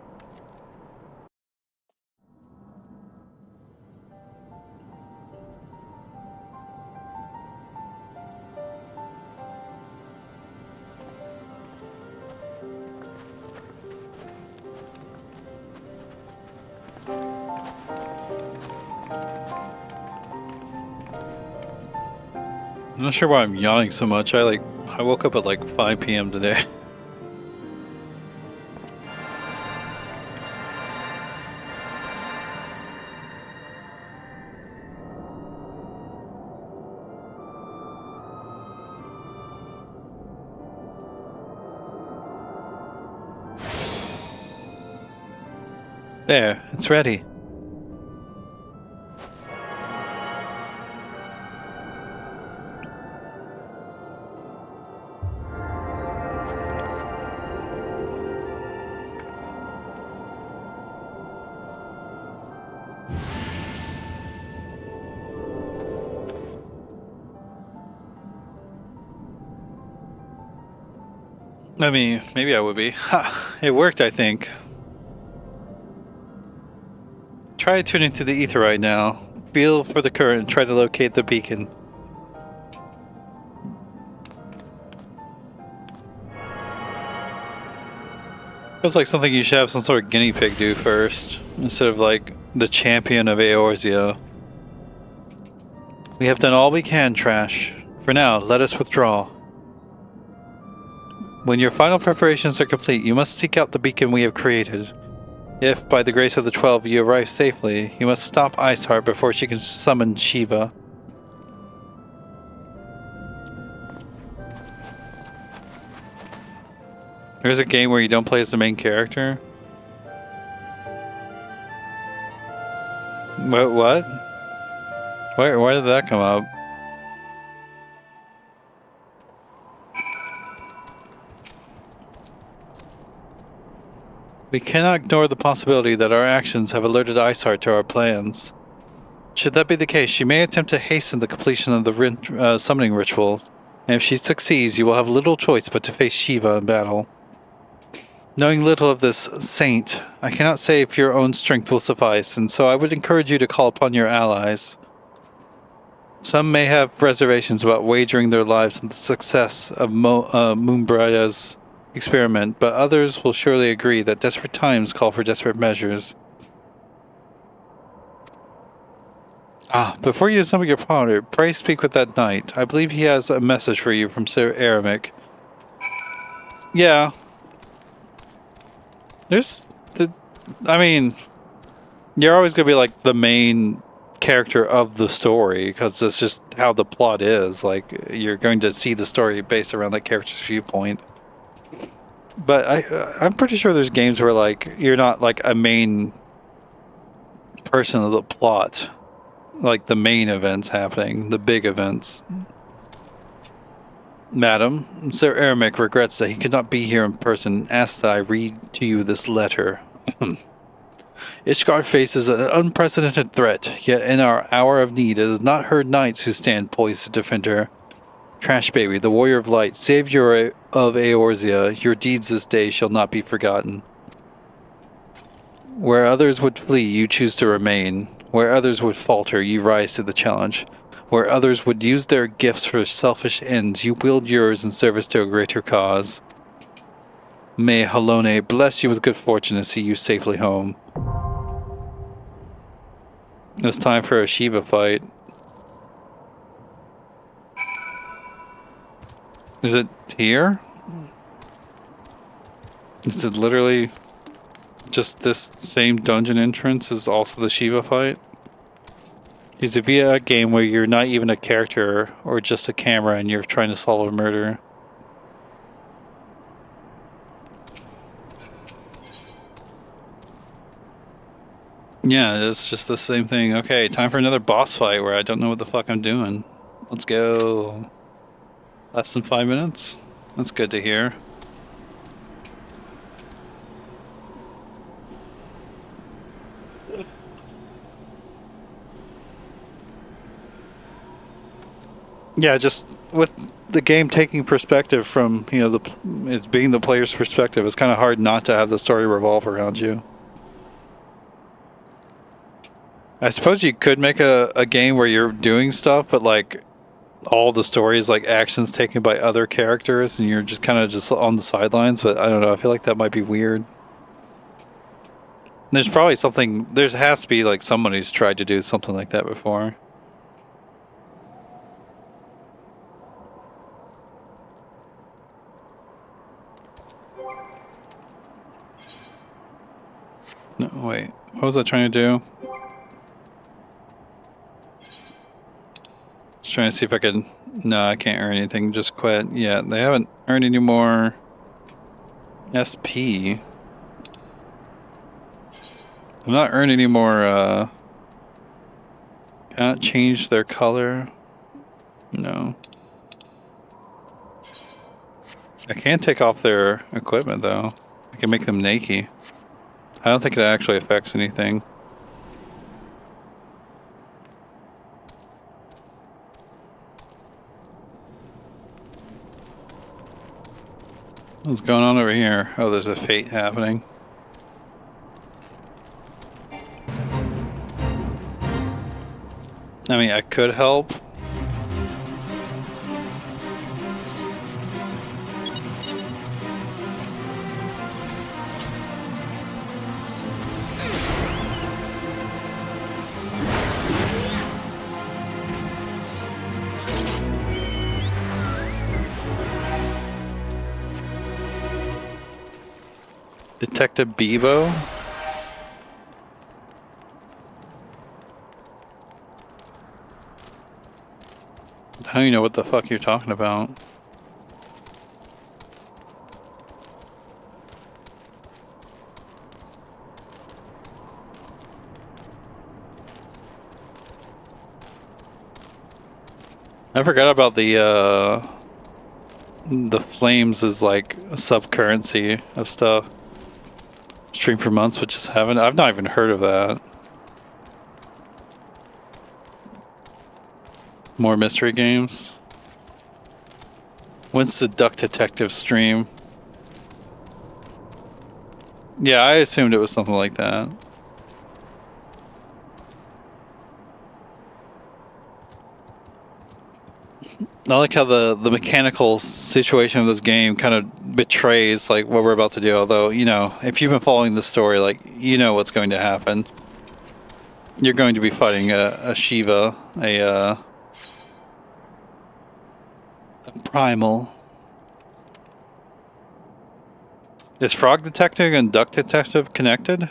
I'm not sure why I'm yawning so much. I woke up at like 5 p.m. today. There, it's ready. I mean, maybe I would be. Ha! It worked, I think. Try tuning to the Aetheryte now. Feel for the current and try to locate the beacon. Feels like something you should have some sort of guinea pig do first, instead of like the champion of Eorzea. We have done all we can, Trash. For now, let us withdraw. When your final preparations are complete, you must seek out the beacon we have created. If, by the grace of the 12, you arrive safely, you must stop Iceheart before she can summon Shiva. There's a game where you don't play as the main character? What? Why did that come up? We cannot ignore the possibility that our actions have alerted Iceheart to our plans. Should that be the case, she may attempt to hasten the completion of the summoning ritual, and if she succeeds, you will have little choice but to face Shiva in battle. Knowing little of this saint, I cannot say if your own strength will suffice, and so I would encourage you to call upon your allies. Some may have reservations about wagering their lives on the success of Moonbria's experiment, but others will surely agree that desperate times call for desperate measures. Before you summon your father, pray speak with that knight. I believe he has a message for you from Sir Aramis. Yeah. I mean, you're always going to be like the main character of the story because that's just how the plot is. Like, you're going to see the story based around that character's viewpoint. But I'm pretty sure there's games where like you're not like a main person of the plot. Like the main events happening, the big events. Madam, Sir Aramis regrets that he could not be here in person and asks that I read to you this letter. Ishgard faces an unprecedented threat, yet in our hour of need it is not her knights who stand poised to defend her. Trash Baby, the warrior of light, savior of Eorzea, your deeds this day shall not be forgotten. Where others would flee, you choose to remain. Where others would falter, you rise to the challenge. Where others would use their gifts for selfish ends, you wield yours in service to a greater cause. May Halone bless you with good fortune and see you safely home. It's time for a Shiva fight. Is it here? Is it literally just this same dungeon entrance is also the Shiva fight? Is it via a game where you're not even a character or just a camera and you're trying to solve a murder? Yeah, it's just the same thing. Okay, time for another boss fight where I don't know what the fuck I'm doing. Let's go. Less than 5 minutes? That's good to hear. Yeah, just with the game taking perspective from, you know, it's being the player's perspective, it's kind of hard not to have the story revolve around you. I suppose you could make a game where you're doing stuff, but like all the story is like actions taken by other characters and you're just kind of just on the sidelines, but I don't know, I feel like that might be weird. There's probably something, there has to be like someone who's tried to do something like that before. No, wait, what was I trying to do? Just trying to see if I could, no, I can't earn anything, just quit. Yeah, they haven't earned any more SP. I'm not earning any more, cannot change their color. No. I can take off their equipment though. I can make them naked. I don't think it actually affects anything. What's going on over here? Oh, there's a fate happening. I mean, I could help. Detective Bebo? I don't even know what the fuck you're talking about. I forgot about the flames as like a sub-currency of stuff. Stream for months, but just haven't. I've not even heard of that. More mystery games. When's the Duck Detective stream? Yeah, I assumed it was something like that. I like how the mechanical situation of this game kind of betrays like what we're about to do. Although, you know, if you've been following the story, like, you know what's going to happen. You're going to be fighting a Shiva, a primal. Is Frog Detective and Duck Detective connected?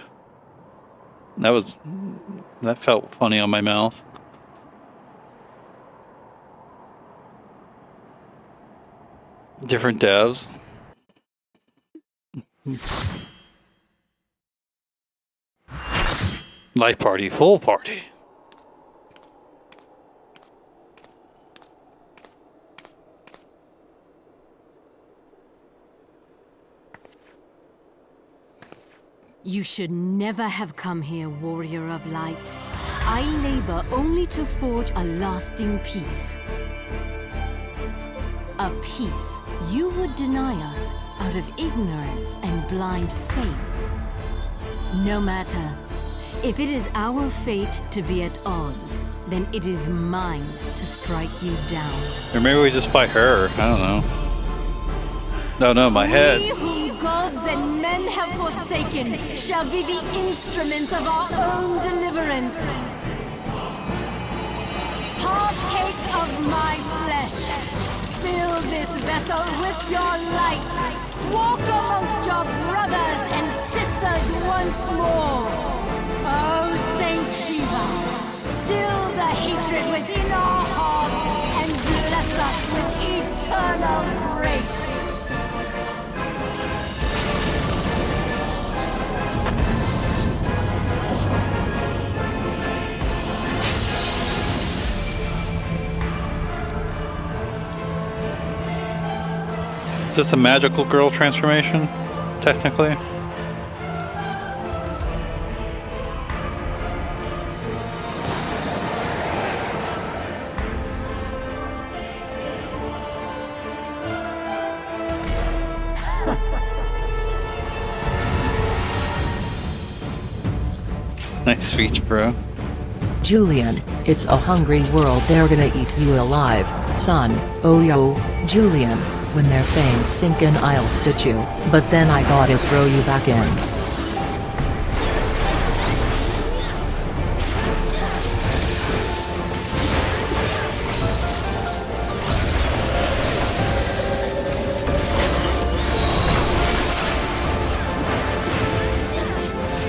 That felt funny on my mouth. Different devs. Light party, full party. You should never have come here, warrior of light. I labor only to forge a lasting peace. A peace you would deny us out of ignorance and blind faith. No matter. If it is our fate to be at odds, then it is mine to strike you down. Or maybe we just fight her. I don't know. No, no, my head. We whom gods and men have forsaken shall be the instruments of our own deliverance. Partake of my flesh. Fill this vessel with your light. Walk amongst your brothers and sisters once more. Oh, Saint Shiva, still the hatred within our hearts and bless us with eternal grace. Is this a magical girl transformation, technically? Nice speech, bro. Julian, it's a hungry world, they're gonna eat you alive, son. Oh yo, Julian, when their fangs sink in I'll stitch you, but then I gotta throw you back in.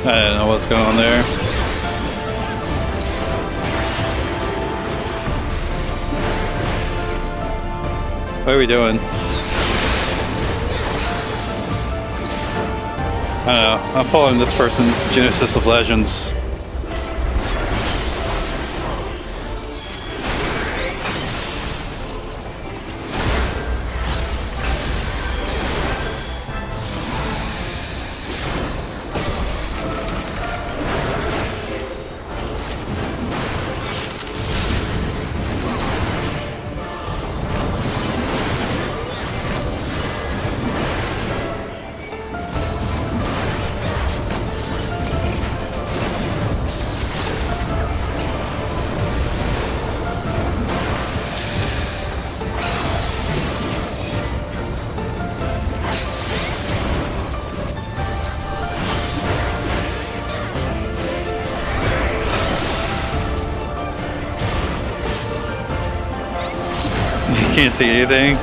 I don't know what's going on there. What are we doing? I don't know. I'm following this person, Genesis of Legends. Can't see anything.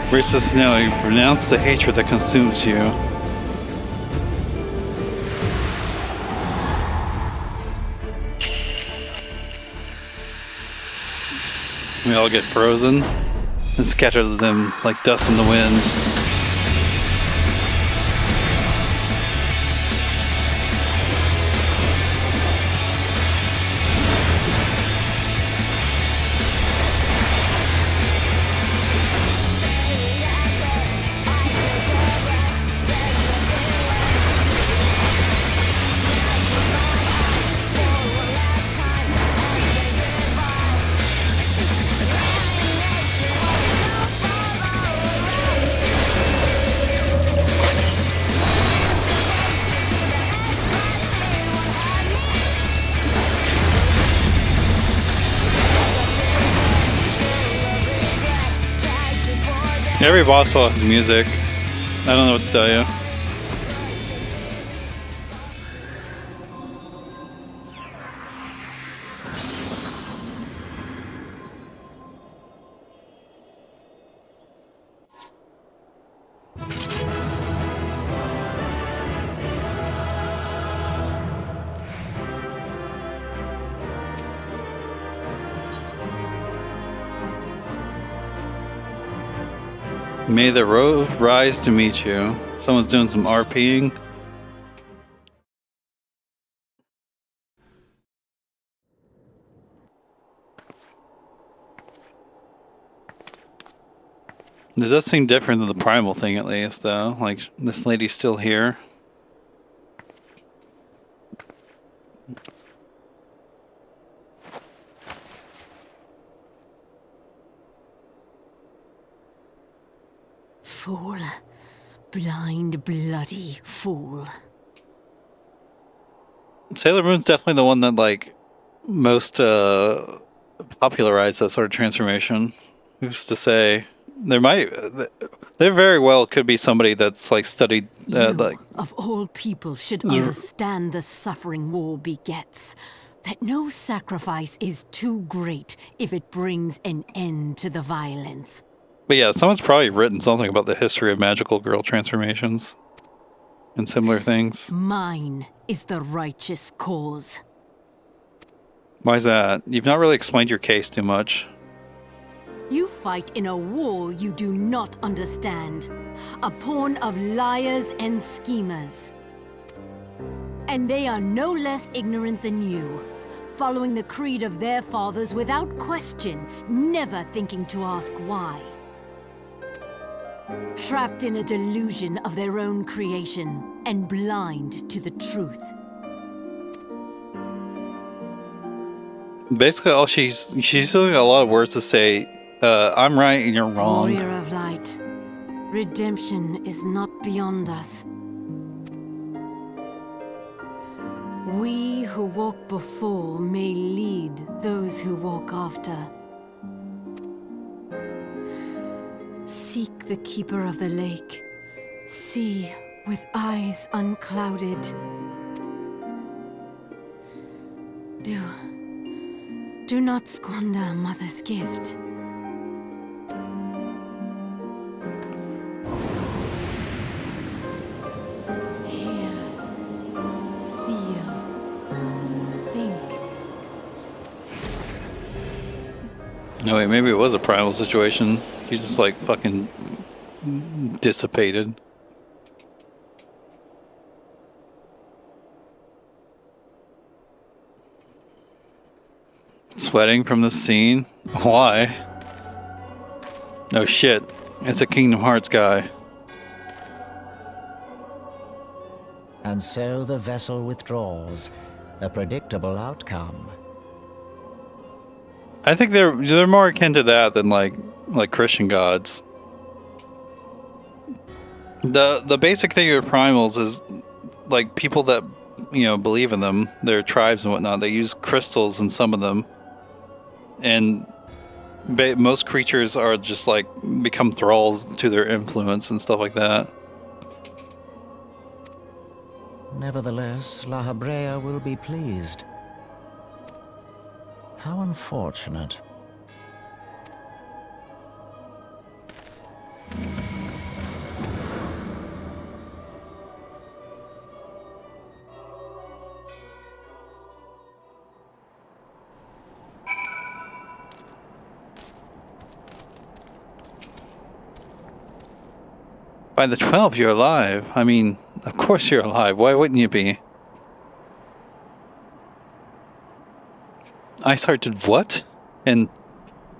Versus now, you renounce the hatred that consumes you. We all get frozen and scatter them like dust in the wind. Every boss battle has music. I don't know what to tell you. May the road rise to meet you. Someone's doing some RPing. This does seem different than the primal thing, at least, though. Like, this lady's still here. Fool. Blind, bloody fool. Sailor Moon's definitely the one that, like, most popularized that sort of transformation. Who's to say? There very well could be somebody that's, like, studied, like... Of all people should understand the suffering war begets. That no sacrifice is too great if it brings an end to the violence. But yeah, someone's probably written something about the history of magical girl transformations and similar things. Mine is the righteous cause. Why is that? You've not really explained your case too much. You fight in a war you do not understand. A pawn of liars and schemers. And they are no less ignorant than you, following the creed of their fathers without question, never thinking to ask why. Trapped in a delusion of their own creation, and blind to the truth. Basically, all she's still got a lot of words to say. I'm right and you're wrong. Warrior of light, redemption is not beyond us. We who walk before may lead those who walk after. Seek the keeper of the lake. See with eyes unclouded. Do not squander a mother's gift. Hear, feel, think. No, wait, maybe it was a primal situation. He just, like, fucking dissipated. Sweating from the scene? Why? No shit. It's a Kingdom Hearts guy. And so the vessel withdraws. A predictable outcome. I think they're more akin to that than like Christian gods. The basic thing with primals is like people that, you know, believe in them, their tribes and whatnot, they use crystals in some of them. And most creatures are just like become thralls to their influence and stuff like that. Nevertheless, La Habrea will be pleased. How unfortunate. By the 12, you're alive. I mean, of course you're alive. Why wouldn't you be? Ice Heart did what? And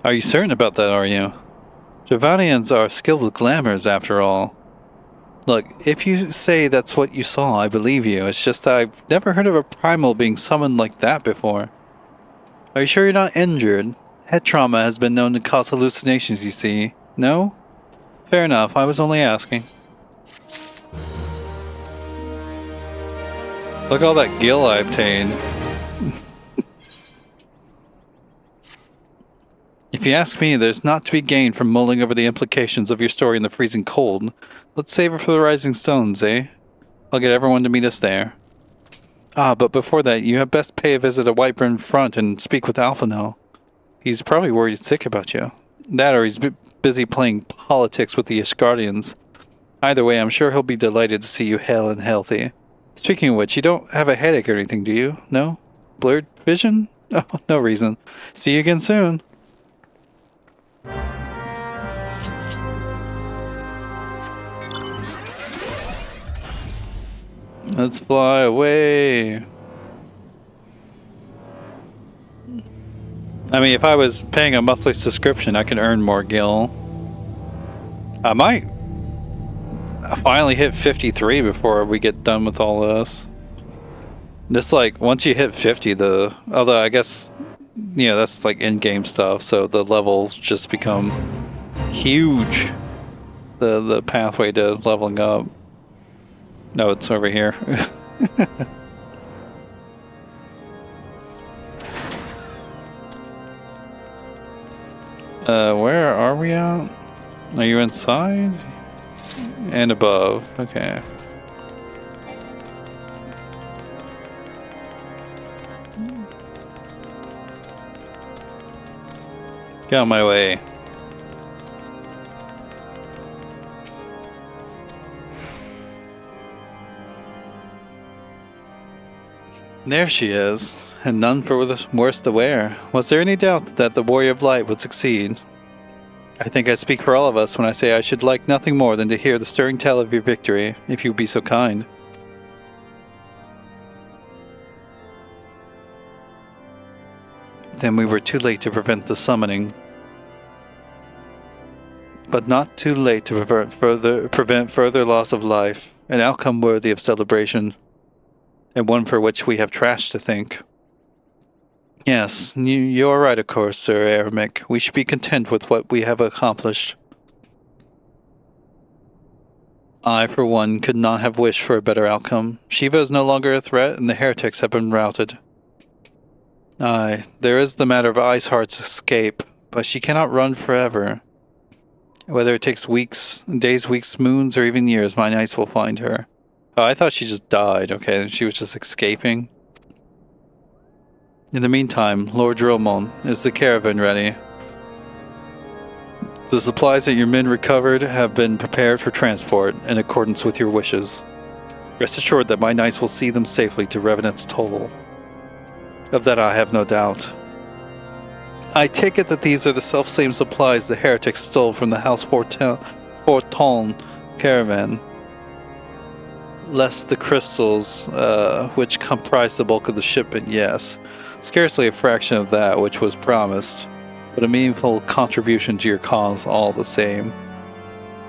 are you certain about that, are you? Javanians are skilled with glamours, after all. Look, if you say that's what you saw, I believe you. It's just that I've never heard of a primal being summoned like that before. Are you sure you're not injured? Head trauma has been known to cause hallucinations, you see. No? Fair enough, I was only asking. Look at all that gil I obtained. If you ask me, there's not to be gained from mulling over the implications of your story in the freezing cold. Let's save it for the Rising Stones, eh? I'll get everyone to meet us there. Ah, but before that, you had best pay a visit at Whiteburn Front and speak with Alphino. He's probably worried sick about you. That or he's busy playing politics with the Ishgardians. Either way, I'm sure he'll be delighted to see you hale and healthy. Speaking of which, you don't have a headache or anything, do you? No? Blurred vision? Oh, no reason. See you again soon. Let's fly away. I mean, if I was paying a monthly subscription, I could earn more gil. I might finally hit 53 before we get done with all this. This, like, once you hit 50, although I guess, you know, that's like in-game stuff, so the levels just become huge. The pathway to leveling up. No, it's over here. Where are we at? Are you inside? And above. Okay. Get out of my way. There she is, and none for worse the wear. Was there any doubt that the Warrior of Light would succeed? I think I speak for all of us when I say I should like nothing more than to hear the stirring tale of your victory, if you would be so kind. Then we were too late to prevent the summoning. But not too late to prevent further loss of life, an outcome worthy of celebration. And one for which we have trash to think. Yes, you are right, of course, Sir Eremic. We should be content with what we have accomplished. I, for one, could not have wished for a better outcome. Shiva is no longer a threat, and the heretics have been routed. Aye, there is the matter of Iceheart's escape, but she cannot run forever. Whether it takes weeks, days, weeks, moons, or even years, my knights will find her. Oh, I thought she just died, okay, she was just escaping. In the meantime, Lord Drillmon, is the caravan ready? The supplies that your men recovered have been prepared for transport in accordance with your wishes. Rest assured that my knights will see them safely to Revenant's toll. Of that I have no doubt. I take it that these are the self-same supplies the heretics stole from the House Forton caravan. Less the crystals, which comprise the bulk of the shipment, yes. Scarcely a fraction of that which was promised, but a meaningful contribution to your cause all the same.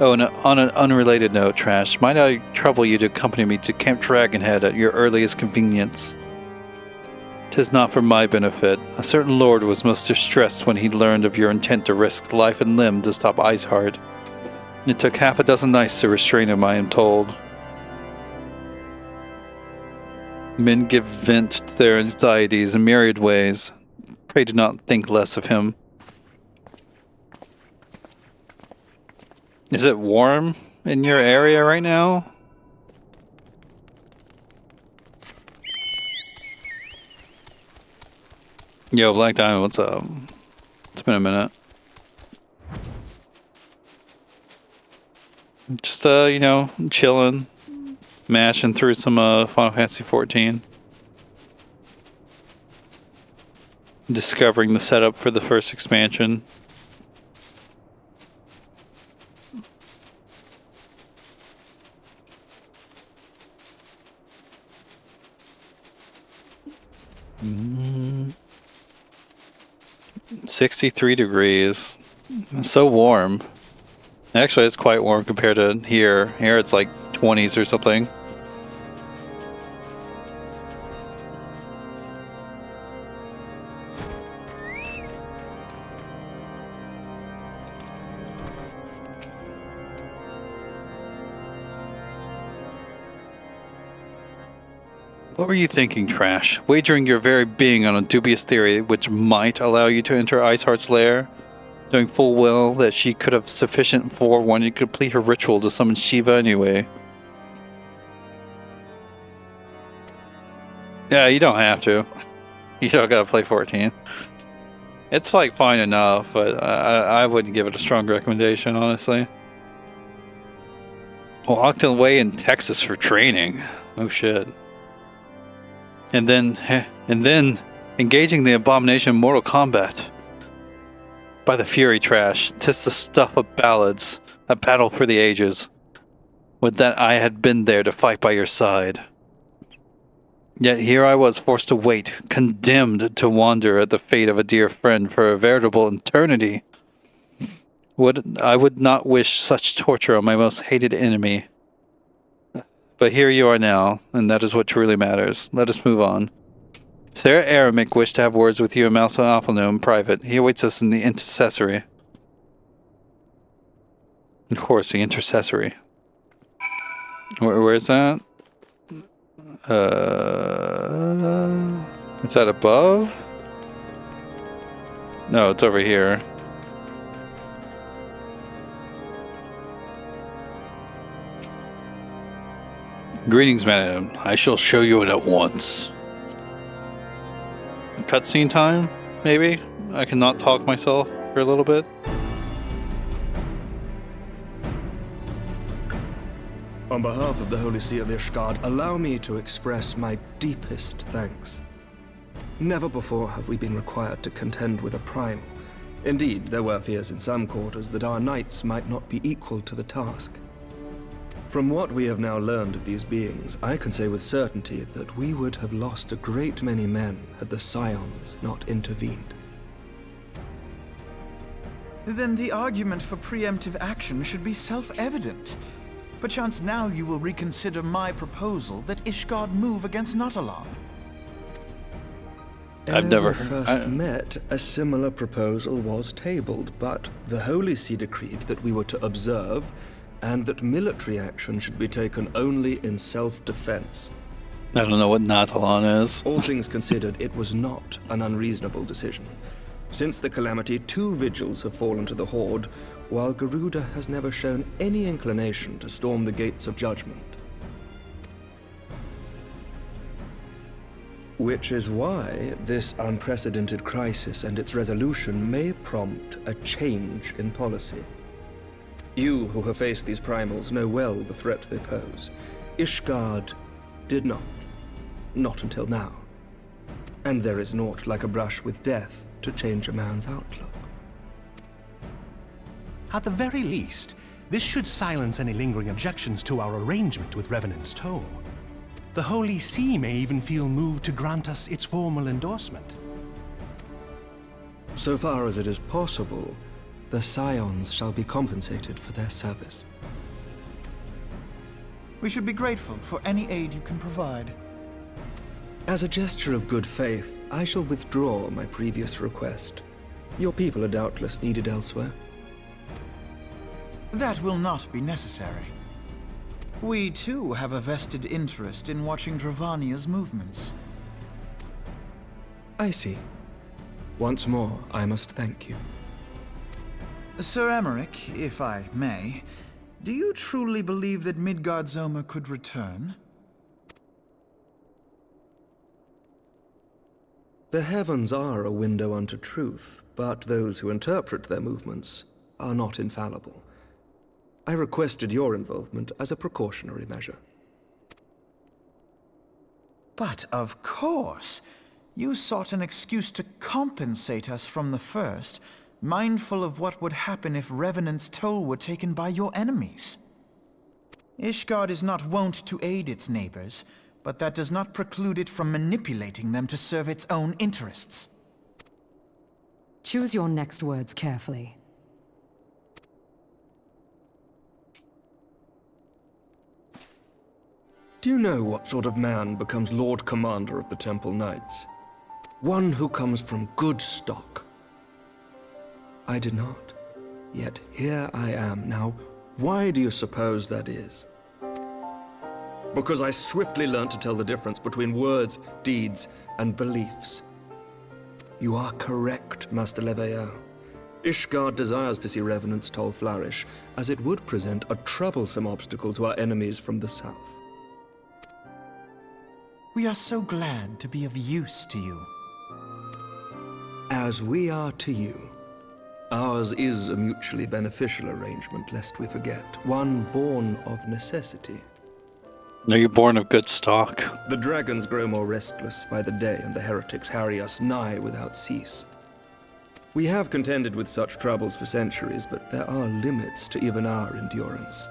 Oh, and on an unrelated note, Trash, might I trouble you to accompany me to Camp Dragonhead at your earliest convenience? 'Tis not for my benefit. A certain lord was most distressed when he learned of your intent to risk life and limb to stop Iceheart. It took half a dozen knights to restrain him, I am told. Men give vent to their anxieties in myriad ways. Pray do not think less of him. Is it warm in your area right now? Yo, Black Diamond, what's up? It's been a minute. Just, you know, chilling. Mashing through some Final Fantasy XIV. Discovering the setup for the first expansion. Mm. 63 degrees. It's so warm. Actually, it's quite warm compared to here. Here it's like 20s or something. What were you thinking, Trash? Wagering your very being on a dubious theory which might allow you to enter Iceheart's lair? knowing full well that she could have sufficient forewarning to complete her ritual to summon Shiva anyway. Yeah, you don't have to. You don't gotta play 14. It's like fine enough, but I wouldn't give it a strong recommendation, honestly. Locked away in Texas for training. Oh shit. And then engaging the abomination in Mortal Kombat. By the Fury Trash, 'tis the stuff of ballads, a battle for the ages. Would that I had been there to fight by your side. Yet here I was forced to wait, condemned to wander at the fate of a dear friend for a veritable eternity. I would not wish such torture on my most hated enemy. But here you are now, and that is what truly matters. Let us move on. Sarah Aramic wished to have words with you and Malso Alphano in private. He awaits us in the intercessory. Of course, the intercessory. Where is that? Is that above? No, it's over here. Greetings, madam. I shall show you it at once. Cutscene time, maybe? I can not talk myself for a little bit. On behalf of the Holy See of Ishgard, allow me to express my deepest thanks. Never before have we been required to contend with a primal. Indeed, there were fears in some quarters that our knights might not be equal to the task. From what we have now learned of these beings, I can say with certainty that we would have lost a great many men had the Scions not intervened. Then the argument for preemptive action should be self-evident. Perchance now you will reconsider my proposal that Ishgard move against Nautalon. I've never first met, a similar proposal was tabled, but the Holy See decreed that we were to observe and that military action should be taken only in self-defense. I don't know what Nautalon is. All things considered, it was not an unreasonable decision. Since the calamity, 2 vigils have fallen to the Horde, while Garuda has never shown any inclination to storm the gates of judgment. Which is why this unprecedented crisis and its resolution may prompt a change in policy. You who have faced these primals know well the threat they pose. Ishgard did not. Not until now. And there is naught like a brush with death to change a man's outlook. At the very least, this should silence any lingering objections to our arrangement with Revenant's Toll. The Holy See may even feel moved to grant us its formal endorsement. So far as it is possible, the Scions shall be compensated for their service. We should be grateful for any aid you can provide. As a gesture of good faith, I shall withdraw my previous request. Your people are doubtless needed elsewhere. That will not be necessary. We too have a vested interest in watching Dravania's movements. I see. Once more, I must thank you. Sir Emmerich, if I may, do you truly believe that Midgard-Zoma could return? The heavens are a window unto truth, but those who interpret their movements are not infallible. I requested your involvement as a precautionary measure. But of course, you sought an excuse to compensate us from the first, mindful of what would happen if Revenant's Toll were taken by your enemies. Ishgard is not wont to aid its neighbors, but that does not preclude it from manipulating them to serve its own interests. Choose your next words carefully. Do you know what sort of man becomes Lord Commander of the Temple Knights? One who comes from good stock. I did not. Yet here I am now. Why do you suppose that is? Because I swiftly learned to tell the difference between words, deeds, and beliefs. You are correct, Master Leveilleur. Ishgard desires to see Revenant's toll flourish, as it would present a troublesome obstacle to our enemies from the south. We are so glad to be of use to you. As we are to you. Ours is a mutually beneficial arrangement, lest we forget. One born of necessity. Are you born of good stock? The dragons grow more restless by the day, and the heretics harry us nigh without cease. We have contended with such troubles for centuries, but there are limits to even our endurance.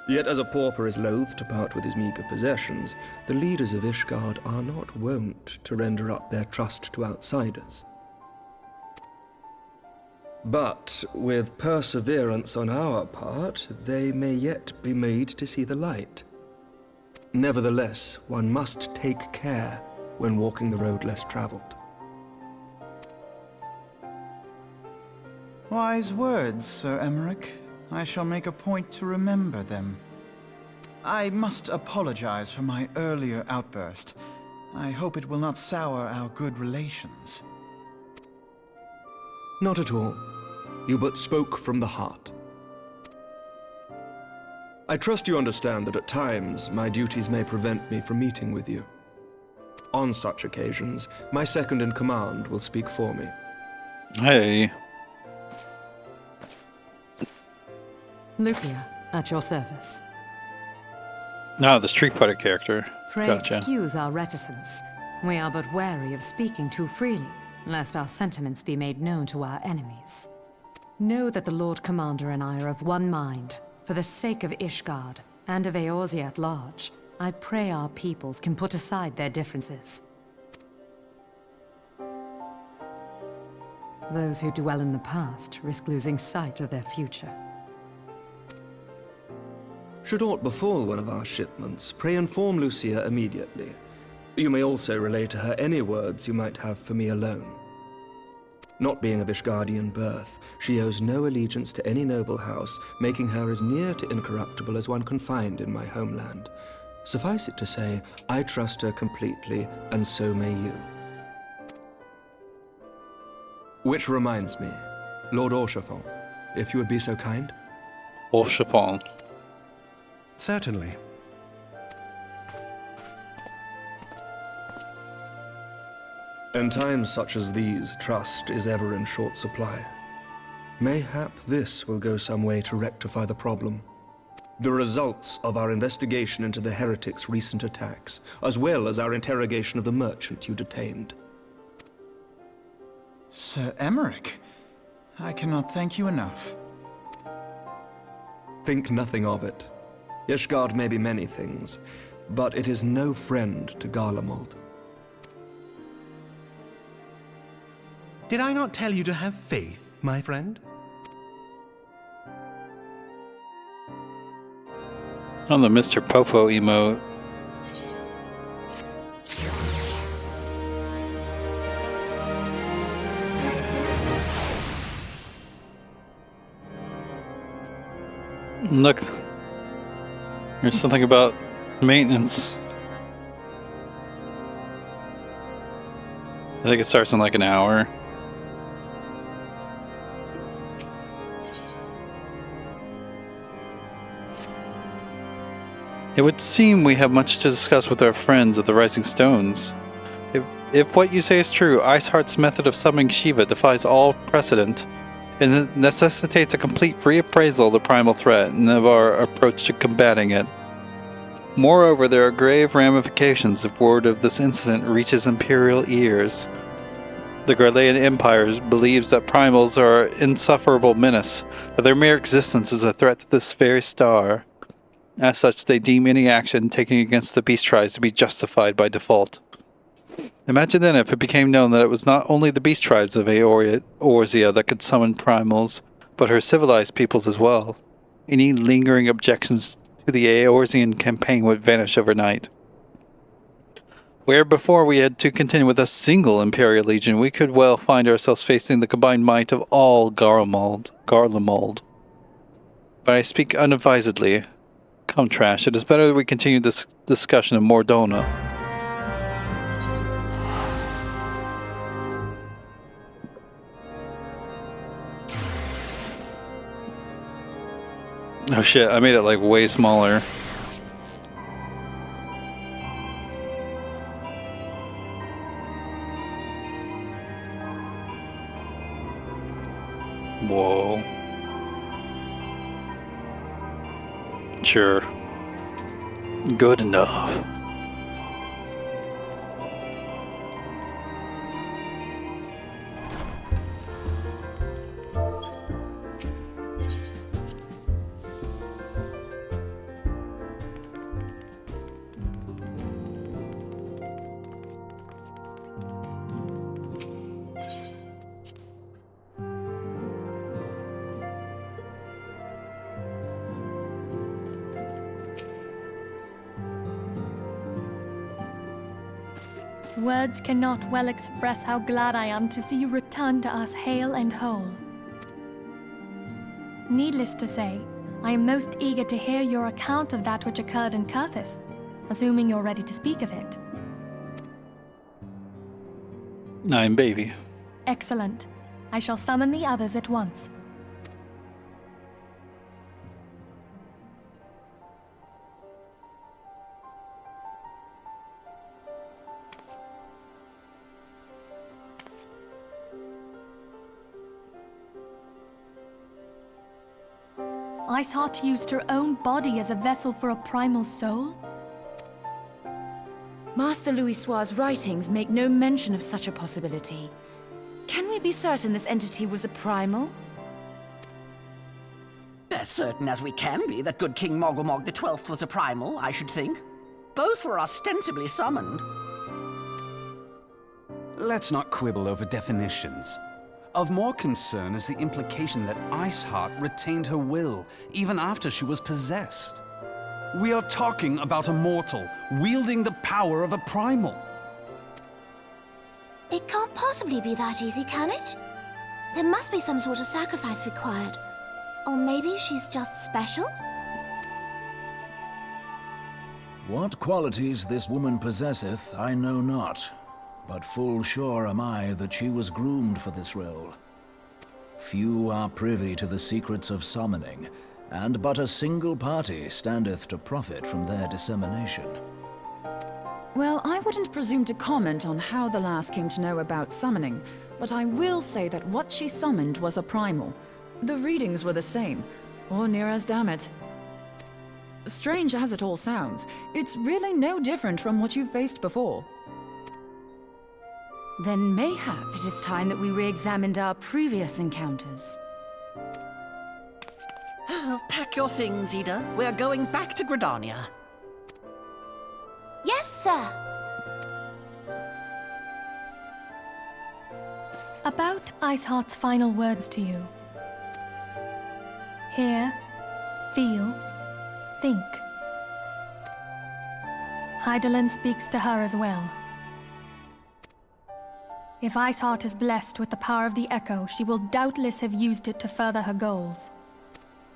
Yet as a pauper is loath to part with his meager possessions, the leaders of Ishgard are not wont to render up their trust to outsiders. But with perseverance on our part, they may yet be made to see the light. Nevertheless, one must take care when walking the road less traveled. Wise words, Sir Emmerich. I shall make a point to remember them. I must apologize for my earlier outburst. I hope it will not sour our good relations. Not at all. You but spoke from the heart. I trust you understand that at times my duties may prevent me from meeting with you. On such occasions, my second-in-command will speak for me. Hey. Lucia, at your service. No, the Street Fighter character. Pray Gotcha. excuse our reticence. We are but wary of speaking too freely, lest our sentiments be made known to our enemies. Know that the Lord Commander and I are of one mind. For the sake of Ishgard, and of Eorzea at large, I pray our peoples can put aside their differences. Those who dwell in the past risk losing sight of their future. Should aught befall one of our shipments, pray inform Lucia immediately. You may also relay to her any words you might have for me alone. Not being of Ishgardian birth, she owes no allegiance to any noble house, making her as near to incorruptible as one can find in my homeland. Suffice it to say, I trust her completely, and so may you. Which reminds me, Lord Orchefon, if you would be so kind. Orchefon. Certainly. In times such as these, trust is ever in short supply. Mayhap this will go some way to rectify the problem. The results of our investigation into the heretics' recent attacks, as well as our interrogation of the merchant you detained. Sir Emmerich, I cannot thank you enough. Think nothing of it. Ishgard may be many things, but it is no friend to Garlemald. Did I not tell you to have faith, my friend? On the Mr. Popo emote. Look, there's something about maintenance. I think it starts in like an hour. It would seem we have much to discuss with our friends of the Rising Stones. If what you say is true, Iceheart's method of summoning Shiva defies all precedent, and it necessitates a complete reappraisal of the primal threat and of our approach to combating it. Moreover, there are grave ramifications if word of this incident reaches Imperial ears. The Garlean Empire believes that primals are an insufferable menace, that their mere existence is a threat to this very star. As such, they deem any action taken against the beast tribes to be justified by default. Imagine then if it became known that it was not only the beast tribes of Eorzea that could summon primals, but her civilized peoples as well. Any lingering objections to the Eorzean campaign would vanish overnight. Where before we had to contend with a single Imperial Legion, we could well find ourselves facing the combined might of all Garlemald. But I speak unadvisedly. Come, Trash, it is better that we continue this discussion of Mordona. Oh shit, I made it like way smaller. Whoa. Sure. Good enough. Words cannot well express how glad I am to see you return to us hale and whole. Needless to say, I am most eager to hear your account of that which occurred in Curthis, assuming you're ready to speak of it. I'm baby. Excellent. I shall summon the others at once. Iceheart used her own body as a vessel for a primal soul? Master Louisoir's writings make no mention of such a possibility. Can we be certain this entity was a primal? As certain as we can be that good King Mogglmog XII was a primal, I should think. Both were ostensibly summoned. Let's not quibble over definitions. Of more concern is the implication that Iceheart retained her will, even after she was possessed. We are talking about a mortal, wielding the power of a primal. It can't possibly be that easy, can it? There must be some sort of sacrifice required. Or maybe she's just special? What qualities this woman possesseth, I know not. But full sure am I that she was groomed for this role. Few are privy to the secrets of summoning, and but a single party standeth to profit from their dissemination. Well, I wouldn't presume to comment on how the lass came to know about summoning, but I will say that what she summoned was a primal. The readings were the same, or near as damn it. Strange as it all sounds, it's really no different from what you've faced before. Then mayhap it is time that we re-examined our previous encounters. Pack your things, Ida. We're going back to Gridania. Yes, sir. About Iceheart's final words to you. Hear, feel, think. Hydaelyn speaks to her as well. If Iceheart is blessed with the power of the Echo, she will doubtless have used it to further her goals.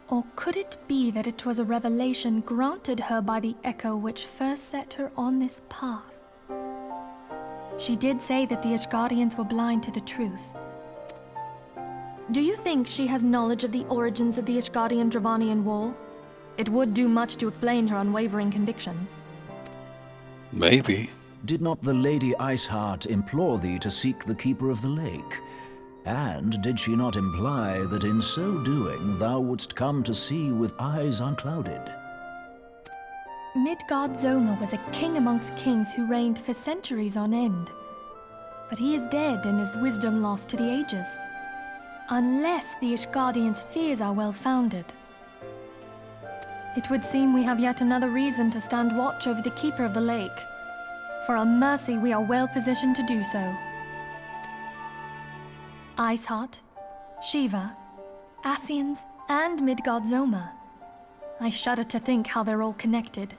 Or could it be that it was a revelation granted her by the Echo which first set her on this path? She did say that the Ishgardians were blind to the truth. Do you think she has knowledge of the origins of the Ishgardian-Dravanian War? It would do much to explain her unwavering conviction. Maybe. Did not the Lady Iceheart implore thee to seek the Keeper of the Lake? And did she not imply that in so doing thou wouldst come to see with eyes unclouded? Midgard-Zoma was a king amongst kings who reigned for centuries on end. But he is dead and his wisdom lost to the ages. Unless the Ishgardians' fears are well-founded. It would seem we have yet another reason to stand watch over the Keeper of the Lake. For a mercy, we are well positioned to do so. Iceheart, Shiva, Ascians, and Midgard-Zoma. I shudder to think how they're all connected.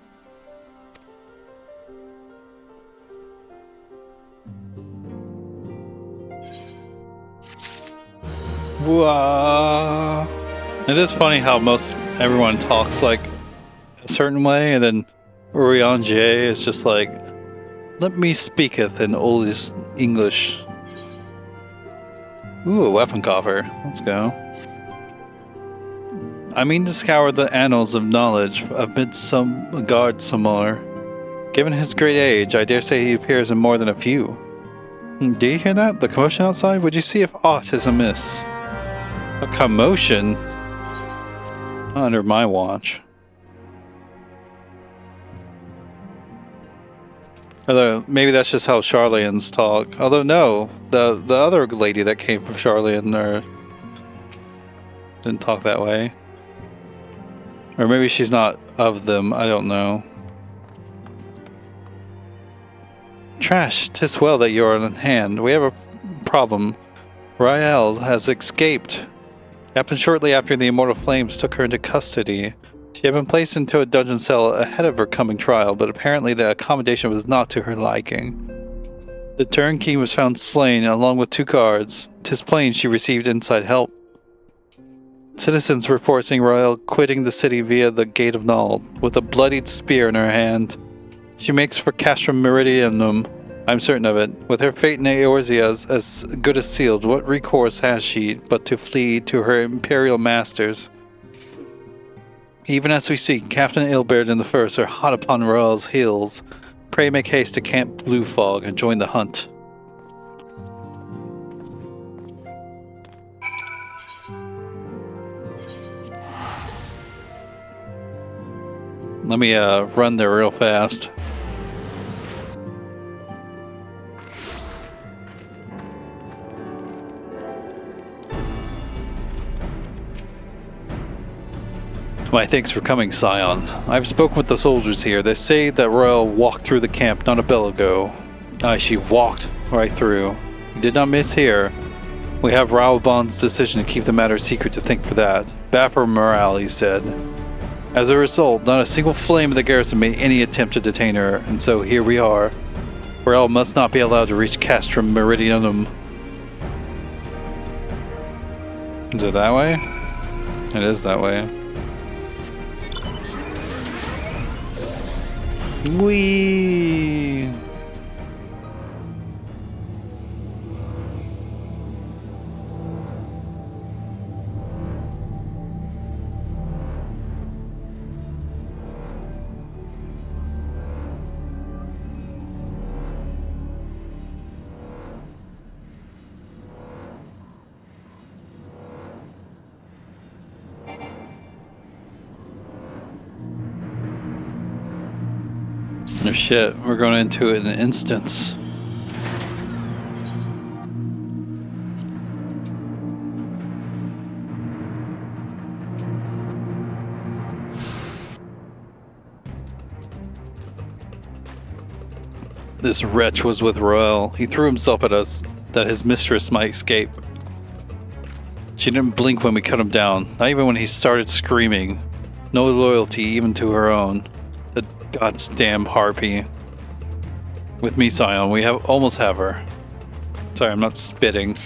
Whoa. It is funny how everyone talks like a certain way, and then Urianger is just like, let me speaketh in oldest English. Ooh, a weapon coffer. Let's go. I mean to scour the annals of knowledge amid some guard somewhere. Given his great age, I dare say he appears in more than a few. Do you hear that? The commotion outside? Would you see if aught is amiss? A commotion? Not under my watch. Although, maybe that's just how Charlians talk. Although, no. The other lady that came from Charlian didn't talk that way. Or maybe she's not of them. I don't know. Trash, 'tis well that you are on hand. We have a problem. Rael has escaped. Happened shortly after the Immortal Flames took her into custody. She had been placed into a dungeon cell ahead of her coming trial, but apparently the accommodation was not to her liking. The turnkey was found slain along with 2 guards. 'Tis plain she received inside help. Citizens report seeing Rael quitting the city via the Gate of Nald, with a bloodied spear in her hand. She makes for Castrum Meridianum, I'm certain of it. With her fate in Eorzea as good as sealed, what recourse has she but to flee to her imperial masters? Even as we speak, Captain Ilbert and the First are hot upon Rael's heels. Pray make haste to Camp Blue Fog and join the hunt. Let me run there real fast. My thanks for coming, Scion. I've spoken with the soldiers here. They say that Rael walked through the camp not a bell ago. Aye, she walked right through. You did not miss here. We have Raoban's decision to keep the matter secret to thank for that. Bad for morale, he said. As a result, not a single flame in the garrison made any attempt to detain her, and so here we are. Rael must not be allowed to reach Castrum Meridianum. Is it that way? It is that way. Whee! Oh shit, we're going into it in an instance. This wretch was with Rael. He threw himself at us that his mistress might escape. She didn't blink when we cut him down, not even when he started screaming. No loyalty even to her own. The goddamn harpy. With me, Scion, we almost have her. Sorry, I'm not spitting.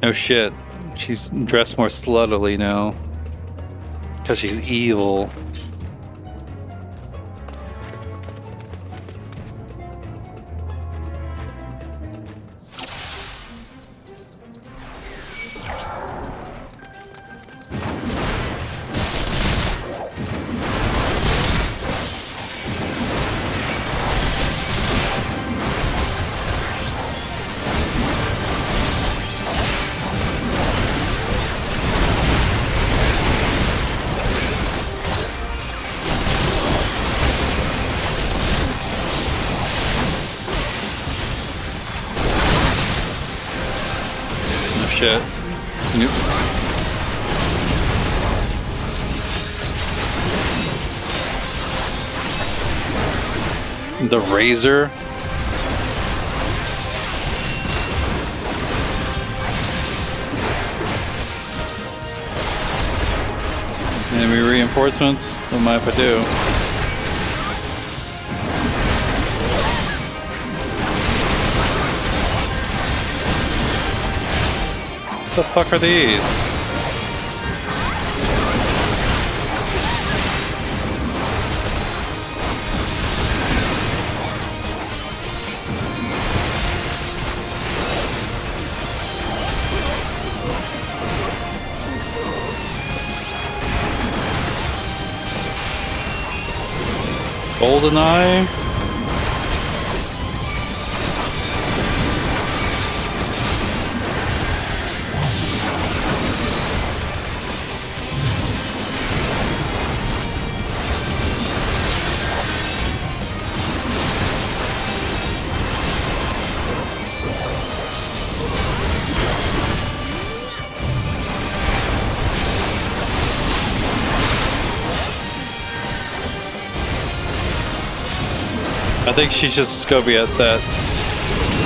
Oh shit, she's dressed more sluttily now. Because she's evil. Shit. Oops. The razor. Enemy reinforcements? What might I do? What the fuck are these? GoldenEye? I think she's just gonna be at that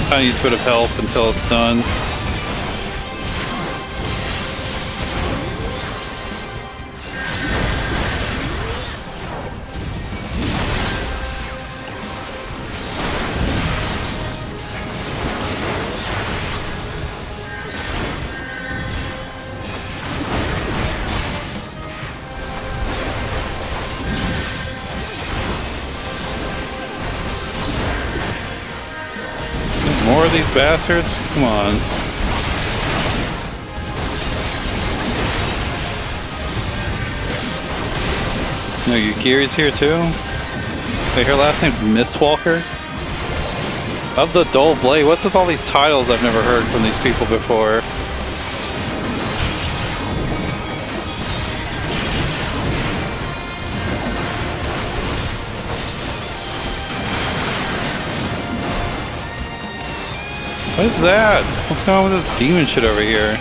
tiniest bit of health until it's done. More of these bastards? Come on. No, Yukiri's here too? Wait, her last name's Mistwalker? Of the Dull Blade, what's with all these titles I've never heard from these people before? What is that? What's going on with this demon shit over here?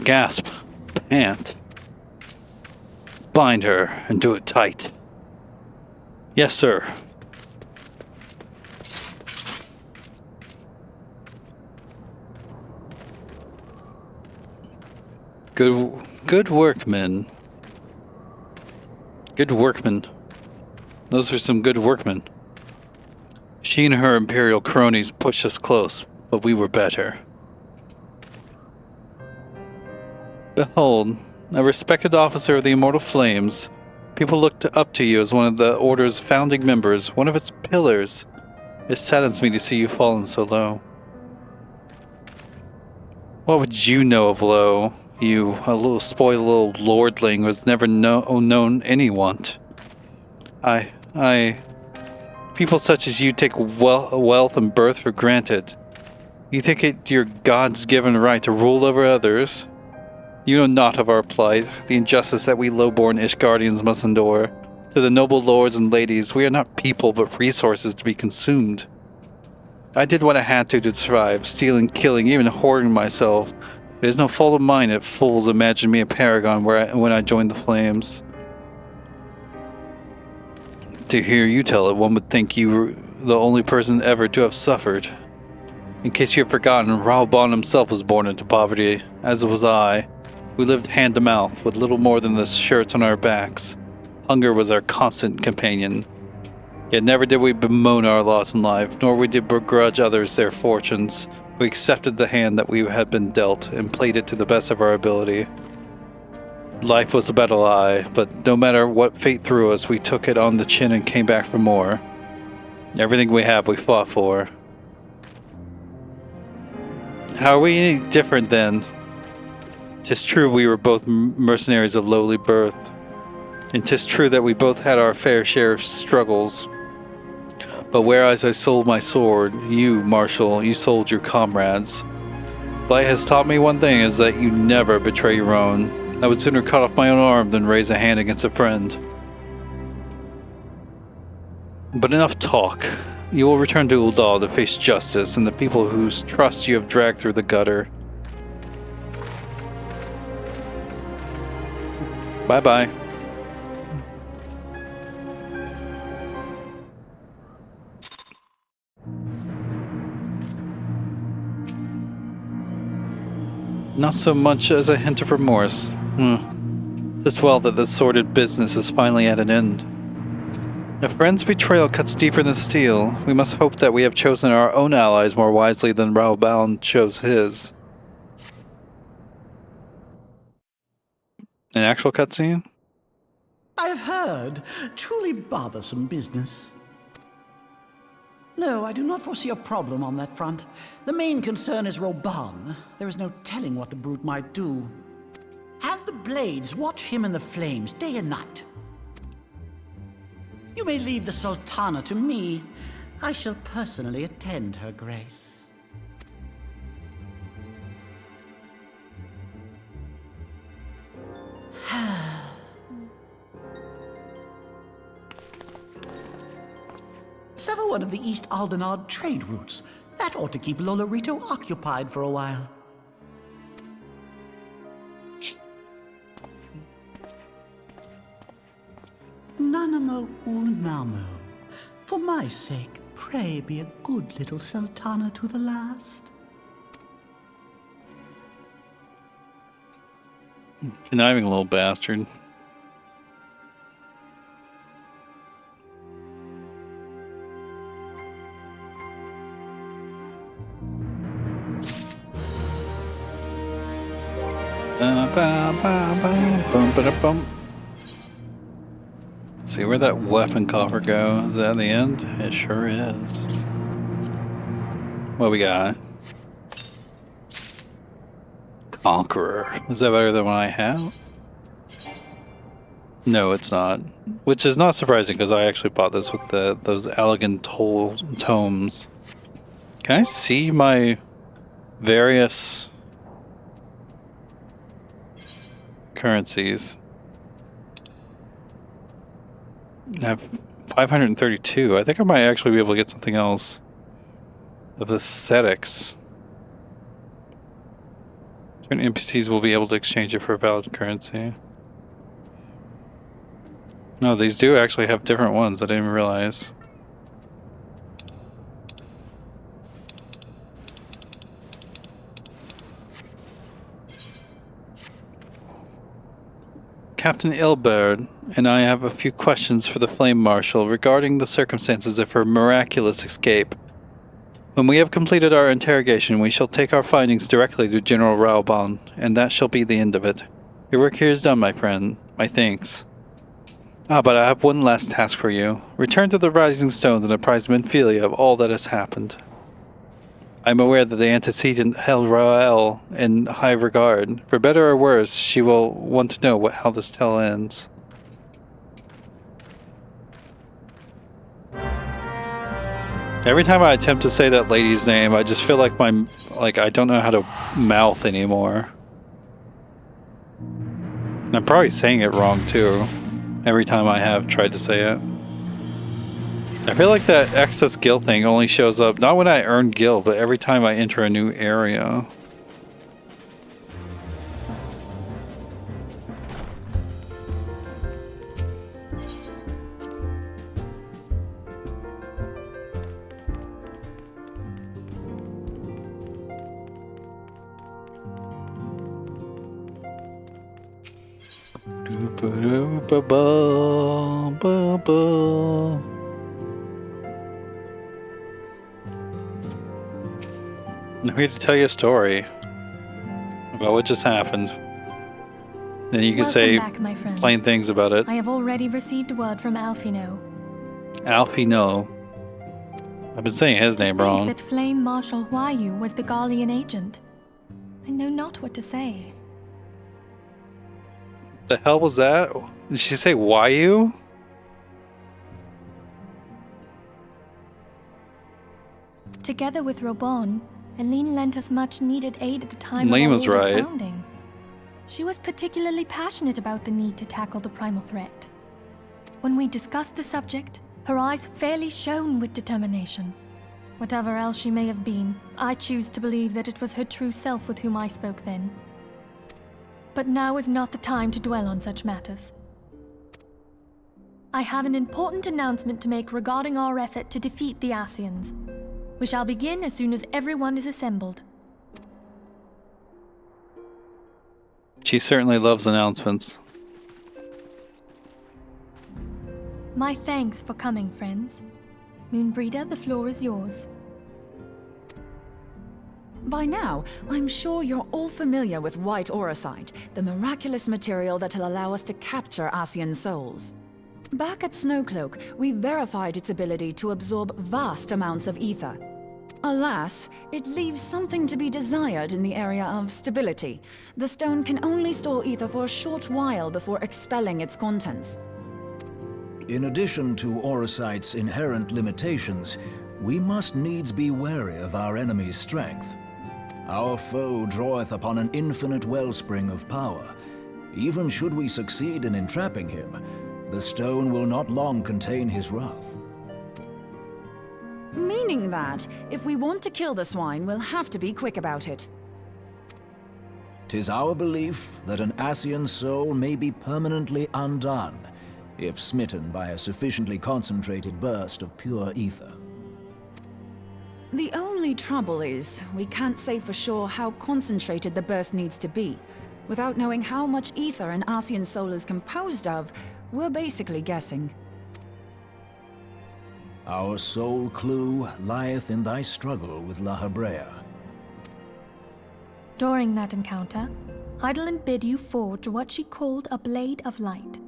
Gasp. Pant. Bind her and do it tight. Yes, sir. Good workmen. Good workmen. Those are some good workmen. She and her imperial cronies pushed us close, but we were better. Behold, a respected officer of the Immortal Flames. People looked up to you as one of the Order's founding members, one of its pillars. It saddens me to see you fallen so low. What would you know of low? You, a little spoiled little lordling who has never known any want. People such as you take wealth and birth for granted. You think it your God's given right to rule over others? You know not of our plight, the injustice that we low-born Ishgardians must endure. To the noble lords and ladies, we are not people but resources to be consumed. I did what I had to survive, stealing, killing, even hoarding myself. It is no fault of mine if fools imagine me a paragon when I joined the Flames. To hear you tell it, one would think you were the only person ever to have suffered. In case you have forgotten, Raoban himself was born into poverty, as was I. We lived hand to mouth, with little more than the shirts on our backs. Hunger was our constant companion. Yet never did we bemoan our lot in life, nor we did begrudge others their fortunes. We accepted the hand that we had been dealt, and played it to the best of our ability. Life was a battle lie, but no matter what fate threw us, we took it on the chin and came back for more. Everything we have, we fought for. How are we any different then? 'Tis true we were both mercenaries of lowly birth, and 'tis true that we both had our fair share of struggles. But whereas I sold my sword, you, Marshal, you sold your comrades. Life has taught me one thing, is that you never betray your own. I would sooner cut off my own arm than raise a hand against a friend. But enough talk. You will return to Uldal to face justice and the people whose trust you have dragged through the gutter. Bye-bye. Not so much as a hint of remorse. Tis well that this sordid business is finally at an end. A friend's betrayal cuts deeper than steel. We must hope that we have chosen our own allies more wisely than Raoban chose his. An actual cutscene? I have heard. Truly bothersome business. No, I do not foresee a problem on that front. The main concern is Roban. There is no telling what the brute might do. Have the Blades watch him in the flames day and night. You may leave the Sultana to me. I shall personally attend her grace. Sever one of the East Aldenard trade routes. That ought to keep Lolorito occupied for a while. Nanamo Ulnamo. For my sake, pray be a good little Sultana to the last. Conniving little bastard. See where that weapon coffer go? Is that the end? It sure is. What we got? Conqueror. Is that better than what I have? No, it's not. Which is not surprising because I actually bought this with those elegant tomes. Can I see my various currencies? I have 532. I think I might actually be able to get something else of aesthetics. Certain NPCs will be able to exchange it for a valid currency. No, these do actually have different ones. I didn't even realize. Captain Ilberd and I have a few questions for the Flame Marshal regarding the circumstances of her miraculous escape. When we have completed our interrogation, we shall take our findings directly to General Raubon, and that shall be the end of it. Your work here is done, my friend. My thanks. But I have one last task for you. Return to the Rising Stones and apprise Menphilia of all that has happened. I am aware that the antecedent held Rael in high regard. For better or worse, she will want to know how this tale ends. Every time I attempt to say that lady's name, I just feel like I don't know how to mouth anymore. I'm probably saying it wrong too. Every time I have tried to say it. I feel like that excess gil thing only shows up not when I earn gil, but every time I enter a new area. I'm here to tell you a story about what just happened. Then you can say back, my friend. plain things about it. I have already received word from Alfino. Alfino. I've been saying his name wrong. That Flame Marshal Huayu was the Garlean agent. I know not what to say. The hell was that? Did she say Wayu? Together with Robon, Eileen lent us much needed aid at the time Eileen of our was order's right. founding. She was particularly passionate about the need to tackle the primal threat. When we discussed the subject, her eyes fairly shone with determination. Whatever else she may have been, I choose to believe that it was her true self with whom I spoke then. But now is not the time to dwell on such matters. I have an important announcement to make regarding our effort to defeat the Asians. We shall begin as soon as everyone is assembled. She certainly loves announcements. My thanks for coming, friends. Moonbreeder, the floor is yours. By now, I'm sure you're all familiar with white auracite, the miraculous material that'll allow us to capture Asian souls. Back at Snowcloak, we verified its ability to absorb vast amounts of ether. Alas, it leaves something to be desired in the area of stability. The stone can only store ether for a short while before expelling its contents. In addition to auracite's inherent limitations, we must needs be wary of our enemy's strength. Our foe draweth upon an infinite wellspring of power. Even should we succeed in entrapping him, the stone will not long contain his wrath. Meaning that, if we want to kill the swine, we'll have to be quick about it. 'Tis our belief that an Asian soul may be permanently undone, if smitten by a sufficiently concentrated burst of pure ether. The only trouble is, we can't say for sure how concentrated the burst needs to be. Without knowing how much ether an Asian soul is composed of, we're basically guessing. Our sole clue lieth in thy struggle with La Habrea. During that encounter, Heidelin bid you forge what she called a Blade of Light,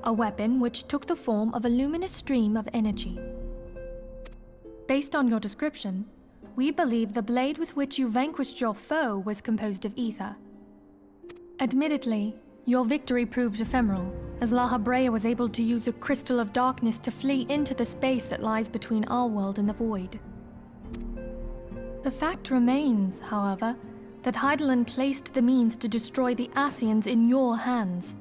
a weapon which took the form of a luminous stream of energy. Based on your description, we believe the blade with which you vanquished your foe was composed of ether. Admittedly, your victory proved ephemeral, as La Habrea was able to use a crystal of darkness to flee into the space that lies between our world and the void. The fact remains, however, that Heidelin placed the means to destroy the Asians in your hands.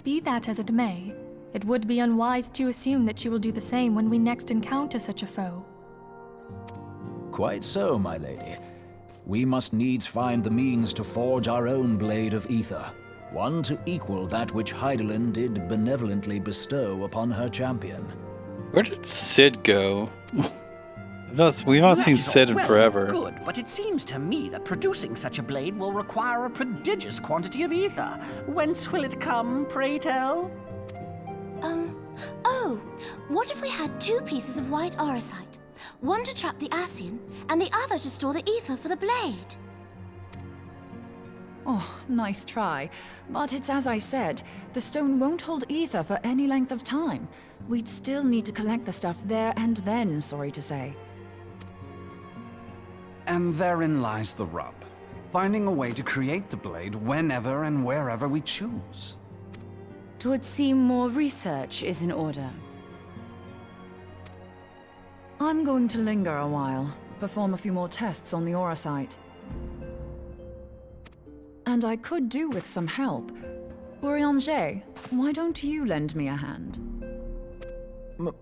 Be that as it may, it would be unwise to assume that she will do the same when we next encounter such a foe. Quite so, my lady. We must needs find the means to forge our own blade of ether, one to equal that which Heidelin did benevolently bestow upon her champion. Where did Sid go? We've not seen Sid in forever. Good, but it seems to me that producing such a blade will require a prodigious quantity of ether. Whence will it come, pray tell? Oh, what if we had 2 pieces of white auracite? One to trap the Asian, and the other to store the ether for the blade. Oh, nice try. But it's as I said, the stone won't hold ether for any length of time. We'd still need to collect the stuff there and then, sorry to say. And therein lies the rub. Finding a way to create the blade whenever and wherever we choose. 'Twould seem more research is in order. I'm going to linger a while, perform a few more tests on the auracite. And I could do with some help. Urianger, why don't you lend me a hand?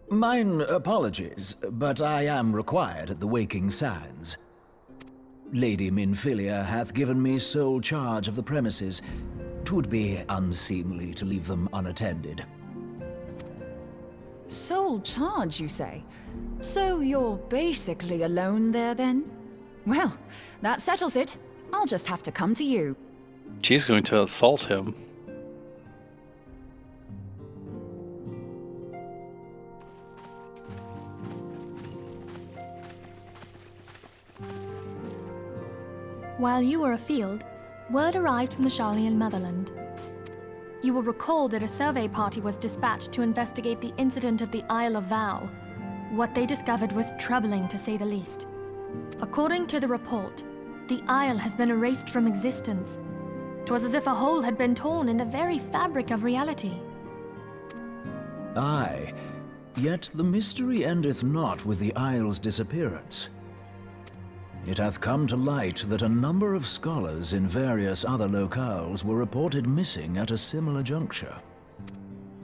Mine apologies, but I am required at the Waking Sands. Lady Minfilia hath given me sole charge of the premises. 'Twould be unseemly to leave them unattended. Sole charge, you say? So you're basically alone there, then? Well, that settles it. I'll just have to come to you. She's going to assault him. While you were afield, word arrived from the Sharlayan motherland. You will recall that a survey party was dispatched to investigate the incident of the Isle of Val. What they discovered was troubling, to say the least. According to the report, the isle has been erased from existence. 'Twas as if a hole had been torn in the very fabric of reality. Aye, yet the mystery endeth not with the isle's disappearance. It hath come to light that a number of scholars in various other locales were reported missing at a similar juncture.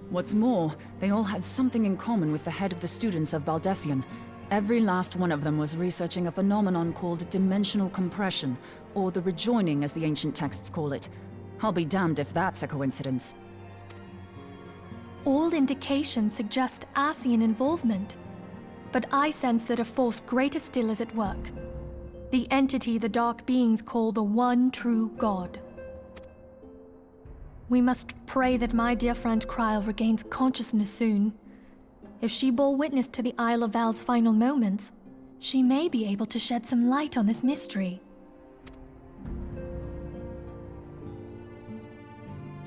What's more, they all had something in common with the head of the students of Baldessian. Every last one of them was researching a phenomenon called dimensional compression, or the rejoining as the ancient texts call it. I'll be damned if that's a coincidence. All indications suggest Asian involvement, but I sense that a force greater still is at work. The entity the Dark Beings call the One True God. We must pray that my dear friend Kryl regains consciousness soon. If she bore witness to the Isle of Val's final moments, she may be able to shed some light on this mystery.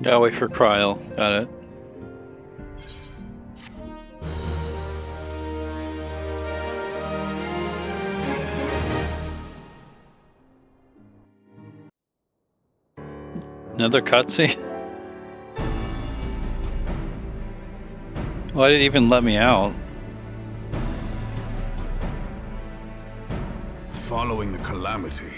Gotta wait for Kryl. Got it. Another cutscene? Why did it even let me out? Following the calamity,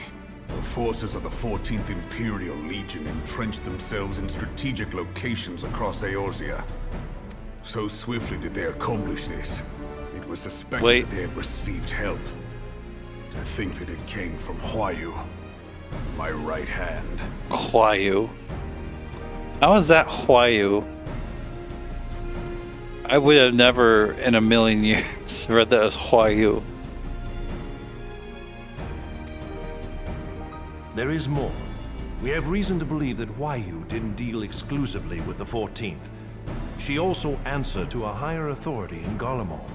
the forces of the 14th Imperial Legion entrenched themselves in strategic locations across Eorzea. So swiftly did they accomplish this, it was suspected that they had received help. To think that it came from Huayu, my right hand. Huayu? How is that Huayu? I would have never in a million years read that as Huayu. There is more. We have reason to believe that Huayu didn't deal exclusively with the 14th. She also answered to a higher authority in Garlemald.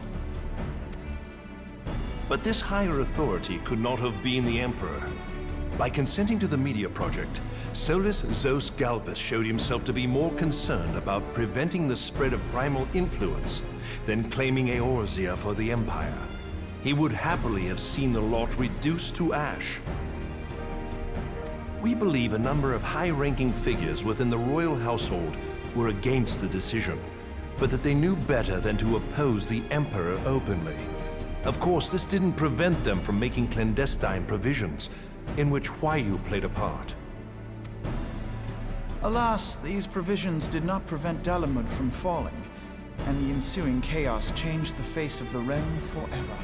But this higher authority could not have been the Emperor. By consenting to the Media Project, Solus Zos Galvus showed himself to be more concerned about preventing the spread of primal influence than claiming Eorzea for the Empire. He would happily have seen the lot reduced to ash. We believe a number of high-ranking figures within the royal household were against the decision, but that they knew better than to oppose the Emperor openly. Of course, this didn't prevent them from making clandestine provisions, in which Huayu played a part. Alas, these provisions did not prevent Dalamud from falling, and the ensuing chaos changed the face of the realm forever.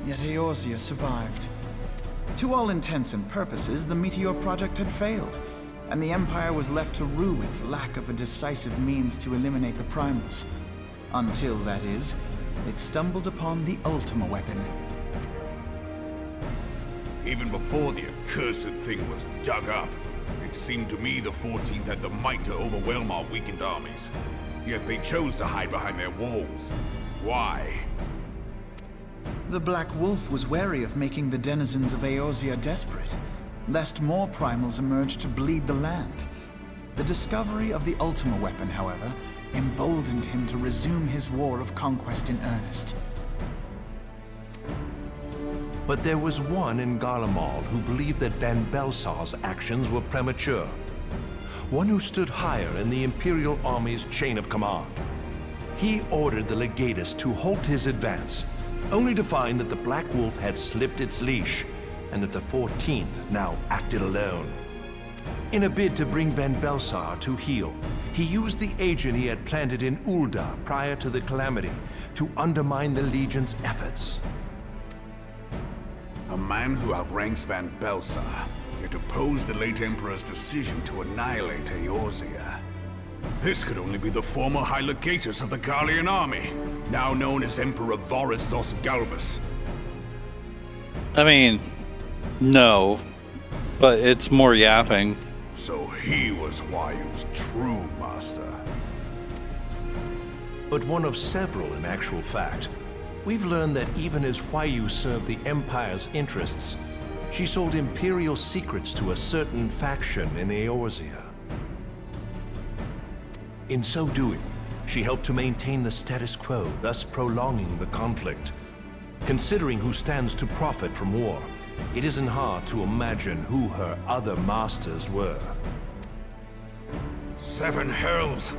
Yet Eorzea survived. To all intents and purposes, the Meteor Project had failed, and the Empire was left to rue its lack of a decisive means to eliminate the Primals. Until, that is, it stumbled upon the Ultima weapon. Even before the accursed thing was dug up, it seemed to me the 14th had the might to overwhelm our weakened armies. Yet they chose to hide behind their walls. Why? The Black Wolf was wary of making the denizens of Eorzea desperate, lest more primals emerge to bleed the land. The discovery of the Ultima weapon, however, emboldened him to resume his war of conquest in earnest. But there was one in Garlemald who believed that Van Belsar's actions were premature. One who stood higher in the Imperial Army's chain of command. He ordered the Legatus to halt his advance, only to find that the Black Wolf had slipped its leash, and that the 14th now acted alone. In a bid to bring Van Belsar to heel, he used the agent he had planted in Ul'dah prior to the calamity to undermine the Legion's efforts. A man who outranks Van Belsar, yet opposed the late Emperor's decision to annihilate Eorzea. This could only be the former High Legatus of the Garlean army, now known as Emperor Varus Zos Galvus. I mean, no, but it's more yapping. So he was Huayu's true master. But one of several in actual fact. We've learned that even as Huayu served the Empire's interests, she sold Imperial secrets to a certain faction in Eorzea. In so doing, she helped to maintain the status quo, thus prolonging the conflict. Considering who stands to profit from war, it isn't hard to imagine who her other masters were. Seven hells!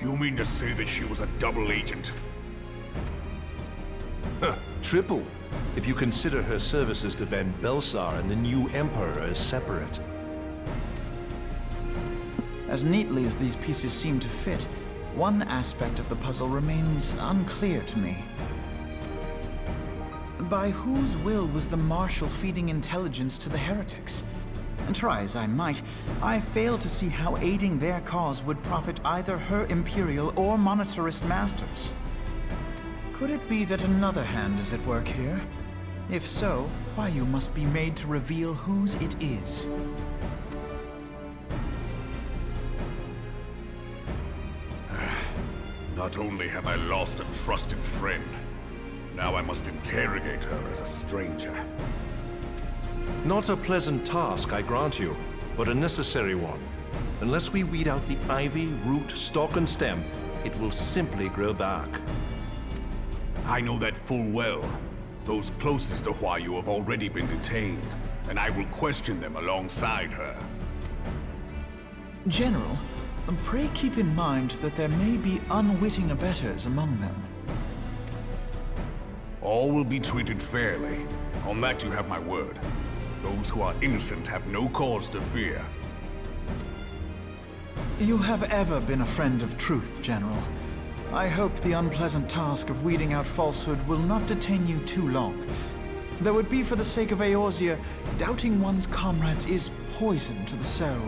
You mean to say that she was a double agent? Triple, if you consider her services to Van Belsar and the new Emperor as separate. As neatly as these pieces seem to fit, one aspect of the puzzle remains unclear to me. By whose will was the Marshal feeding intelligence to the heretics? And try as I might, I fail to see how aiding their cause would profit either her Imperial or monetarist masters. Could it be that another hand is at work here? If so, Huayu must be made to reveal whose it is. Not only have I lost a trusted friend, now I must interrogate her as a stranger. Not a pleasant task, I grant you, but a necessary one. Unless we weed out the ivy, root, stalk, and stem, it will simply grow back. I know that full well. Those closest to Huayu have already been detained, and I will question them alongside her. General, pray keep in mind that there may be unwitting abettors among them. All will be treated fairly. On that you have my word. Those who are innocent have no cause to fear. You have ever been a friend of truth, General. I hope the unpleasant task of weeding out falsehood will not detain you too long. Though it be for the sake of Eorzea, doubting one's comrades is poison to the soul.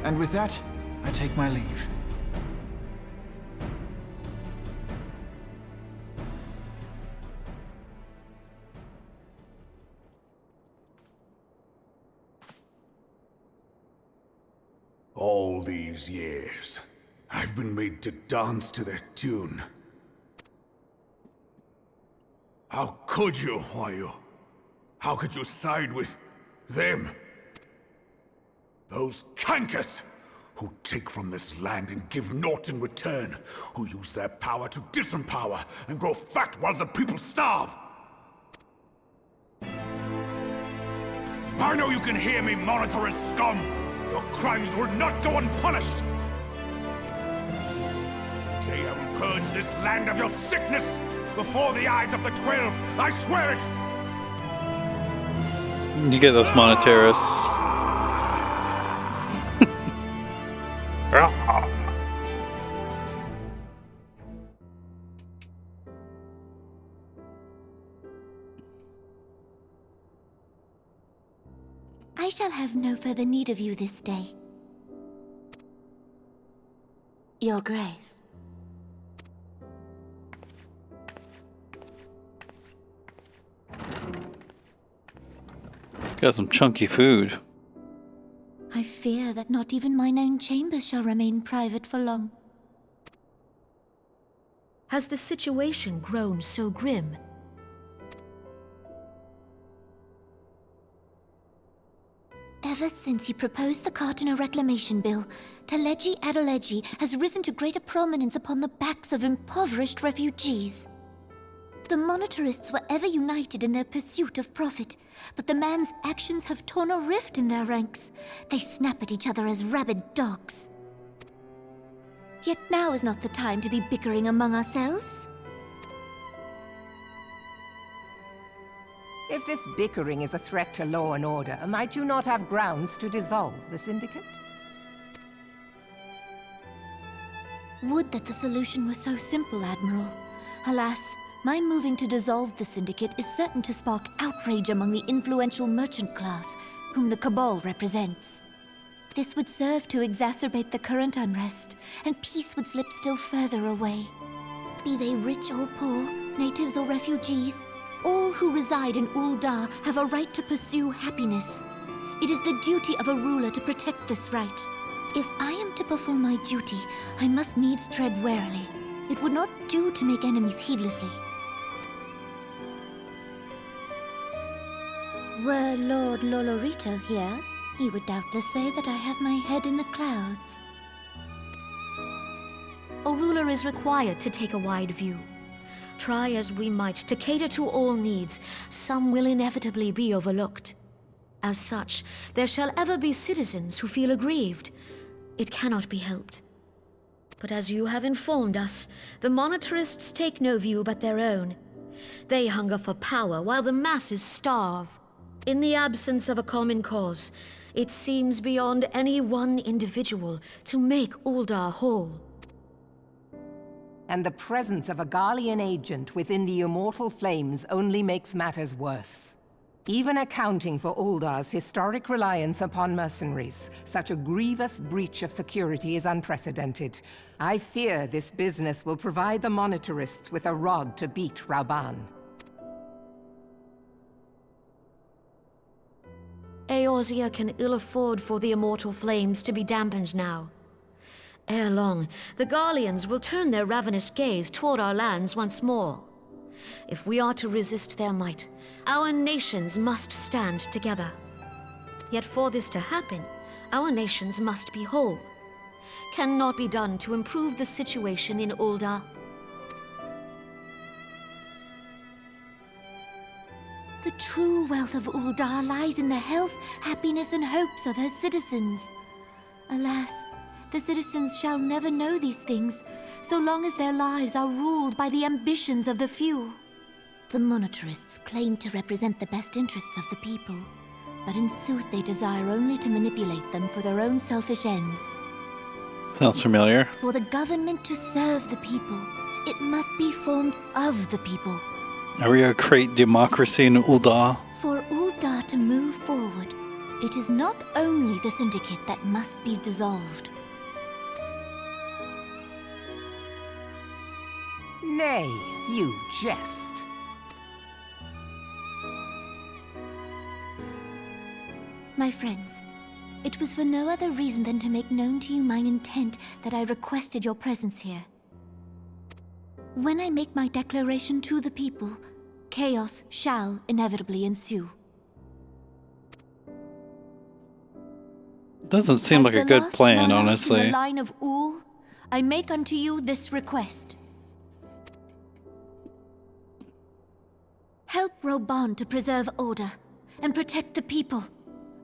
And with that, I take my leave. All these years, I've been made to dance to their tune. How could you, Huayu? How could you side with them? Those cankers who take from this land and give naught in return, who use their power to disempower and grow fat while the people starve. I know you can hear me, monitorous scum! Your crimes will not go unpunished! Daeum, purge this land of your sickness! Before the eyes of the 12, I swear it! You get those monetarists. I shall have no further need of you this day. Your Grace. Got some chunky food. I fear that not even mine own chambers shall remain private for long. Has the situation grown so grim? Ever since he proposed the Cartiner Reclamation Bill, Teleji Adeleji has risen to greater prominence upon the backs of impoverished refugees. The Monetarists were ever united in their pursuit of profit, but the man's actions have torn a rift in their ranks. They snap at each other as rabid dogs. Yet now is not the time to be bickering among ourselves. If this bickering is a threat to law and order, might you not have grounds to dissolve the Syndicate? Would that the solution were so simple, Admiral. Alas, my moving to dissolve the Syndicate is certain to spark outrage among the influential merchant class, whom the Cabal represents. This would serve to exacerbate the current unrest, and peace would slip still further away. Be they rich or poor, natives or refugees, all who reside in Ul'dah have a right to pursue happiness. It is the duty of a ruler to protect this right. If I am to perform my duty, I must needs tread warily. It would not do to make enemies heedlessly. Were Lord Lolorito here, he would doubtless say that I have my head in the clouds. A ruler is required to take a wide view. Try as we might to cater to all needs, some will inevitably be overlooked. As such, there shall ever be citizens who feel aggrieved. It cannot be helped. But as you have informed us, the Monetarists take no view but their own. They hunger for power while the masses starve. In the absence of a common cause, it seems beyond any one individual to make Ul'dah whole. And the presence of a Garlean agent within the Immortal Flames only makes matters worse. Even accounting for Ul'dah's historic reliance upon mercenaries, such a grievous breach of security is unprecedented. I fear this business will provide the Monetarists with a rod to beat Rauban. Eorzea can ill afford for the Immortal Flames to be dampened now. Ere long, the Garleans will turn their ravenous gaze toward our lands once more. If we are to resist their might, our nations must stand together. Yet for this to happen, Our nations must be whole. Cannot be done to improve the situation in Ul'dah. The true wealth of Ul'dah lies in the health, happiness, and hopes of her citizens. Alas, the citizens shall never know these things, so long as their lives are ruled by the ambitions of the few. The monetarists claim to represent the best interests of the people, but in sooth they desire only to manipulate them for their own selfish ends. Sounds familiar. For the government to serve the people, it must be formed of the people. Are we gonna create democracy in Ul'dah? For Ul'dah to move forward, it is not only the Syndicate that must be dissolved. Nay, you jest. My friends, it was for no other reason than to make known to you mine intent that I requested your presence here. When I make my declaration to the people, chaos shall inevitably ensue. Doesn't seem like a good plan, honestly. In the line of Ul, I make unto you this request. Help Roban to preserve order and protect the people.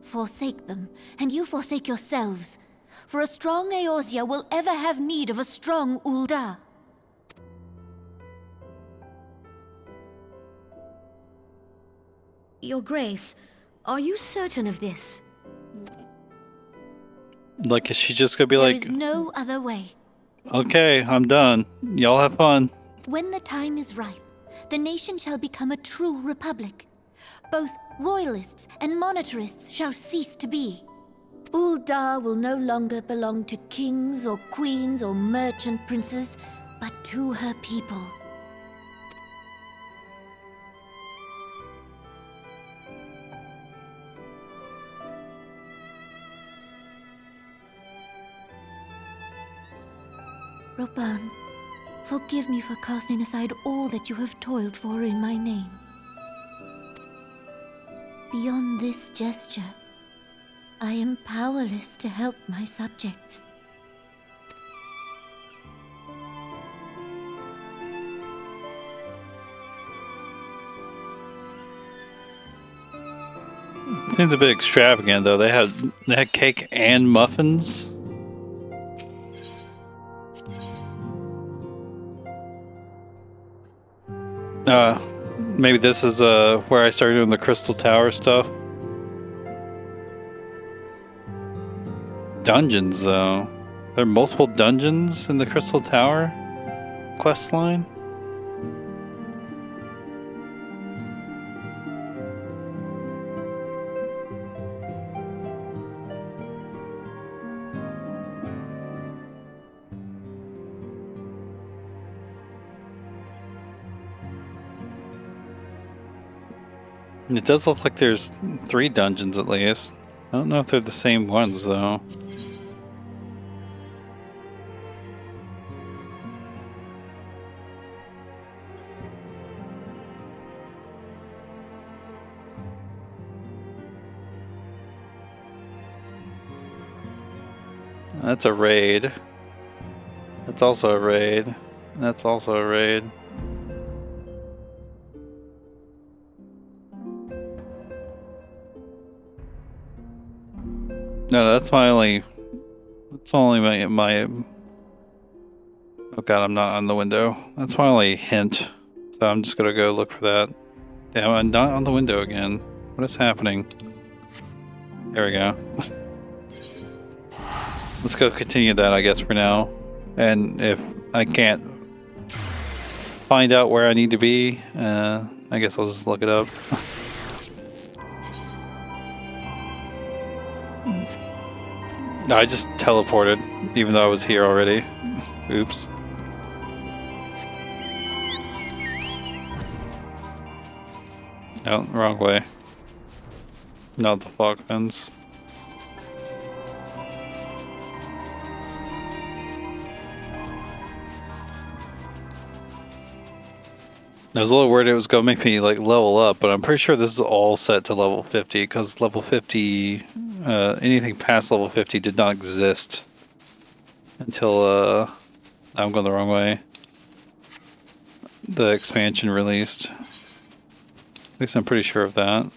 Forsake them, and you forsake yourselves. For a strong Eorzea will ever have need of a strong Ul'dah. Your Grace, are you certain of this? Like, is she just gonna be There like, is no other way. okay, I'm done. Y'all have fun. When the time is ripe, the nation shall become a true republic. Both royalists and monetarists shall cease to be. Ul'dah will no longer belong to kings or queens or merchant princes, but to her people. Roban, forgive me for casting aside all that you have toiled for in my name. Beyond this gesture, I am powerless to help my subjects. Seems a bit extravagant, though. They had cake and muffins. Maybe this is where I started doing the Crystal Tower stuff. Dungeons, though. There are multiple dungeons in the Crystal Tower quest line. It does look like there's 3 dungeons at least. I don't know if they're the same ones, though. That's a raid. That's also a raid. That's also a raid. No, that's my only. That's only my. Oh god, I'm not on the window. That's my only hint. So I'm just gonna go look for that. Damn, I'm not on the window again. What is happening? There we go. Let's go continue that, I guess, for now. And if I can't find out where I need to be, I guess I'll just look it up. No, I just teleported, even though I was here already. Oops. No, wrong way. Not the fog fence. I was a little worried it was going to make me like level up, but I'm pretty sure this is all set to level 50 because level 50 anything past level 50 did not exist until I'm going the wrong way. The expansion released. At least I'm pretty sure of that.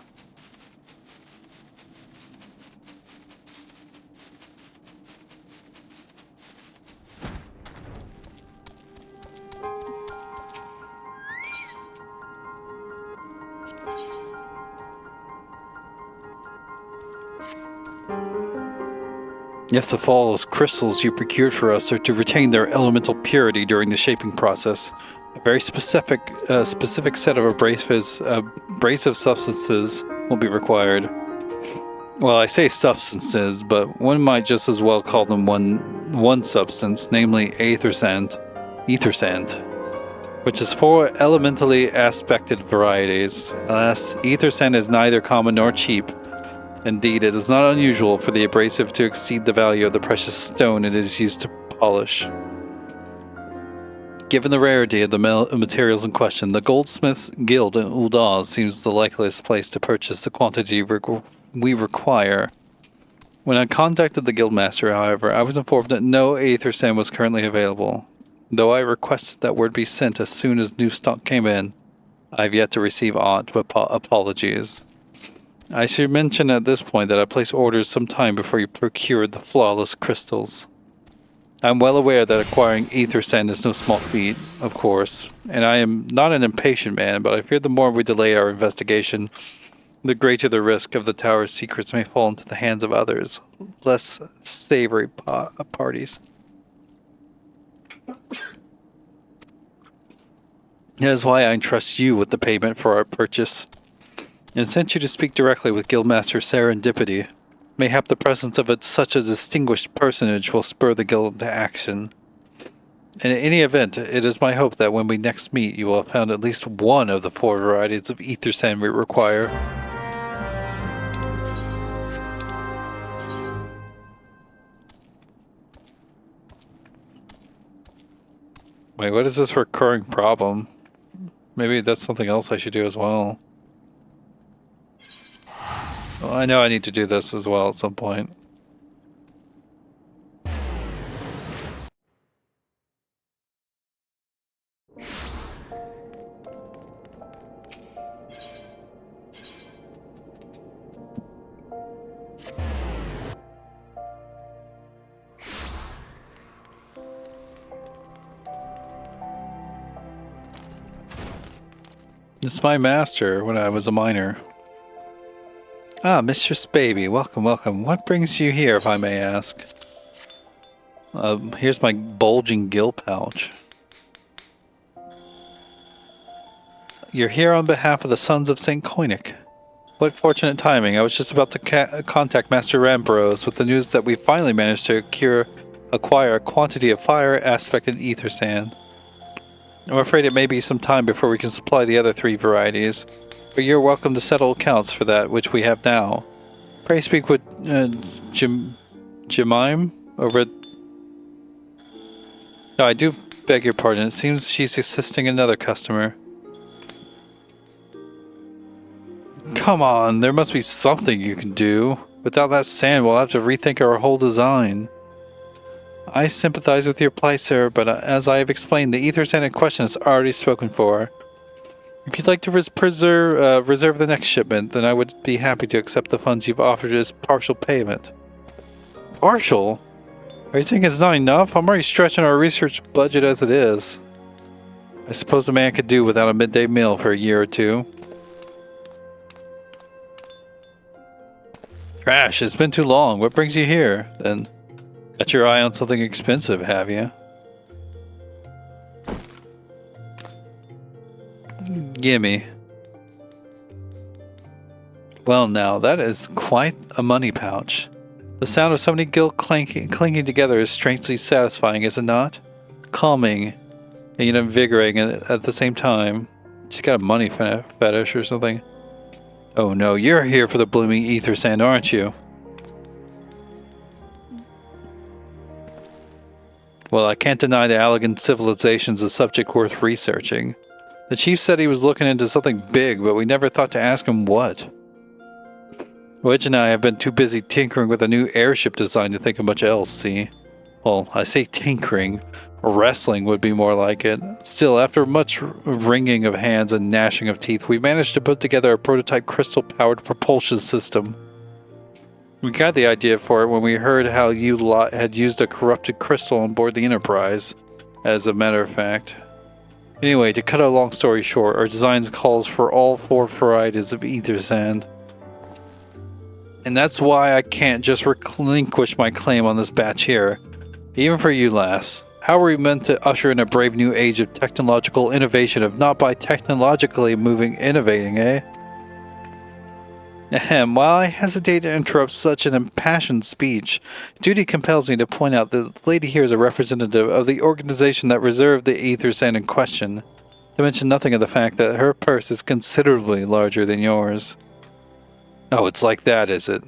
If the flawless crystals you procured for us are to retain their elemental purity during the shaping process, a very specific set of abrasive substances will be required. Well, I say substances, but one might just as well call them one substance, namely ether sand, which is 4 elementally aspected varieties. Alas, ether sand is neither common nor cheap. Indeed, it is not unusual for the abrasive to exceed the value of the precious stone it is used to polish. Given the rarity of the materials in question, the Goldsmiths Guild in Uldaz seems the likeliest place to purchase the quantity we require. When I contacted the Guildmaster, however, I was informed that no aether sand was currently available. Though I requested that word be sent as soon as new stock came in, I have yet to receive aught but apologies. I should mention at this point that I placed orders some time before you procured the flawless crystals. I'm well aware that acquiring ether sand is no small feat, of course, and I am not an impatient man, but I fear the more we delay our investigation, the greater the risk of the tower's secrets may fall into the hands of others, less savory parties. That is why I entrust you with the payment for our purchase, and sent you to speak directly with Guildmaster Serendipity. Mayhap the presence of such a distinguished personage will spur the guild into action. In any event, it is my hope that when we next meet, you will have found at least one of the 4 varieties of ether sand we require. Wait, what is this recurring problem? Maybe that's something else I should do as well. Well, I know I need to do this as well at some point. It's my master when I was a minor. Ah, Mistress Baby, welcome, welcome. What brings you here, if I may ask? Here's my bulging gill pouch. You're here on behalf of the Sons of St. Koinik. What fortunate timing. I was just about to contact Master Ramperos with the news that we finally managed to acquire a quantity of fire-aspected ether sand. I'm afraid it may be some time before we can supply the other 3 varieties, but you're welcome to settle accounts for that which we have now. Pray speak with Jemime over at... No, I do beg your pardon. It seems she's assisting another customer. Come on, there must be something you can do. Without that sand, we'll have to rethink our whole design. I sympathize with your plight, sir, but as I have explained, the ether sand in question is already spoken for. If you'd like to reserve the next shipment, then I would be happy to accept the funds you've offered as partial payment. Partial? Are you saying it's not enough? I'm already stretching our research budget as it is. I suppose a man could do without a midday meal for a year or 2. Trash, it's been too long. What brings you here, then? Got your eye on something expensive, have you? Gimme. Well now, that is quite a money pouch. The sound of so many gills clinking together is strangely satisfying, is it not? Calming and invigorating at the same time. She's got a money fetish or something. Oh no, you're here for the blooming ether sand, aren't you? Well, I can't deny the Allegan civilization's a subject worth researching. The chief said he was looking into something big, but we never thought to ask him what. Wedge and I have been too busy tinkering with a new airship design to think of much else, see? Well, I say tinkering. Wrestling would be more like it. Still, after much wringing of hands and gnashing of teeth, we managed to put together a prototype crystal-powered propulsion system. We got the idea for it when we heard how you lot had used a corrupted crystal on board the Enterprise, as a matter of fact. Anyway, to cut a long story short, our design calls for all 4 varieties of ether sand. And that's why I can't just relinquish my claim on this batch here. Even for you, lass. How are we meant to usher in a brave new age of technological innovation if not by technologically innovating, eh? Ahem, while I hesitate to interrupt such an impassioned speech, duty compels me to point out that the lady here is a representative of the organization that reserved the ether sand in question, to mention nothing of the fact that her purse is considerably larger than yours. Oh, it's like that, is it?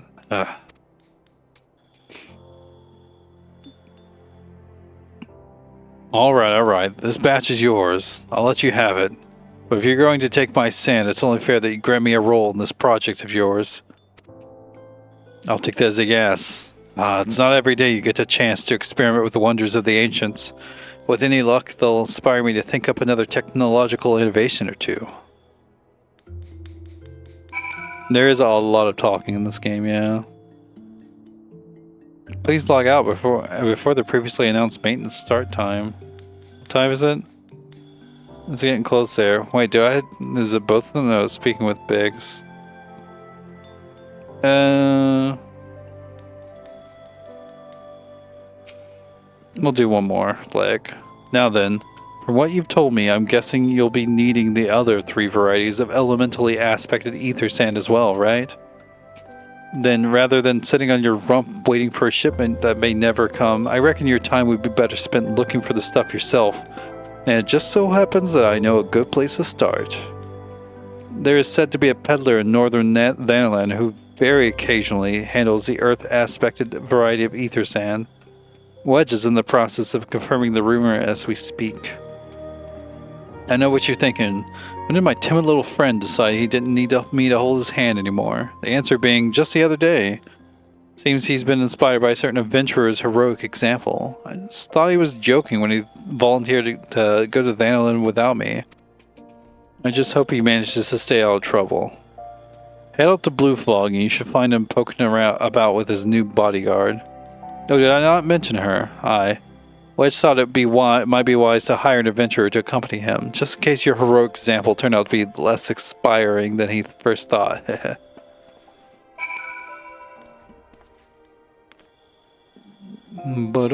Alright. This batch is yours. I'll let you have it. But if you're going to take my sand, it's only fair that you grant me a role in this project of yours. I'll take that as a yes. It's not every day you get a chance to experiment with the wonders of the ancients. With any luck, they'll inspire me to think up another technological innovation or two. There is a lot of talking in this game, yeah. Please log out before the previously announced maintenance start time. What time is it? It's getting close there. Wait, is it both of them? No, speaking with Biggs. We'll do one more leg. Now then, from what you've told me, I'm guessing you'll be needing the other 3 varieties of elementally aspected ether sand as well, right? Then rather than sitting on your rump waiting for a shipment that may never come, I reckon your time would be better spent looking for the stuff yourself. And it just so happens that I know a good place to start. There is said to be a peddler in northern Thanalan who very occasionally handles the earth-aspected variety of ether sand. Wedge is in the process of confirming the rumor as we speak. I know what you're thinking. When did my timid little friend decide he didn't need me to hold his hand anymore? The answer being just the other day. Seems he's been inspired by a certain adventurer's heroic example. I just thought he was joking when he volunteered to go to Thanalan without me. I just hope he manages to stay out of trouble. Head out to Blue Fog and you should find him poking around about with his new bodyguard. Oh, did I not mention her? Aye. Wedge thought it might be wise to hire an adventurer to accompany him, just in case your heroic example turned out to be less inspiring than he first thought. But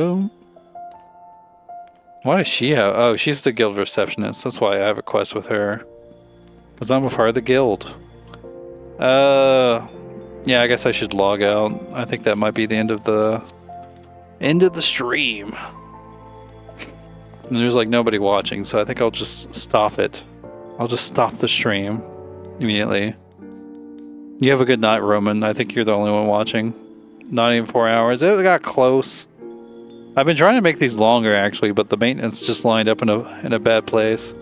why does she have? Oh, she's the guild receptionist. That's why I have a quest with her. Because I'm a part of the guild. Yeah, I guess I should log out. I think that might be the end of the stream. And there's like nobody watching, so I think I'll just stop it. I'll just stop the stream immediately. You have a good night, Roman. I think you're the only one watching. Not even 4 hours. It got close. I've been trying to make these longer actually, but the maintenance just lined up in a bad place.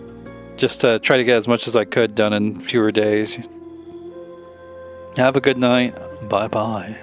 Just to try to get as much as I could done in fewer days. Have a good night. Bye-bye.